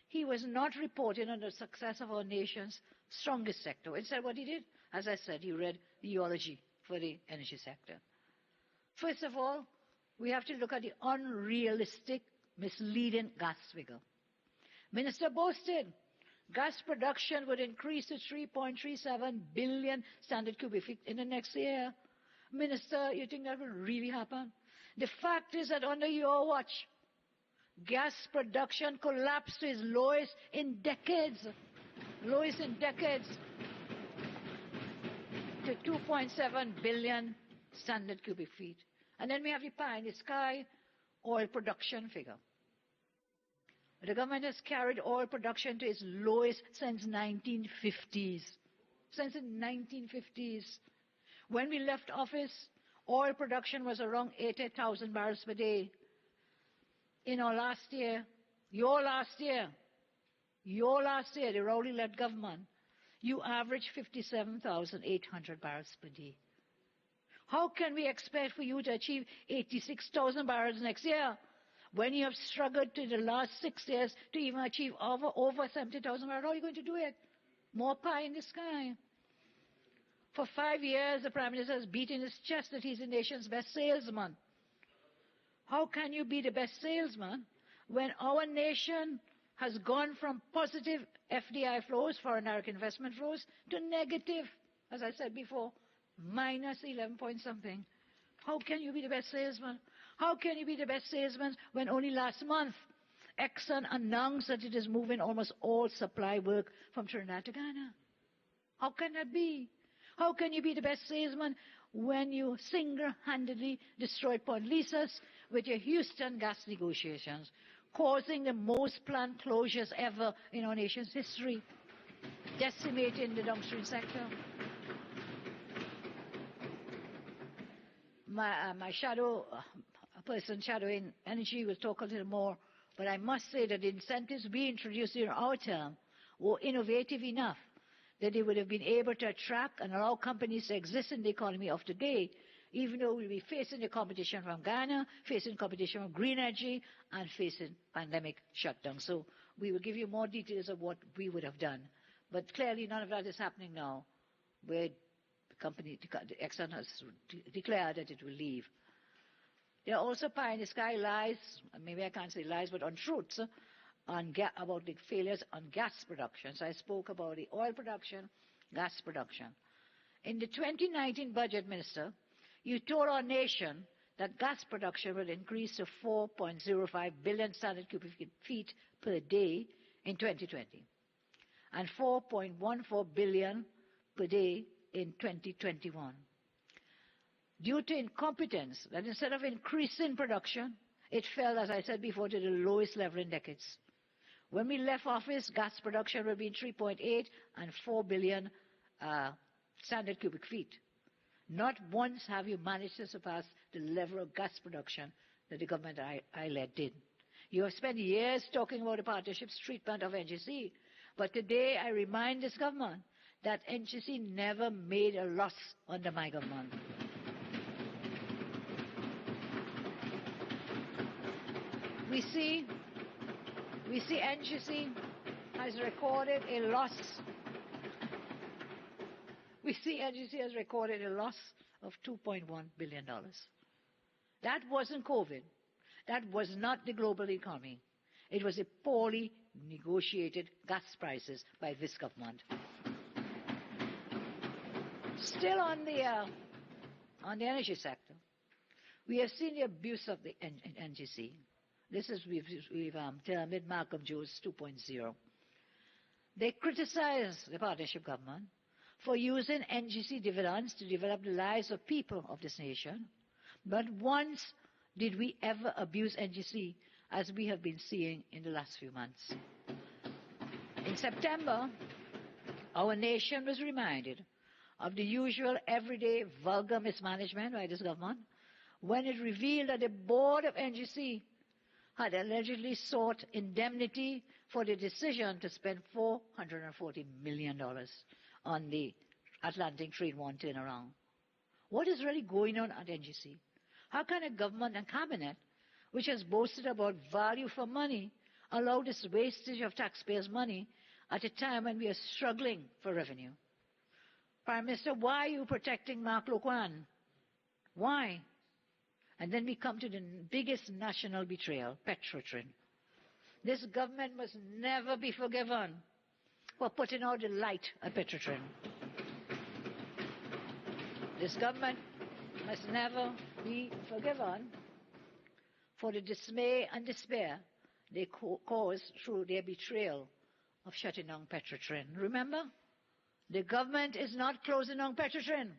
he was not reporting on the success of our nation's strongest sector. Instead, what he did, as I said, he read the eulogy for the energy sector. First of all, we have to look at the unrealistic, misleading gas figure. Minister boasted gas production would increase to 3.37 billion standard cubic feet in the next year. Minister, you think that will really happen? The fact is that under your watch, gas production collapsed to its lowest in decades, to 2.7 billion standard cubic feet. And then we have the pie in the sky oil production figure. The government has carried oil production to its lowest since 1950s. Since the 1950s. When we left office, oil production was around 80,000 barrels per day. In our last year, your last year, the Rowley-led government, you averaged 57,800 barrels per day. How can we expect for you to achieve 86,000 barrels next year when you have struggled in the last 6 years to even achieve over 70,000 barrels? How are you going to do it? More pie in the sky. For 5 years, the Prime Minister has beaten his chest that he's the nation's best salesman. How can you be the best salesman when our nation has gone from positive FDI flows, foreign direct investment flows, to negative, as I said before, minus 11 point something? How can you be the best salesman? How can you be the best salesman when only last month Exxon announced that it is moving almost all supply work from Trinidad to Ghana? How can that be? How can you be the best salesman when you single-handedly destroyed Port Lisas with your Houston gas negotiations, causing the most plant closures ever in our nation's history, decimating the downstream sector? My person shadowing energy will talk a little more, but I must say that the incentives we introduced during our term were innovative enough that they would have been able to attract and allow companies to exist in the economy of today, even though we'll be facing the competition from Ghana, facing competition from green energy, and facing pandemic shutdown. So we will give you more details of what we would have done. But clearly none of that is happening now, where the company, Exxon, has declared that it will leave. There are also pie in the sky lies, maybe I can't say lies, but untruths, about the failures on gas production. So I spoke about the oil production, gas production. In the 2019 budget, Minister, you told our nation that gas production will increase to 4.05 billion standard cubic feet per day in 2020 and 4.14 billion per day in 2021. Due to incompetence, that instead of increasing production, it fell, as I said before, to the lowest level in decades. When we left office, gas production will be 3.8 and 4 billion standard cubic feet. Not once have you managed to surpass the level of gas production that the government I led did. You have spent years talking about the partnership's treatment of NGC, but today I remind this government that NGC never made a loss under my government. We see NGC has recorded a loss. We see NGC has recorded a loss of $2.1 billion. That wasn't COVID. That was not the global economy. It was a poorly negotiated gas prices by this government. Still on the energy sector, we have seen the abuse of the NGC. This is, we've termed it Malcolm Jones 2.0. They criticize the partnership government for using NGC dividends to develop the lives of people of this nation. But once did we ever abuse NGC, as we have been seeing in the last few months. In September, our nation was reminded of the usual everyday vulgar mismanagement by this government when it revealed that the board of NGC had allegedly sought indemnity for the decision to spend $440 million on the Atlantic Trade One turnaround. What is really going on at NGC? How can a government and cabinet, which has boasted about value for money, allow this wastage of taxpayers' money at a time when we are struggling for revenue? Prime Minister, why are you protecting Mark Loquan? Why? And then we come to the biggest national betrayal, Petrotrin. This government must never be forgiven for putting out the light at Petrotrin. This government must never be forgiven for the dismay and despair they caused through their betrayal of shutting down Petrotrin. Remember, the government is not closing down Petrotrin.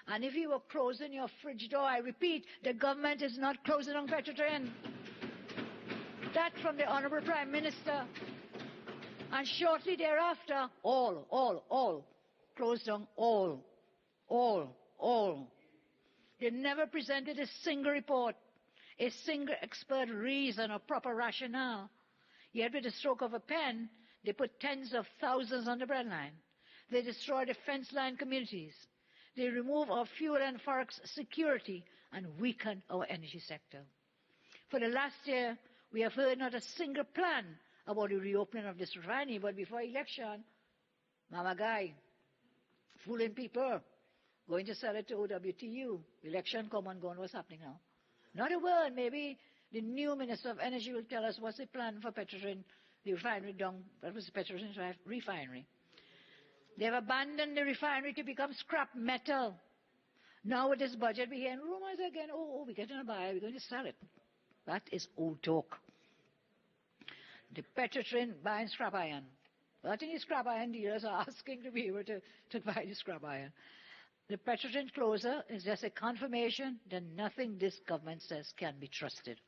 And if you were closing your fridge door, I repeat, the government is not closing down Petrotrin. That from the Honourable Prime Minister. And shortly thereafter, all, closed down all. They never presented a single report, a single expert reason or proper rationale. Yet with the stroke of a pen, they put tens of thousands on the breadline. They destroy the fence line communities. They remove our fuel and forex security and weaken our energy sector. For the last year, we have heard not a single plan about the reopening of this refinery, but before election, Mama Guy, fooling people, going to sell it to OWTU. Election come and go, and what's happening now? Not a word. Maybe the new Minister of Energy will tell us what's the plan for Petrotrin, the refinery down, that was the Petrotrin refinery. They've abandoned the refinery to become scrap metal. Now with this budget, we're hearing rumors again, we're getting a buyer, we're going to sell it. That is old talk. The Petrotrin buying scrap iron. Well, I think the scrap iron dealers are asking to be able to buy the scrap iron. The Petrotrin closure is just a confirmation that nothing this government says can be trusted.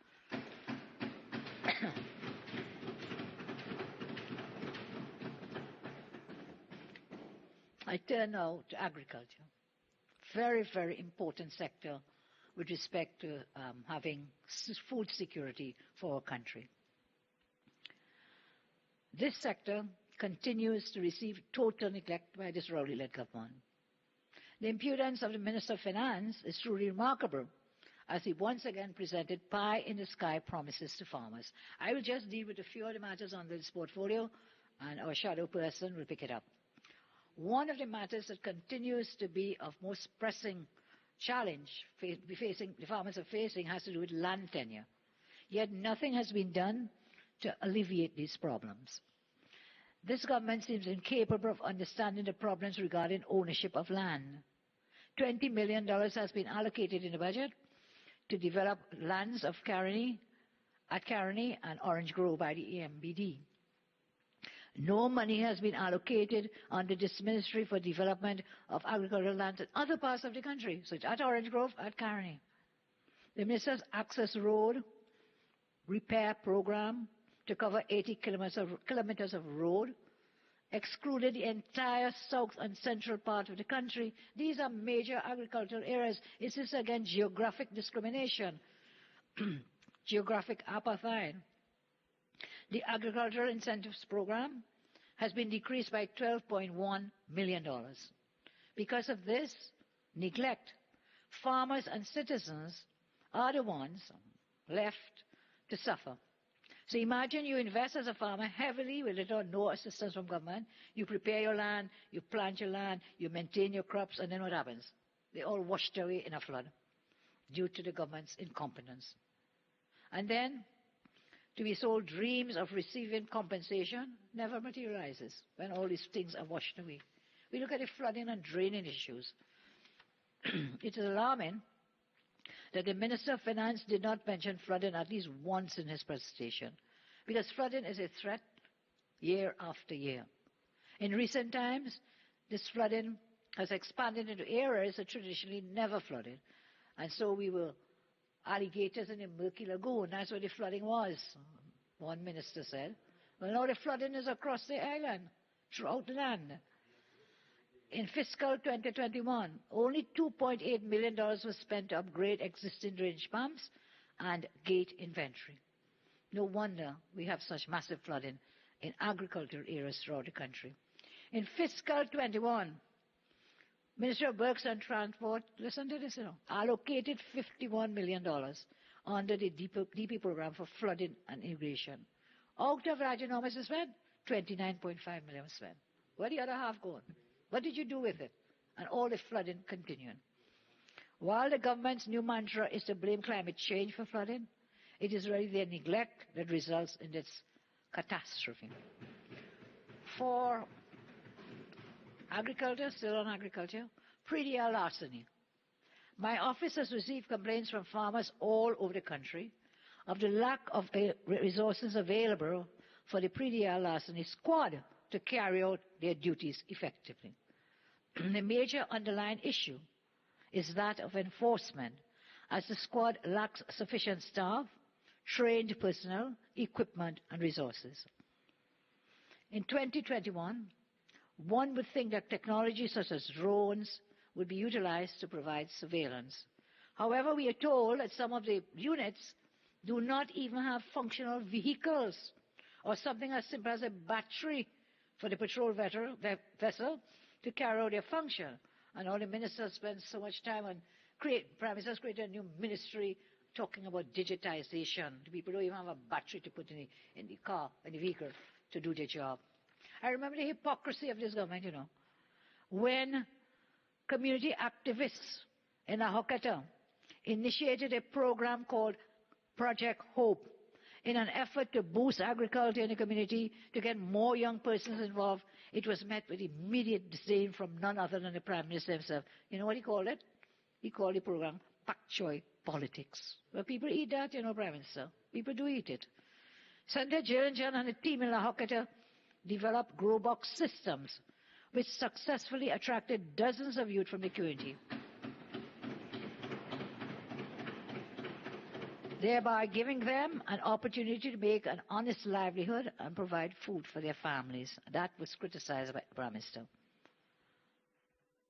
I turn now to agriculture. Very, very important sector with respect to having food security for our country. This sector continues to receive total neglect by this Rowley-led government. The impudence of the Minister of Finance is truly remarkable, as he once again presented pie-in-the-sky promises to farmers. I will just deal with a few of the matters on this portfolio, and our shadow person will pick it up. One of the matters that continues to be of most pressing challenge the farmers are facing has to do with land tenure. Yet nothing has been done to alleviate these problems. This government seems incapable of understanding the problems regarding ownership of land. $20 million has been allocated in the budget to develop lands at Caroni and Orange Grove by the EMBD. No money has been allocated under this Ministry for Development of Agricultural Lands in other parts of the country. So it's at Orange Grove, at Caroni. The Minister's Access Road Repair Program to cover 80 kilometers of road excluded the entire south and central part of the country. These are major agricultural areas. Is this again geographic discrimination, geographic apartheid? The Agricultural Incentives Program has been decreased by $12.1 million. Because of this neglect, farmers and citizens are the ones left to suffer. So imagine you invest as a farmer heavily with little or no assistance from government. You prepare your land, you plant your land, you maintain your crops, and then what happens? They all washed away in a flood due to the government's incompetence. And then to be sold dreams of receiving compensation never materializes when all these things are washed away. We look at the flooding and draining issues. It is alarming that the Minister of Finance did not mention flooding at least once in his presentation, because flooding is a threat year after year. In recent times, this flooding has expanded into areas that traditionally never flooded. And so we were alligators in the Murky Lagoon. That's where the flooding was, one minister said. Well, now the flooding is across the island, throughout the land. In fiscal 2021, only $2.8 million was spent to upgrade existing drainage pumps and gate inventory. No wonder we have such massive flooding in agricultural areas throughout the country. In fiscal 21, Ministry of Works and Transport, listen to this, allocated $51 million under the DP program for flooding and irrigation. Out of that, you know, Mr. Spence, 29.5 million was spent. Where the other half gone? What did you do with it? And all the flooding continuing. While the government's new mantra is to blame climate change for flooding, it is really their neglect that results in this catastrophe. For agriculture, still on agriculture, predial larceny. My office has received complaints from farmers all over the country of the lack of resources available for the predial larceny squad to carry out their duties effectively. The major underlying issue is that of enforcement, as the squad lacks sufficient staff, trained personnel, equipment, and resources. In 2021, one would think that technology such as drones would be utilized to provide surveillance. However, we are told that some of the units do not even have functional vehicles or something as simple as a battery for the patrol vessel to carry out their function. And all the ministers spend so much time on Prime Minister's created a new ministry talking about digitization. The people don't even have a battery to put in the car, in the vehicle, to do their job. I remember the hypocrisy of this government, you know. When community activists in Ahoketa initiated a program called Project Hope in an effort to boost agriculture in the community, to get more young persons involved, it was met with immediate disdain from none other than the Prime Minister himself. You know what he called it? He called the program Pak Choi Politics. Well, people eat that, you know, Prime Minister. People do eat it. Senator Jiranjan and a team in Ahoketa developed grow box systems which successfully attracted dozens of youth from the community, thereby giving them an opportunity to make an honest livelihood and provide food for their families. That was criticized by the Prime Minister.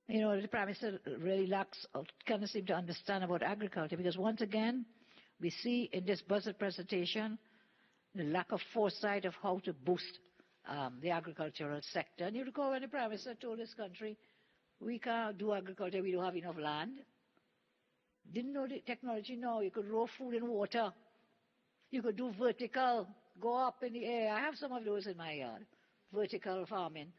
You know, the Prime Minister really lacks, or cannot seem to understand about agriculture, because once again, we see in this budget presentation the lack of foresight of how to boost the agricultural sector. And you recall when the Prime Minister told this country, we can't do agriculture, we don't have enough land. Didn't know the technology now. You could grow food in water. You could do vertical, go up in the air. I have some of those in my yard. Vertical farming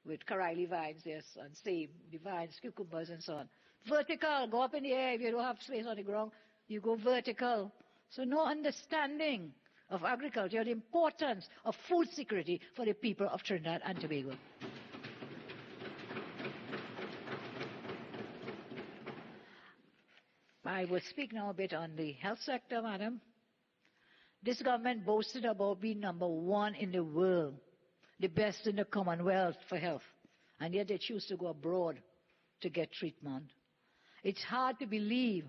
with Karaili vines, yes, and same, the vines, cucumbers and so on. Vertical, go up in the air. If you don't have space on the ground, you go vertical. So no understanding of agriculture, the importance of food security for the people of Trinidad and Tobago. I will speak now a bit on the health sector, madam. This government boasted about being #1 in the world, the best in the Commonwealth for health, and yet they choose to go abroad to get treatment. It's hard to believe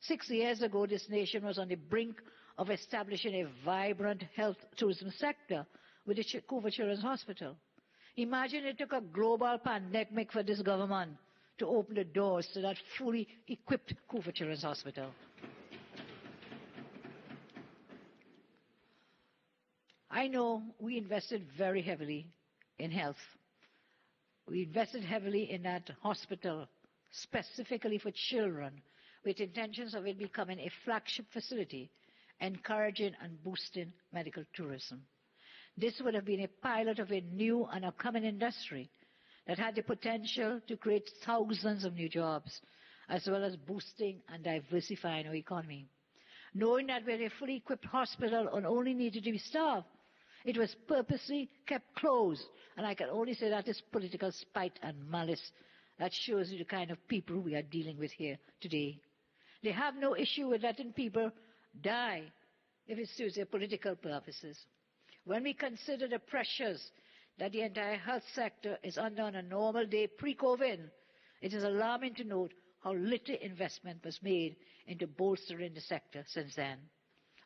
6 years ago this nation was on the brink of establishing a vibrant health tourism sector with the Couva Children's Hospital. Imagine it took a global pandemic for this government to open the doors to that fully equipped Couva Children's Hospital. I know we invested very heavily in health. We invested heavily in that hospital, specifically for children, with intentions of it becoming a flagship facility, encouraging and boosting medical tourism. This would have been a pilot of a new and upcoming industry that had the potential to create thousands of new jobs, as well as boosting and diversifying our economy. Knowing that we had a fully equipped hospital and only needed to be staffed, it was purposely kept closed. And I can only say that is political spite and malice. That shows you the kind of people we are dealing with here today. They have no issue with letting people die if it suits their political purposes. When we consider the pressures that the entire health sector is under on a normal day pre-COVID, it is alarming to note how little investment was made into bolstering the sector since then.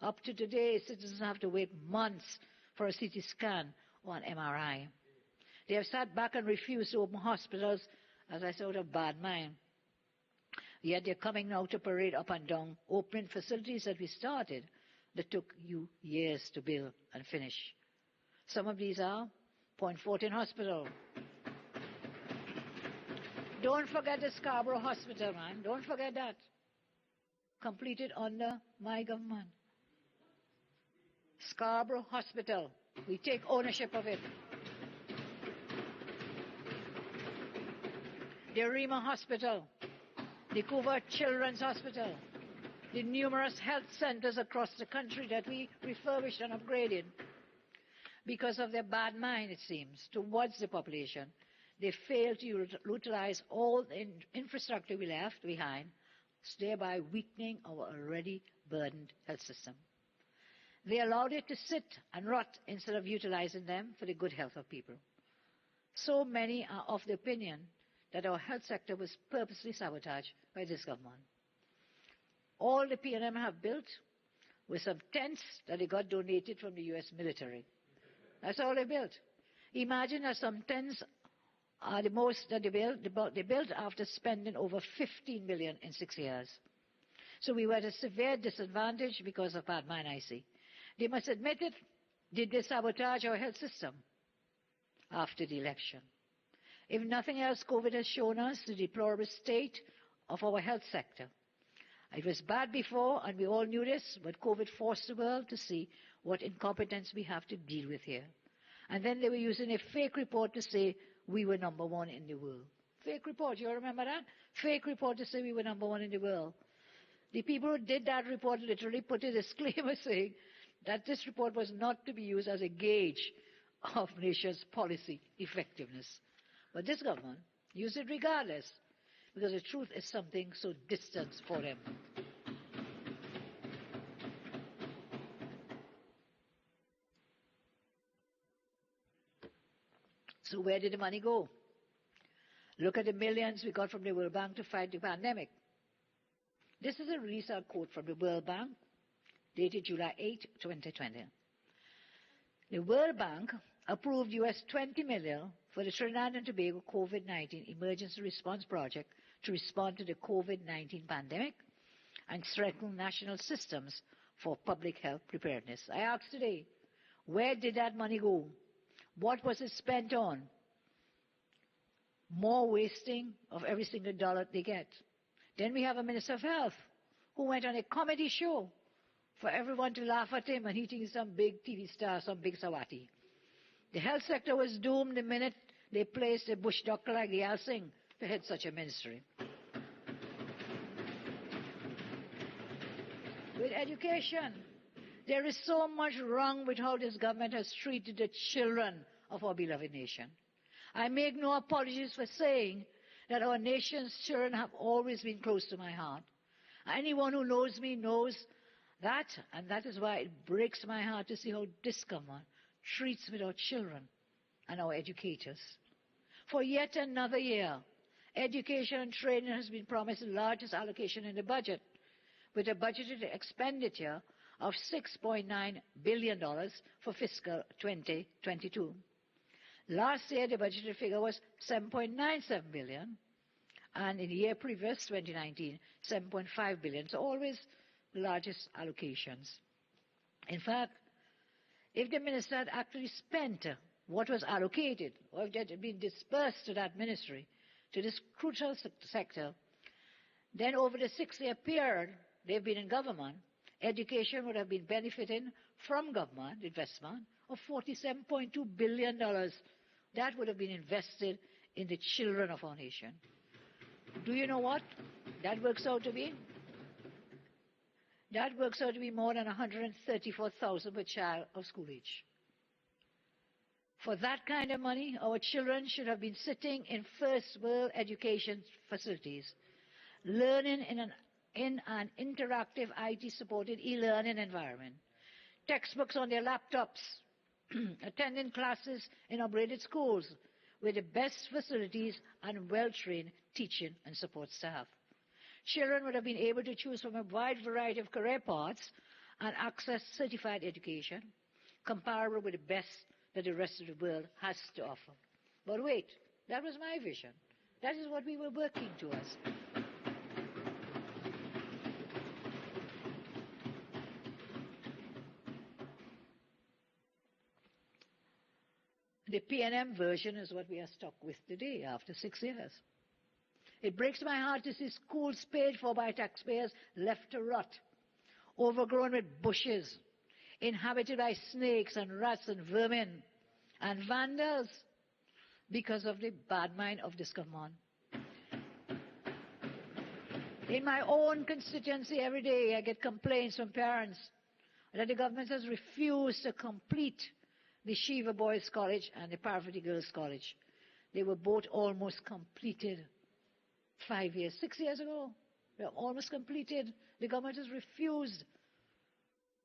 Up to today, citizens have to wait months for a CT scan or an MRI. They have sat back and refused to open hospitals, as I said, out of bad mind. Yet they're coming now to parade up and down, opening facilities that we started that took you years to build and finish. Some of these are Point 14 Hospital, Don't forget the Scarborough Hospital, man. Don't forget that. Completed under my government. Scarborough Hospital. We take ownership of it. The Rima Hospital. The Coover Children's Hospital. The numerous health centers across the country that we refurbished and upgraded. Because of their bad mind, it seems, towards the population, they failed to utilize all the infrastructure we left behind, thereby weakening our already burdened health system. They allowed it to sit and rot instead of utilizing them for the good health of people. So many are of the opinion that our health sector was purposely sabotaged by this government. All the PNM have built were some tents that they got donated from the U.S. military. That's all they built. Imagine that some tents are the most that they built after spending over $15 million in 6 years. So we were at a severe disadvantage because of bad mind, I see. They must admit it. Did they sabotage our health system after the election? If nothing else, COVID has shown us the deplorable state of our health sector. It was bad before, and we all knew this, but COVID forced the world to see what incompetence we have to deal with here. And then they were using a fake report to say we were #1 in the world. Fake report, you all remember that? Fake report to say we were #1 in the world. The people who did that report literally put a disclaimer saying that this report was not to be used as a gauge of nation's policy effectiveness. But this government used it regardless, because the truth is something so distant for them. So where did the money go? Look at the millions we got from the World Bank to fight the pandemic. This is a recent quote from the World Bank, dated July 8, 2020. The World Bank approved US $20 million for the Trinidad and Tobago COVID-19 Emergency Response Project to respond to the COVID-19 pandemic and strengthen national systems for public health preparedness. I asked today, where did that money go? What was it spent on? More wasting of every single dollar they get. Then we have a Minister of Health who went on a comedy show for everyone to laugh at him, and he thinks he's some big TV star, some big Sawati. The health sector was doomed the minute they placed a bush doctor like Diyal Singh to head such a ministry. With education, there is so much wrong with how this government has treated the children of our beloved nation. I make no apologies for saying that our nation's children have always been close to my heart. Anyone who knows me knows that, and that is why it breaks my heart to see how this government treats with our children and our educators. For yet another year, education and training has been promised the largest allocation in the budget, with a budgeted expenditure of $6.9 billion for fiscal 2022. Last year, the budgeted figure was $7.97 billion, and in the year previous, 2019, $7.5 billion. So always the largest allocations. In fact, if the minister had actually spent what was allocated, or if it had been dispersed to that ministry, to this crucial sector, then over the 6-year period they've been in government, education would have been benefiting from government investment of $47.2 billion. That would have been invested in the children of our nation. Do you know what that works out to be? That works out to be more than $134,000 per child of school age. For that kind of money, our children should have been sitting in first world education facilities, learning in an interactive IT-supported e-learning environment, textbooks on their laptops, attending classes in upgraded schools with the best facilities and well-trained teaching and support staff. Children would have been able to choose from a wide variety of career paths and access certified education, comparable with the best that the rest of the world has to offer. But wait, that was my vision. That is what we were working towards. The PNM version is what we are stuck with today after 6 years. It breaks my heart to see schools paid for by taxpayers left to rot, overgrown with bushes, inhabited by snakes and rats and vermin and vandals because of the bad mind of this government. In my own constituency every day I get complaints from parents that the government has refused to complete the Shiva Boys College and the Parvati Girls College. They were both almost completed 6 years ago. They were almost completed. The government has refused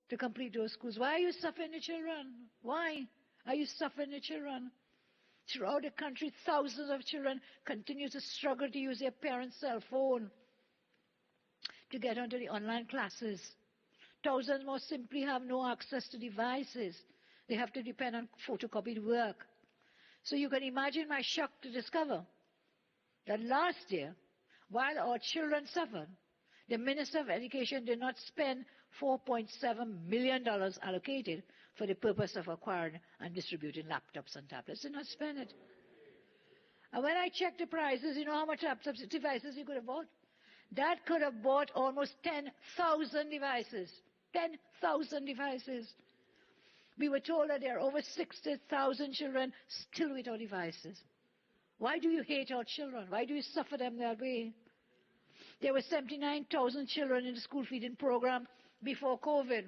to complete those schools. Why are you suffering the children? Why are you suffering the children? Throughout the country, thousands of children continue to struggle to use their parents' cell phone to get onto the online classes. Thousands more simply have no access to devices. They have to depend on photocopied work. So you can imagine my shock to discover that last year, while our children suffered, the Minister of Education did not spend $4.7 million allocated for the purpose of acquiring and distributing laptops and tablets. Did not spend it. And when I checked the prices, you know how much laptops devices you could have bought? That could have bought almost 10,000 devices. 10,000 devices. We were told that there are over 60,000 children still without devices. Why do you hate our children? Why do you suffer them that way? There were 79,000 children in the school feeding program before COVID.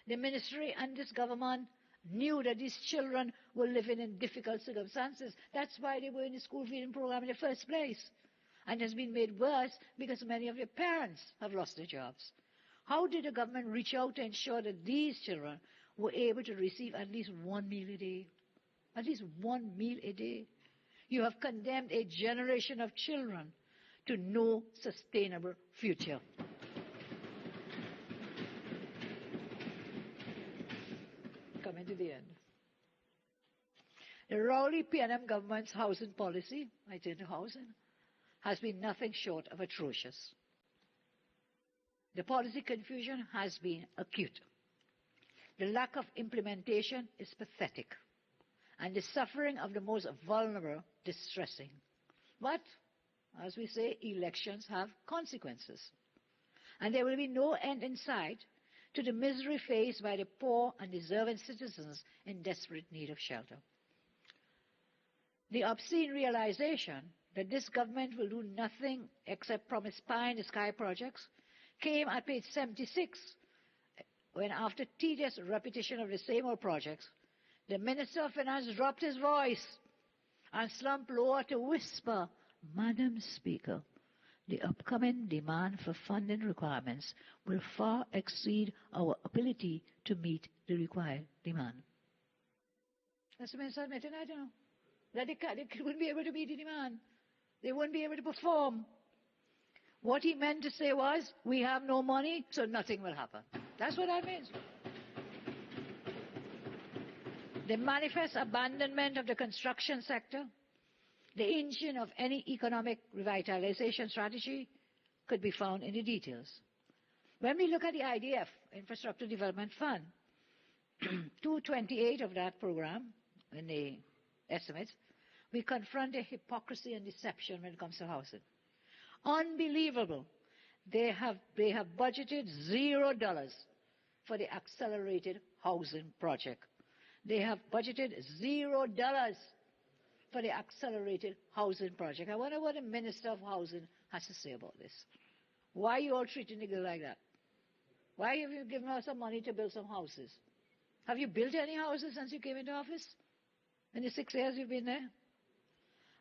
The ministry and this government knew that these children were living in difficult circumstances. That's why they were in the school feeding program in the first place. And it has been made worse because many of their parents have lost their jobs. How did the government reach out to ensure that these children were able to receive at least one meal a day? At least one meal a day. You have condemned a generation of children to no sustainable future. Coming to the end. The Rowley PNM government's housing policy, I turn to housing, has been nothing short of atrocious. The policy confusion has been acute. The lack of implementation is pathetic. And the suffering of the most vulnerable distressing. But, as we say, elections have consequences. And there will be no end in sight to the misery faced by the poor and deserving citizens in desperate need of shelter. The obscene realization that this government will do nothing except promise pie-in-the-sky projects came at page 76, when after tedious repetition of the same old projects, the Minister of Finance dropped his voice and slumped lower to whisper, "Madam Speaker, the upcoming demand for funding requirements will far exceed our ability to meet the required demand." That's the Minister admitting, I don't know, that they wouldn't be able to meet the demand. They wouldn't be able to perform. What he meant to say was, we have no money, so nothing will happen. That's what that means. The manifest abandonment of the construction sector, the engine of any economic revitalization strategy, could be found in the details. When we look at the IDF, Infrastructure Development Fund, 228 of that program, in the estimates, we confront the hypocrisy and deception when it comes to housing. Unbelievable. They have budgeted $0 for the accelerated housing project. They have budgeted $0 for the accelerated housing project. I wonder what the Minister of Housing has to say about this. Why are you all treating the girl like that? Why have you given her some money to build some houses? Have you built any houses since you came into office? In the 6 years you've been there?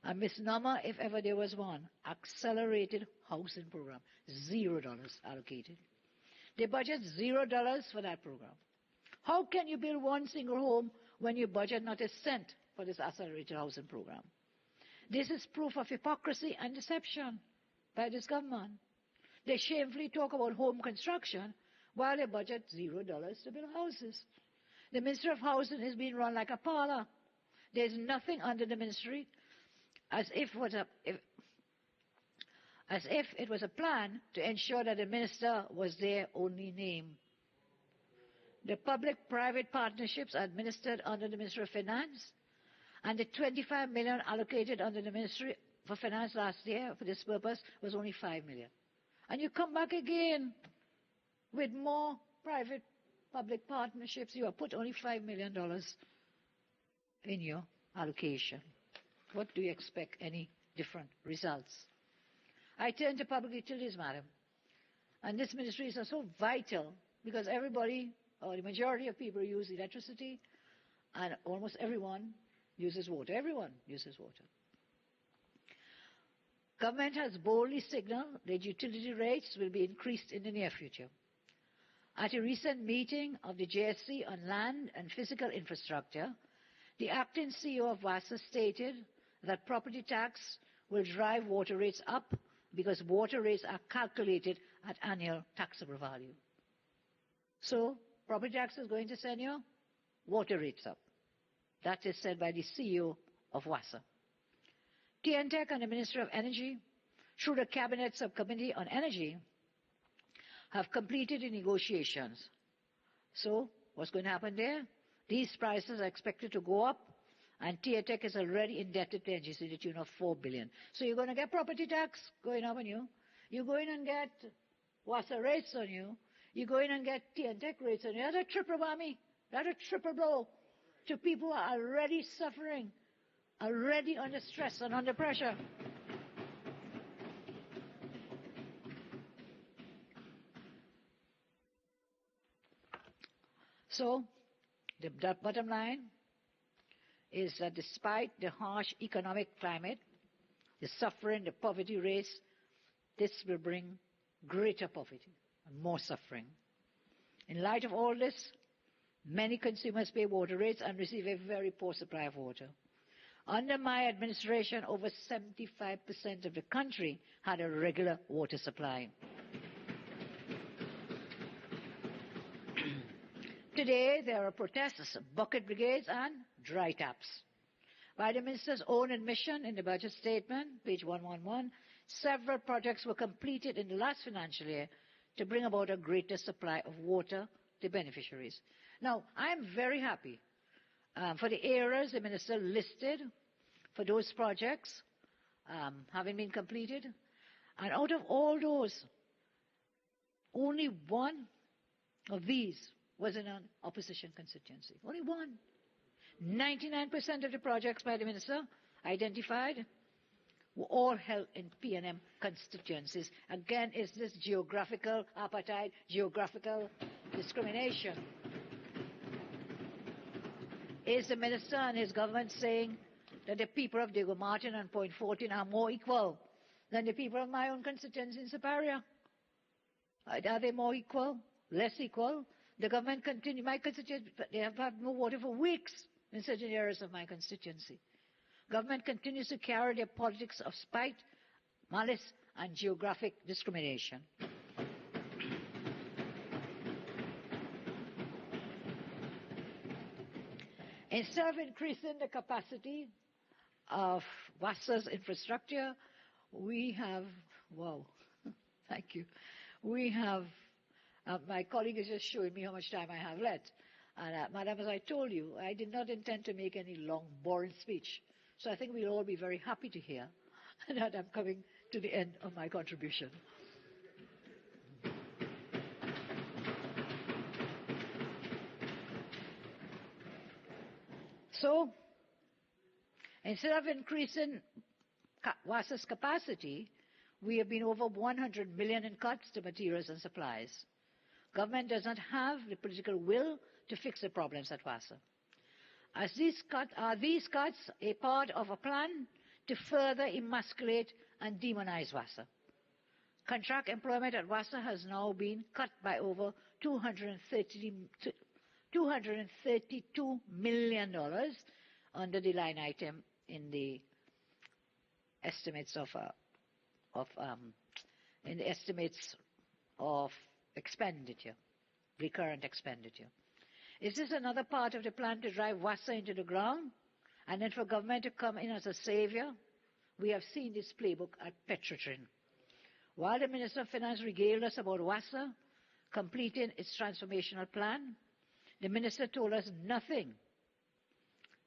A misnomer, if ever there was one. Accelerated housing program. $0 allocated. They budget $0 for that program. How can you build one single home when you budget not a cent for this accelerated housing program? This is proof of hypocrisy and deception by this government. They shamefully talk about home construction while they budget $0 to build houses. The Ministry of Housing is being run like a parlor. There is nothing under the ministry as if it was a plan to ensure that the minister was their only name. The public-private partnerships administered under the Ministry of Finance and the $25 million allocated under the ministry for finance last year for this purpose was only 5 million. And you come back again with more private-public partnerships. You have put only $5 million in your allocation. What do you expect any different results? I turn to public utilities, madam. And this ministry is so vital because everybody, or the majority of people, use electricity, and almost everyone uses water. Everyone uses water. Government has boldly signaled that utility rates will be increased in the near future. At a recent meeting of the JSC on land and physical infrastructure, the acting CEO of WASA stated that property tax will drive water rates up because water rates are calculated at annual taxable value. So, property tax is going to send your water rates up. That is said by the CEO of WASA. TNTEC and the Ministry of Energy, through the Cabinet Subcommittee on Energy, have completed the negotiations. So, what's going to happen there? These prices are expected to go up, and TNTEC is already indebted to NGC to the tune of $4 billion. So you're going to get property tax going up on you. You're going to get WASA rates on you. You're going to get TNTEC rates on you. That's a triple whammy. That's a triple blow to people who are already suffering, already under stress and under pressure. So, the bottom line is that despite the harsh economic climate, the suffering, the poverty rates, this will bring greater poverty and more suffering. In light of all this, many consumers pay water rates and receive a very poor supply of water. Under my administration, over 75% of the country had a regular water supply. Today, there are protests, bucket brigades, and dry taps. By the minister's own admission in the budget statement, page 111, several projects were completed in the last financial year to bring about a greater supply of water to beneficiaries. Now, I am very happy for the areas the minister listed for those projects having been completed. And out of all those, only one of these was in an opposition constituency. Only one. 99% of the projects by the minister identified were all held in P&M constituencies. Again, is this geographical apartheid, geographical discrimination? Is the minister and his government saying that the people of Diego Martin and Point 14 are more equal than the people of my own constituency in Superior? Are they more equal? Less equal? The government continues, my constituency, they have had no water for weeks in certain areas of my constituency. Government continues to carry their politics of spite, malice, and geographic discrimination. Instead of increasing the capacity of WASA's infrastructure, we have, wow, thank you, we have, my colleague is just showing me how much time I have left. And Madam, as I told you, I did not intend to make any long, boring speech. So I think we'll all be very happy to hear that I'm coming to the end of my contribution. So, instead of increasing WASA's capacity, we have been over 100 million in cuts to materials and supplies. Government does not have the political will to fix the problems at WASA. Are these cuts a part of a plan to further emasculate and demonize WASA? Contract employment at WASA has now been cut by over $232 million under the line item in the estimates of expenditure, recurrent expenditure. Is this another part of the plan to drive WASA into the ground and then for government to come in as a savior? We have seen this playbook at Petrotrin. While the Minister of Finance regaled us about WASA completing its transformational plan, the Minister told us nothing,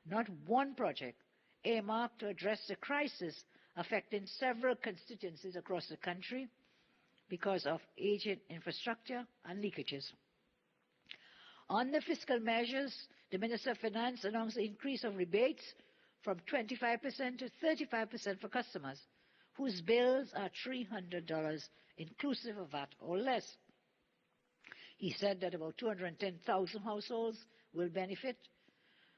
not one project, earmarked to address the crisis affecting several constituencies across the country because of aging infrastructure and leakages. On the fiscal measures, the Minister of Finance announced the increase of rebates from 25% to 35% for customers whose bills are $300 inclusive of VAT or less. He said that about 210,000 households will benefit.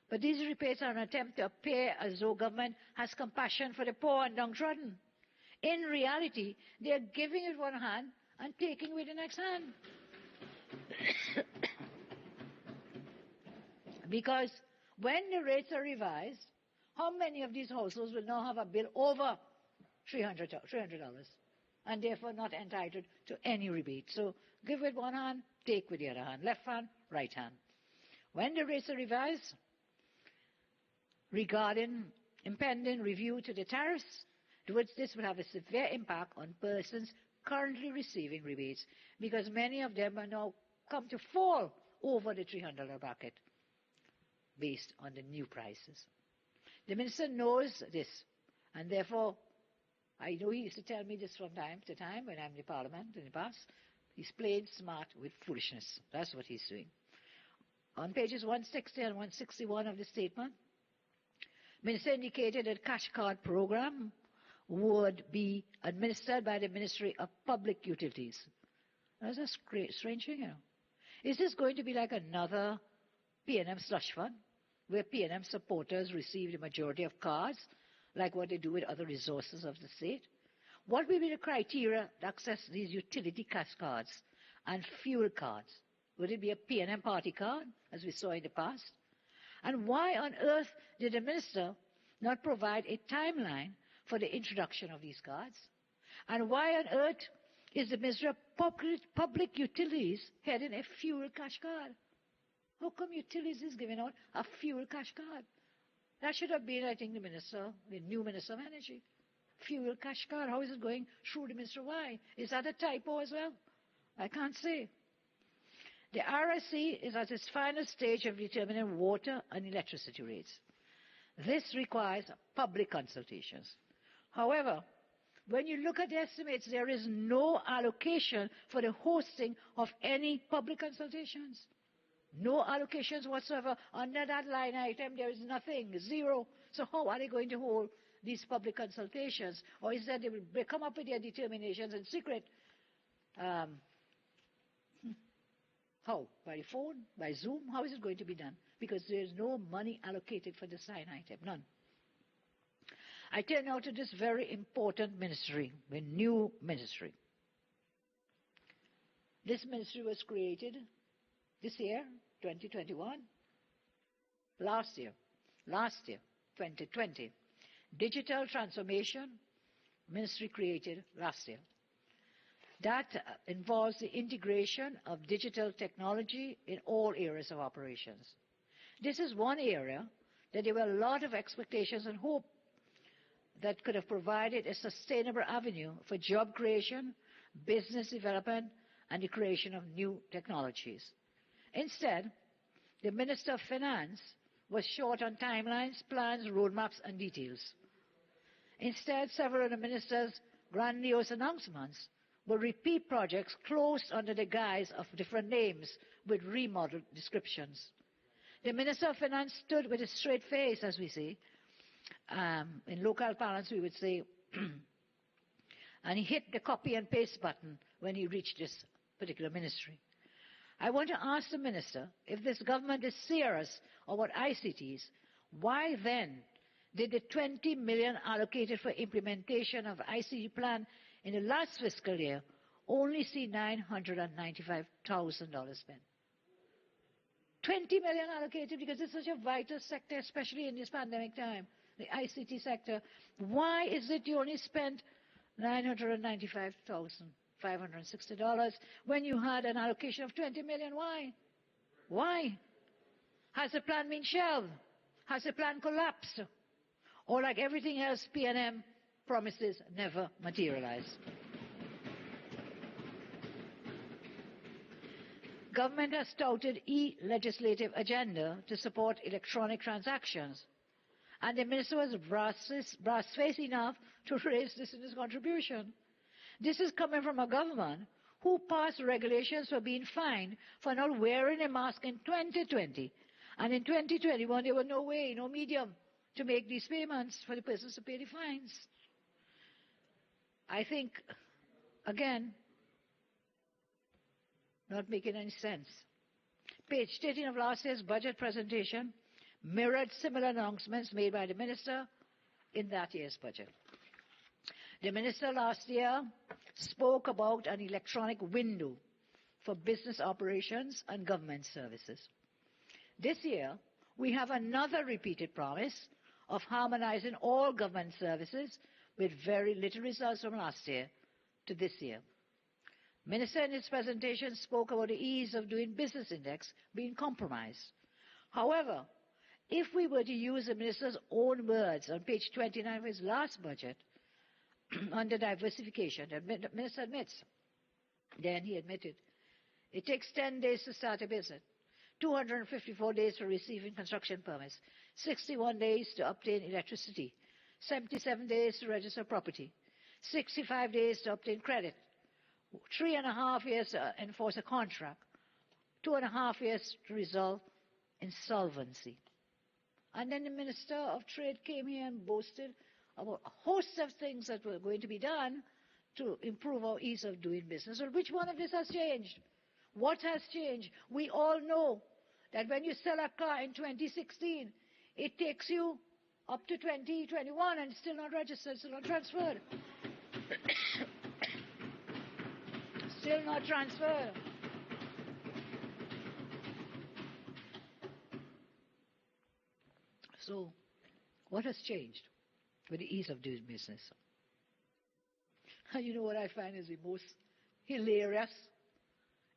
But these rebates are an attempt to appear as though government has compassion for the poor and downtrodden. In reality, they are giving with one hand and taking with the next hand. Because when the rates are revised, how many of these households will now have a bill over $300 and therefore not entitled to any rebate? So give with one hand, take with the other hand, left hand, right hand. When the rates are revised, regarding impending review to the tariffs, this will have a severe impact on persons currently receiving rebates, because many of them are now come to fall over the $300 bracket based on the new prices. The minister knows this, and therefore, I know he used to tell me this from time to time when I'm in the Parliament in the past. He's playing smart with foolishness. That's what he's doing. On pages 160 and 161 of the statement, Minister indicated that cash card program would be administered by the Ministry of Public Utilities. That's a strange thing, you know. Is this going to be like another P&M slush fund, where P&M supporters receive the majority of cards, like what they do with other resources of the state? What will be the criteria to access these utility cash cards and fuel cards? Would it be a P&M party card, as we saw in the past? And why on earth did the minister not provide a timeline for the introduction of these cards? And why on earth is the Minister of Public Utilities heading a fuel cash card? How come utilities is giving out a fuel cash card? That should have been, I think, the new Minister of Energy. Fuel cash card. How is it going through the Minister? Why? Is that a typo as well? I can't say. The RSC is at its final stage of determining water and electricity rates. This requires public consultations. However, when you look at the estimates, there is no allocation for the hosting of any public consultations. No allocations whatsoever. Under that line item, there is nothing, zero. So how are they going to hold these public consultations? Or is that they will come up with their determinations in secret? How? By the phone? By Zoom? How is it going to be done? Because there is no money allocated for this line item. None. I turn now to this very important ministry, the new ministry. This ministry was created this year, 2021. Last year, 2020. Digital Transformation Ministry created last year. That involves the integration of digital technology in all areas of operations. This is one area that there were a lot of expectations and hope that could have provided a sustainable avenue for job creation, business development, and the creation of new technologies. Instead, the Minister of Finance was short on timelines, plans, roadmaps, and details. Instead, several of the ministers' grandiose announcements were repeat projects closed under the guise of different names with remodeled descriptions. The Minister of Finance stood with a straight face, as we say. In local parlance, we would say, and he hit the copy and paste button when he reached this particular ministry. I want to ask the minister, if this government is serious about ICTs, why then did the $20 million allocated for implementation of ICT plan in the last fiscal year only see $995,000 spent? $20 million allocated because it's such a vital sector, especially in this pandemic time, the ICT sector. Why is it you only spent $995,560 when you had an allocation of $20 million? Why? Why? Has the plan been shelved? Has the plan collapsed? Or like everything else, P&M promises never materialize. Government has touted e-legislative agenda to support electronic transactions. And the minister was brass-faced enough to raise this in his contribution. This is coming from a government who passed regulations for being fined for not wearing a mask in 2020. And in 2021, there was no way, no medium to make these payments for the persons to pay the fines. I think, again, not making any sense. Page 13 of last year's budget presentation mirrored similar announcements made by the minister in that year's budget. The minister last year spoke about an electronic window for business operations and government services. This year, we have another repeated promise of harmonizing all government services with very little results from last year to this year. Minister in his presentation spoke about the ease of doing business index being compromised. However, if we were to use the minister's own words on page 29 of his last budget, under diversification, the minister admits, then he admitted, it takes 10 days to start a business, 254 days for receiving construction permits, 61 days to obtain electricity, 77 days to register property, 65 days to obtain credit, 3.5 years to enforce a contract, 2.5 years to resolve insolvency. And then the Minister of Trade came here and boasted about a host of things that were going to be done to improve our ease of doing business. Well, which one of this has changed? What has changed? We all know that when you sell a car in 2016, it takes you up to 2021 and it's still not registered, still not transferred. Still not transferred. So, what has changed with the ease of doing business? And you know what I find is the most hilarious?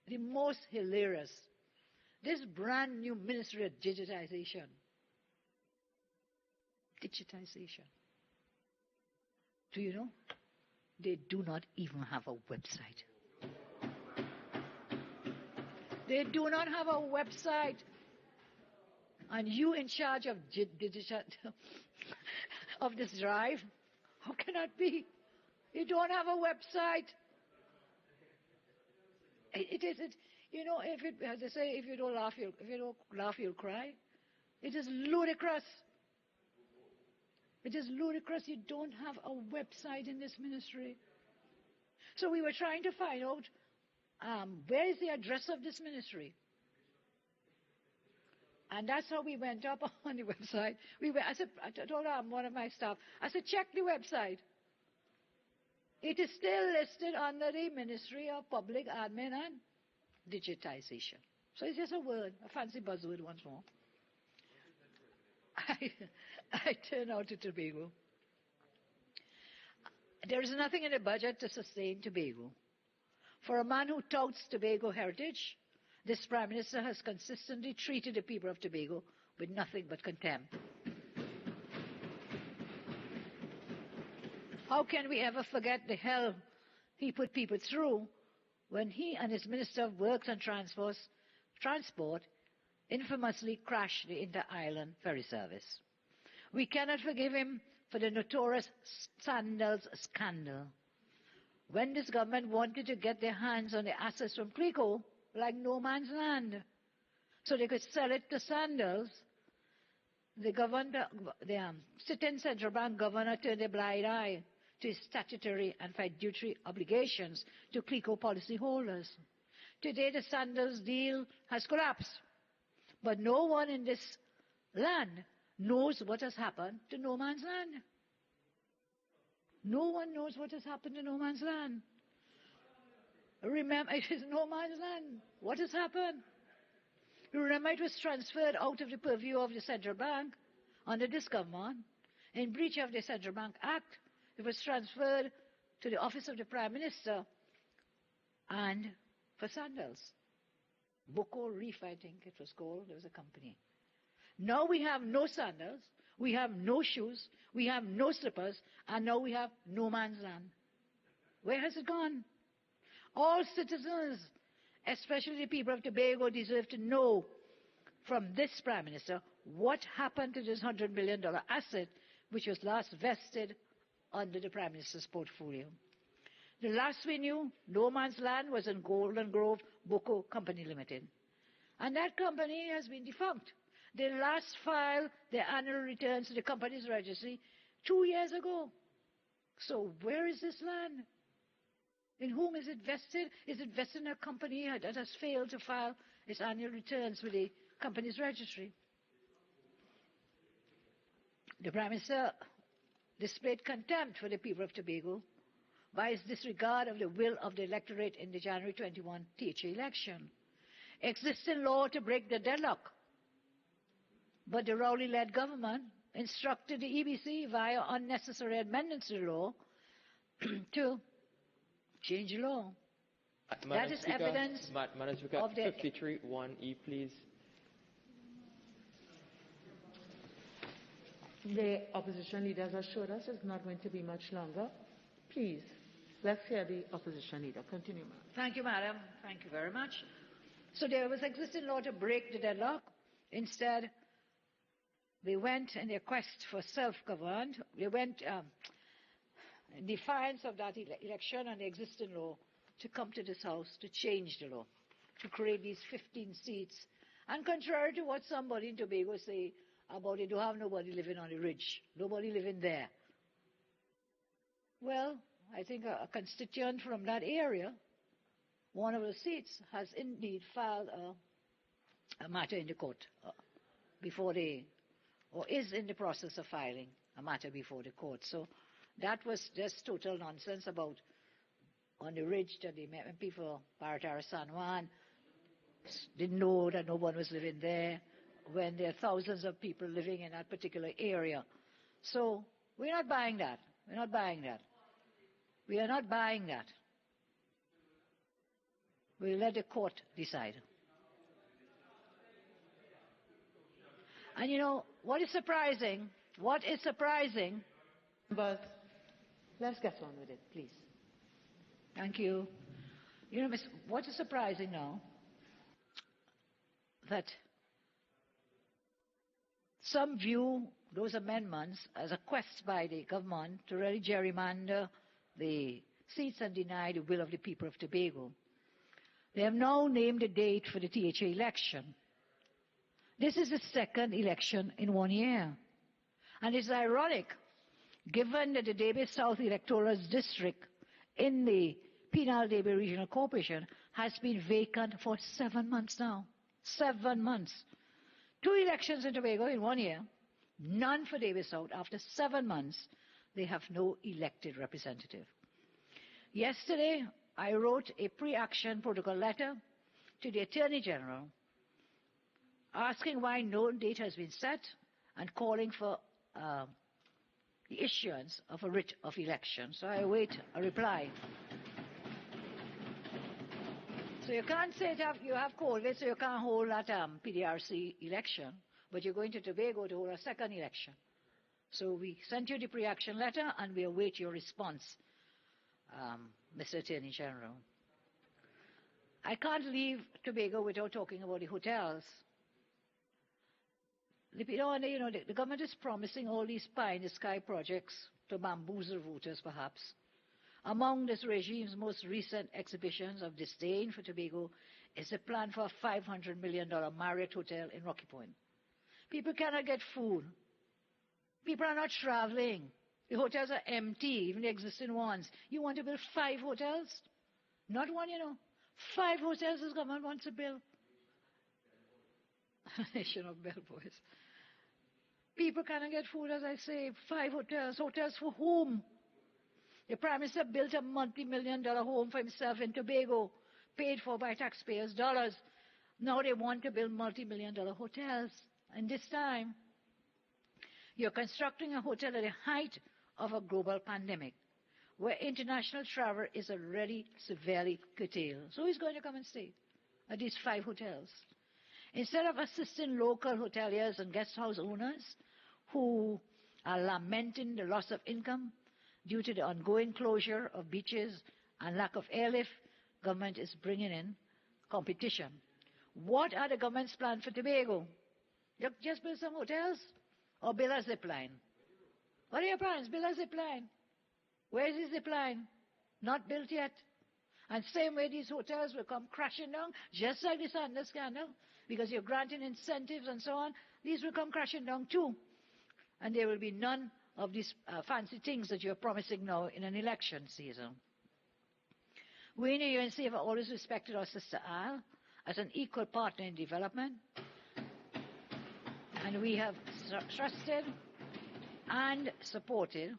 The most hilarious. This brand new Ministry of Digitization. Digitization. Do you know? They do not even have a website. They do not have a website. And you in charge of of this drive? How can that be? You don't have a website. It is, you know, as they say, if you don't laugh, you'll cry. It is ludicrous. It is ludicrous. You don't have a website in this ministry. So we were trying to find out where is the address of this ministry. And that's how we went up on the website. I told one of my staff, I said, check the website. It is still listed under the Ministry of Public Admin and Digitization. So it's just a word, a fancy buzzword once more. I turn out to Tobago. There is nothing in the budget to sustain Tobago. For a man who touts Tobago heritage, this Prime Minister has consistently treated the people of Tobago with nothing but contempt. How can we ever forget the hell he put people through when he and his Minister of Works and Transport infamously crashed the inter-island ferry service? We cannot forgive him for the notorious Sandals scandal. When this government wanted to get their hands on the assets from Clico, like no man's land, so they could sell it to Sandals, the sitting central bank governor turned a blind eye to his statutory and fiduciary obligations to Clico policyholders. Today, the Sandals deal has collapsed, but no one in this land knows what has happened to no man's land. No one knows what has happened to no man's land. Remember, it is no man's land. What has happened? Remember, it was transferred out of the purview of the central bank under this government. In breach of the Central Bank Act, it was transferred to the office of the Prime Minister and for Sandals. Boko Reef, I think it was called. There was a company. Now we have no sandals, we have no shoes, we have no slippers, and now we have no man's land. Where has it gone? All citizens, especially the people of Tobago, deserve to know from this Prime Minister What happened to this $100 million asset which was last vested under the Prime Minister's portfolio? The last we knew, no man's land was in Golden Grove Boko Company Limited. And that company has been defunct. They last filed their annual returns to the company's registry 2 years ago. So where is this land? In whom is it vested? Is it vested in a company that has failed to file its annual returns with the company's registry? The Prime Minister displayed contempt for the people of Tobago by his disregard of the will of the electorate in the January 21 THA election. Existing law to break the deadlock. But the Rowley-led government instructed the EBC via unnecessary amendments to the law to change the law. That is Speaker, evidence Madam Speaker, of the 53(1)(e), please. The opposition leaders assured us it's not going to be much longer. Please, let's hear the opposition leader. Continue, ma'am. Thank you, Madam. Thank you very much. So there was existing law to break the deadlock. Instead, they went in their quest for self-government. They went in defiance of that election and the existing law to come to this House to change the law, to create these 15 seats. And contrary to what somebody in Tobago say about it, don't have nobody living on the ridge, nobody living there. Well, I think a constituent from that area, one of the seats, has indeed filed a matter in the court before they, or is in the process of filing a matter before the court. So that was just total nonsense about on the ridge that the people, Paratara San Juan, didn't know that no one was living there when there are thousands of people living in that particular area. So we're not buying that. We're not buying that. We are not buying that. We'll let the court decide. And you know, what is surprising, But let's get on with it, please. thank you. You know, what is surprising now, that some view those amendments as a quest by the government to really gerrymander the seats and deny the will of the people of Tobago. They have now named a date for the THA election. This is the second election in 1 year. And it's ironic, given that the Davis South Electoral District in the Penal Davis Regional Corporation has been vacant for 7 months now. 7 months. 2 elections in Tobago in 1 year, none for Davis South. After 7 months, they have no elected representative. Yesterday, I wrote a pre-action protocol letter to the Attorney General asking why no date has been set and calling for the issuance of a writ of election. So I await a reply. So you can't say that you have COVID, so you can't hold that PDRC election, but you're going to Tobago to hold a second election. So we sent you the pre-action letter, and we await your response, Mr. Attorney General. I can't leave Tobago without talking about the hotels. The government is promising all these pie-in-the-sky projects to bamboozle voters, perhaps. Among this regime's most recent exhibitions of disdain for Tobago is a plan for a $500 million Marriott hotel in Rocky Point. People cannot get food. People are not traveling. The hotels are empty, even the existing ones. You want to build 5 hotels? Not one, 5 hotels this government wants to build. Nation of bellboys. People cannot get food, as I say. 5 hotels. Hotels for whom? The Prime Minister built a multi-million-dollar home for himself in Tobago, paid for by taxpayers' dollars. Now they want to build multi-million-dollar hotels. And this time, you're constructing a hotel at the height of a global pandemic, where international travel is already severely curtailed. So who's going to come and stay at these 5 hotels? Instead of assisting local hoteliers and guest house owners who are lamenting the loss of income due to the ongoing closure of beaches and lack of airlift, government is bringing in competition. What are the government's plans for Tobago? You just build some hotels or build a zip line. What are your plans? Build a zip line. Where is the zip line? Not built yet. And same way these hotels will come crashing down, just like the Sanders scandal, because you're granting incentives and so on. These will come crashing down too. And there will be none of these fancy things that you're promising now in an election season. We in the UNC have always respected our sister Isle as an equal partner in development. And we have trusted and supported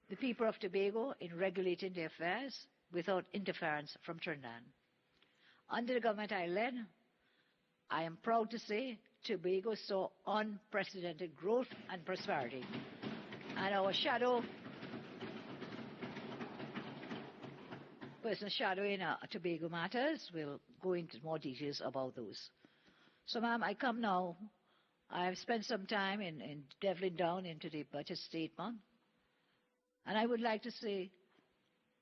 the people of Tobago in regulating their affairs without interference from Trinidad. Under the government I led, I am proud to say Tobago saw unprecedented growth and prosperity. And our person shadowing Tobago matters will go into more details about those. So, ma'am, I come now. I have spent some time in delving down into the budget statement. And I would like to say,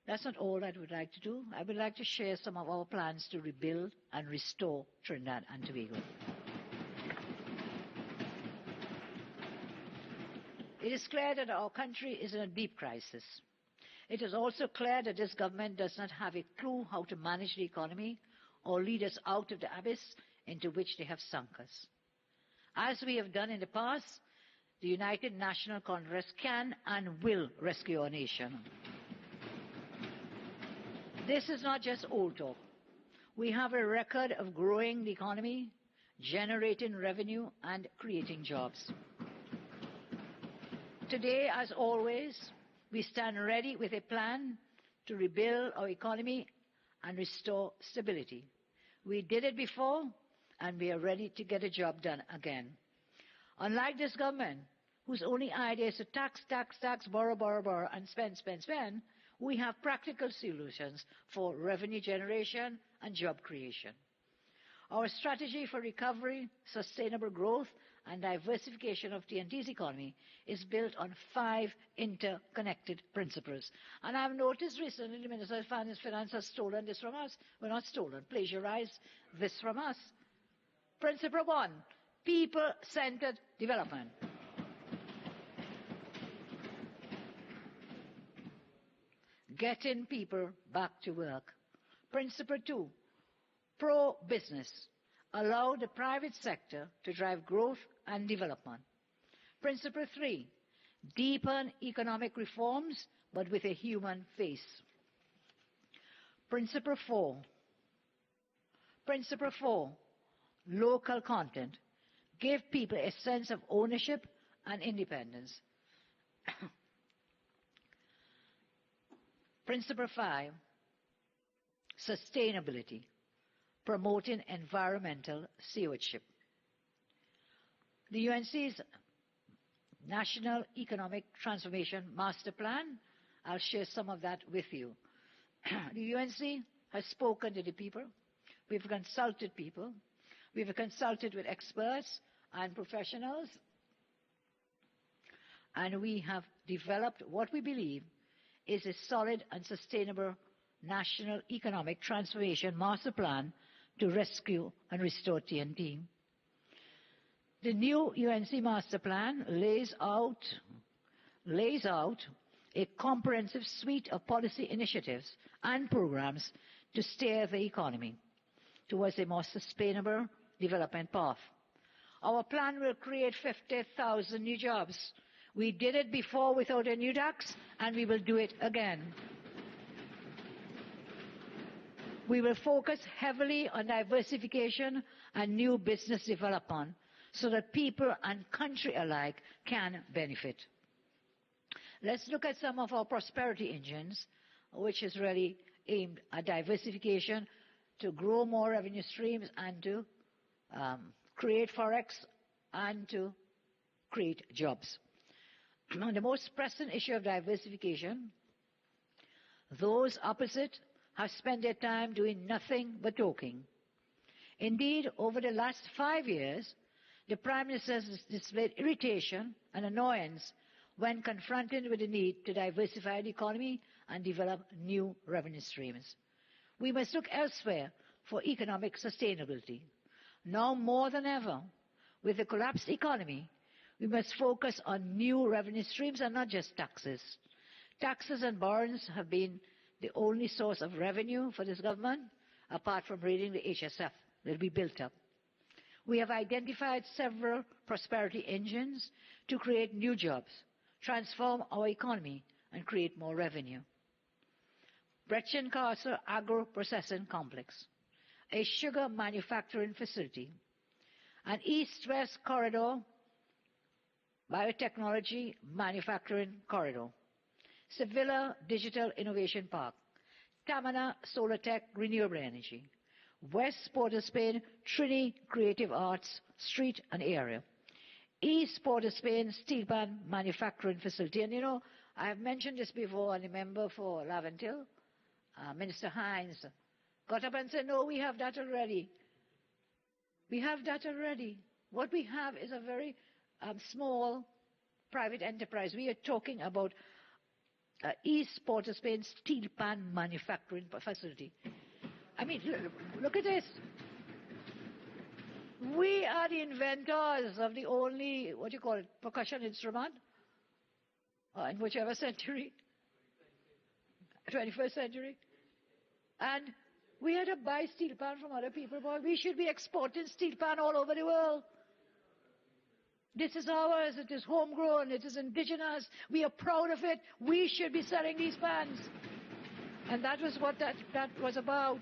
that's not all I would like to do. I would like to share some of our plans to rebuild and restore Trinidad and Tobago. It is clear that our country is in a deep crisis. It is also clear that this government does not have a clue how to manage the economy or lead us out of the abyss into which they have sunk us. As we have done in the past, the United National Congress can and will rescue our nation. This is not just old talk. We have a record of growing the economy, generating revenue, and creating jobs. Today, as always, we stand ready with a plan to rebuild our economy and restore stability. We did it before, and we are ready to get the job done again. Unlike this government, whose only idea is to tax, borrow, and spend, we have practical solutions for revenue generation and job creation. Our strategy for recovery, sustainable growth, and diversification of TNT's economy is built on 5 interconnected principles. And I've noticed recently the Minister of Finance has stolen this from us. Well, not stolen, plagiarized this from us. Principle 1, people-centered development. Getting people back to work. Principle 2, pro-business. Allow the private sector to drive growth and development. Principle 3, deepen economic reforms, but with a human face. Principle 4, local content. Give people a sense of ownership and independence. Principle 5, sustainability, promoting environmental stewardship. The UNC's National Economic Transformation Master Plan, I'll share some of that with you. The UNC has spoken to the people. We've consulted people. We've consulted with experts and professionals. And we have developed what we believe is a solid and sustainable National Economic Transformation Master Plan to rescue and restore TNT. The new UNC Master Plan lays out a comprehensive suite of policy initiatives and programs to steer the economy towards a more sustainable development path. Our plan will create 50,000 new jobs. We did it before without a new tax, and we will do it again. We will focus heavily on diversification and new business development so that people and country alike can benefit. Let's look at some of our prosperity engines, which is really aimed at diversification to grow more revenue streams and to create forex and to create jobs. On the most pressing issue of diversification, those opposite have spent their time doing nothing but talking. Indeed, over the last 5 years, the Prime Minister has displayed irritation and annoyance when confronted with the need to diversify the economy and develop new revenue streams. We must look elsewhere for economic sustainability. Now more than ever, with the collapsed economy, we must focus on new revenue streams and not just taxes. Taxes and borrowings have been the only source of revenue for this government, apart from raiding the HSF that will be built up. We have identified several prosperity engines to create new jobs, transform our economy, and create more revenue. Brechin Castle Agro-Processing Complex, a sugar manufacturing facility, an East-West Corridor Biotechnology Manufacturing Corridor, Sevilla Digital Innovation Park, Tamana Solar Tech Renewable Energy, West Port of Spain Trini Creative Arts Street and Area, East Port of Spain Steel Pan Manufacturing Facility. And you know, I have mentioned this before, and the member for Laventille, Minister Hines, got up and said, no, we have that already. We have that already. What we have is a very small private enterprise. We are talking about East Port of Spain Steel Pan Manufacturing Facility. I mean, look at this. We are the inventors of the only, what do you call it, percussion instrument, in whichever century, 21st century. And we had to buy steel pan from other people, but we should be exporting steel pan all over the world. This is ours, it is homegrown, it is indigenous, we are proud of it, we should be selling these pans. And that was what that was about.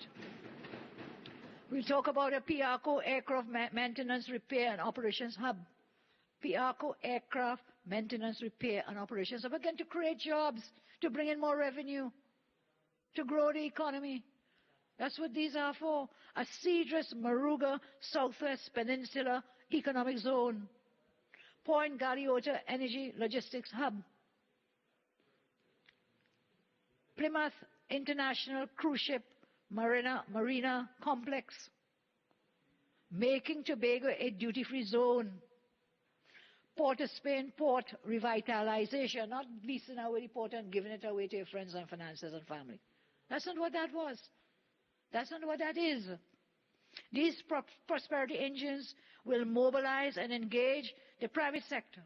We'll talk about a Piarco Aircraft Maintenance Repair and Operations Hub. Piarco Aircraft Maintenance Repair and Operations Hub, again to create jobs, to bring in more revenue, to grow the economy. That's what these are for. A Cedrus Maruga Southwest Peninsula Economic Zone. Point Galiota Energy Logistics Hub. Plymouth International Cruise Ship Marina Complex. Making Tobago a duty-free zone. Port of Spain Port Revitalization, not leasing away the port and giving it away to your friends and finances and family. That's not what that was. That's not what that is. These prosperity engines will mobilize and engage the private sector,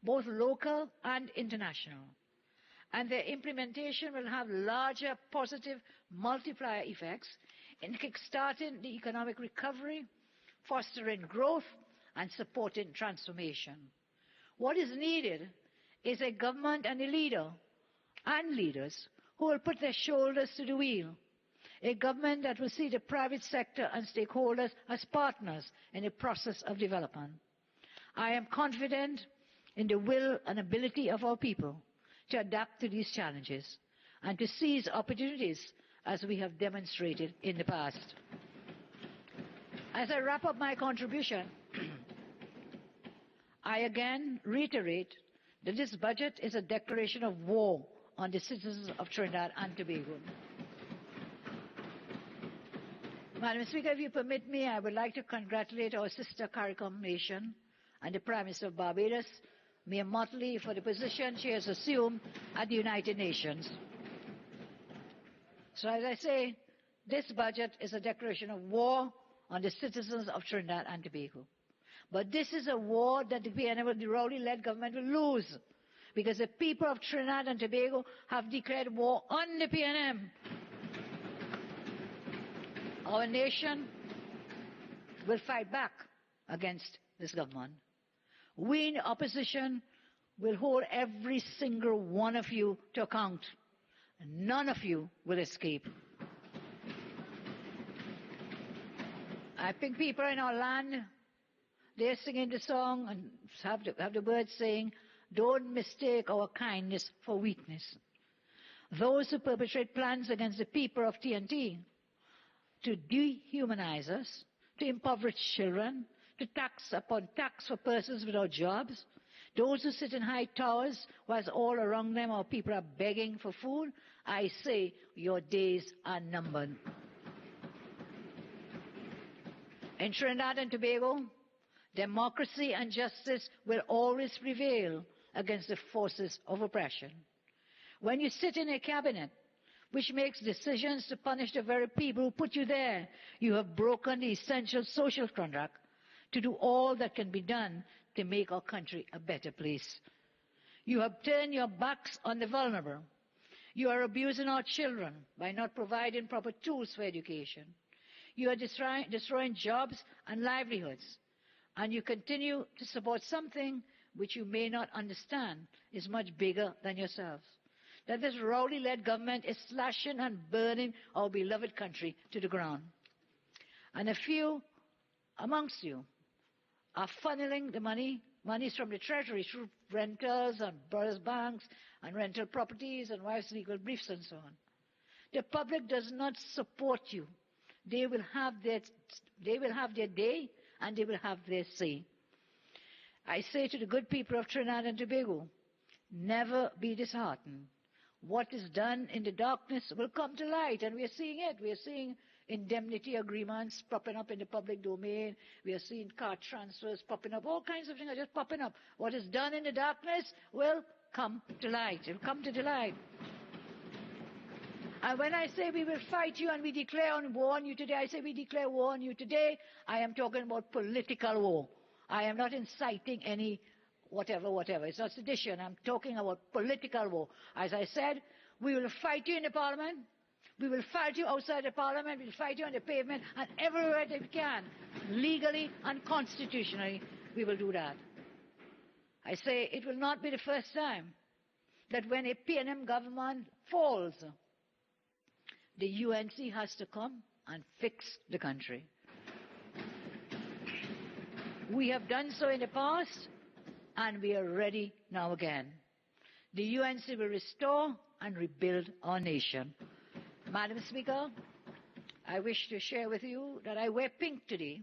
both local and international. And their implementation will have larger positive multiplier effects in kickstarting the economic recovery, fostering growth, and supporting transformation. What is needed is a government and a leader and leaders who will put their shoulders to the wheel. A government that will see the private sector and stakeholders as partners in the process of development. I am confident in the will and ability of our people to adapt to these challenges and to seize opportunities as we have demonstrated in the past. As I wrap up my contribution, I again reiterate that this budget is a declaration of war on the citizens of Trinidad and Tobago. Madam Speaker, if you permit me, I would like to congratulate our sister CARICOM nation and the Prime Minister of Barbados, Mia Mottley, for the position she has assumed at the United Nations. So as I say, this budget is a declaration of war on the citizens of Trinidad and Tobago. But this is a war that the PNM, the Rowley-led government, will lose, because the people of Trinidad and Tobago have declared war on the PNM. Our nation will fight back against this government. We in the opposition will hold every single one of you to account. None of you will escape. I think people in our land, they're singing the song and have the words saying, don't mistake our kindness for weakness. Those who perpetrate plans against the people of TNT to dehumanize us, to impoverish children, to tax upon tax for persons without jobs, those who sit in high towers whilst all around them our people are begging for food, I say your days are numbered. In Trinidad and Tobago, democracy and justice will always prevail against the forces of oppression. When you sit in a cabinet which makes decisions to punish the very people who put you there. You have broken the essential social contract to do all that can be done to make our country a better place. You have turned your backs on the vulnerable. You are abusing our children by not providing proper tools for education. You are destroying jobs and livelihoods. And you continue to support something which you may not understand is much bigger than yourselves. That this rowdy-led government is slashing and burning our beloved country to the ground. And a few amongst you are funneling the monies from the Treasury through rentals and brothers' banks and rental properties and wives' legal briefs and so on. The public does not support you. They will have their day and they will have their say. I say to the good people of Trinidad and Tobago, never be disheartened. What is done in the darkness will come to light, and we are seeing it. We are seeing indemnity agreements popping up in the public domain. We are seeing car transfers popping up. All kinds of things are just popping up. What is done in the darkness will come to light. It will come to the light. And when I say we will fight you and we declare war on you today, I say we declare war on you today, I am talking about political war. I am not inciting any whatever. It's not sedition. I'm talking about political war. As I said, we will fight you in the Parliament. We will fight you outside the Parliament. We will fight you on the pavement and everywhere that we can. Legally and constitutionally, we will do that. I say it will not be the first time that when a PNM government falls, the UNC has to come and fix the country. We have done so in the past, and we are ready now again. The UNC will restore and rebuild our nation. Madam Speaker, I wish to share with you that I wear pink today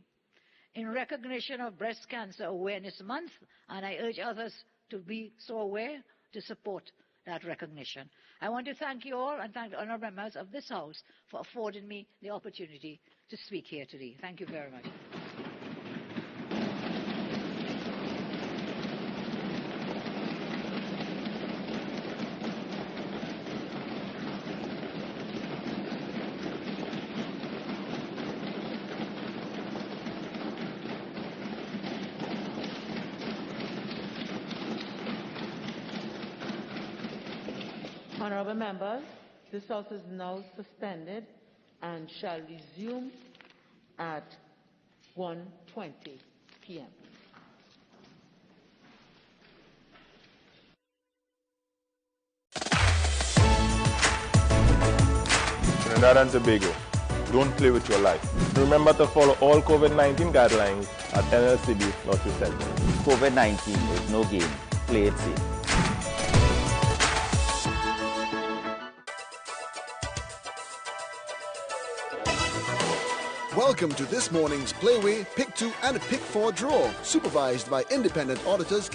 in recognition of Breast Cancer Awareness Month, and I urge others to be so aware to support that recognition. I want to thank you all and thank the honourable members of this House for affording me the opportunity to speak here today. Thank you very much. Honourable members, this House is now suspended and shall resume at 1:20 p.m. Trinidad and Tobago, don't play with your life. Remember to follow all COVID-19 guidelines at NLCB.USL. COVID-19 is no game. Play it safe. Welcome to this morning's Playway Pick 2 and Pick 4 draw, supervised by independent auditors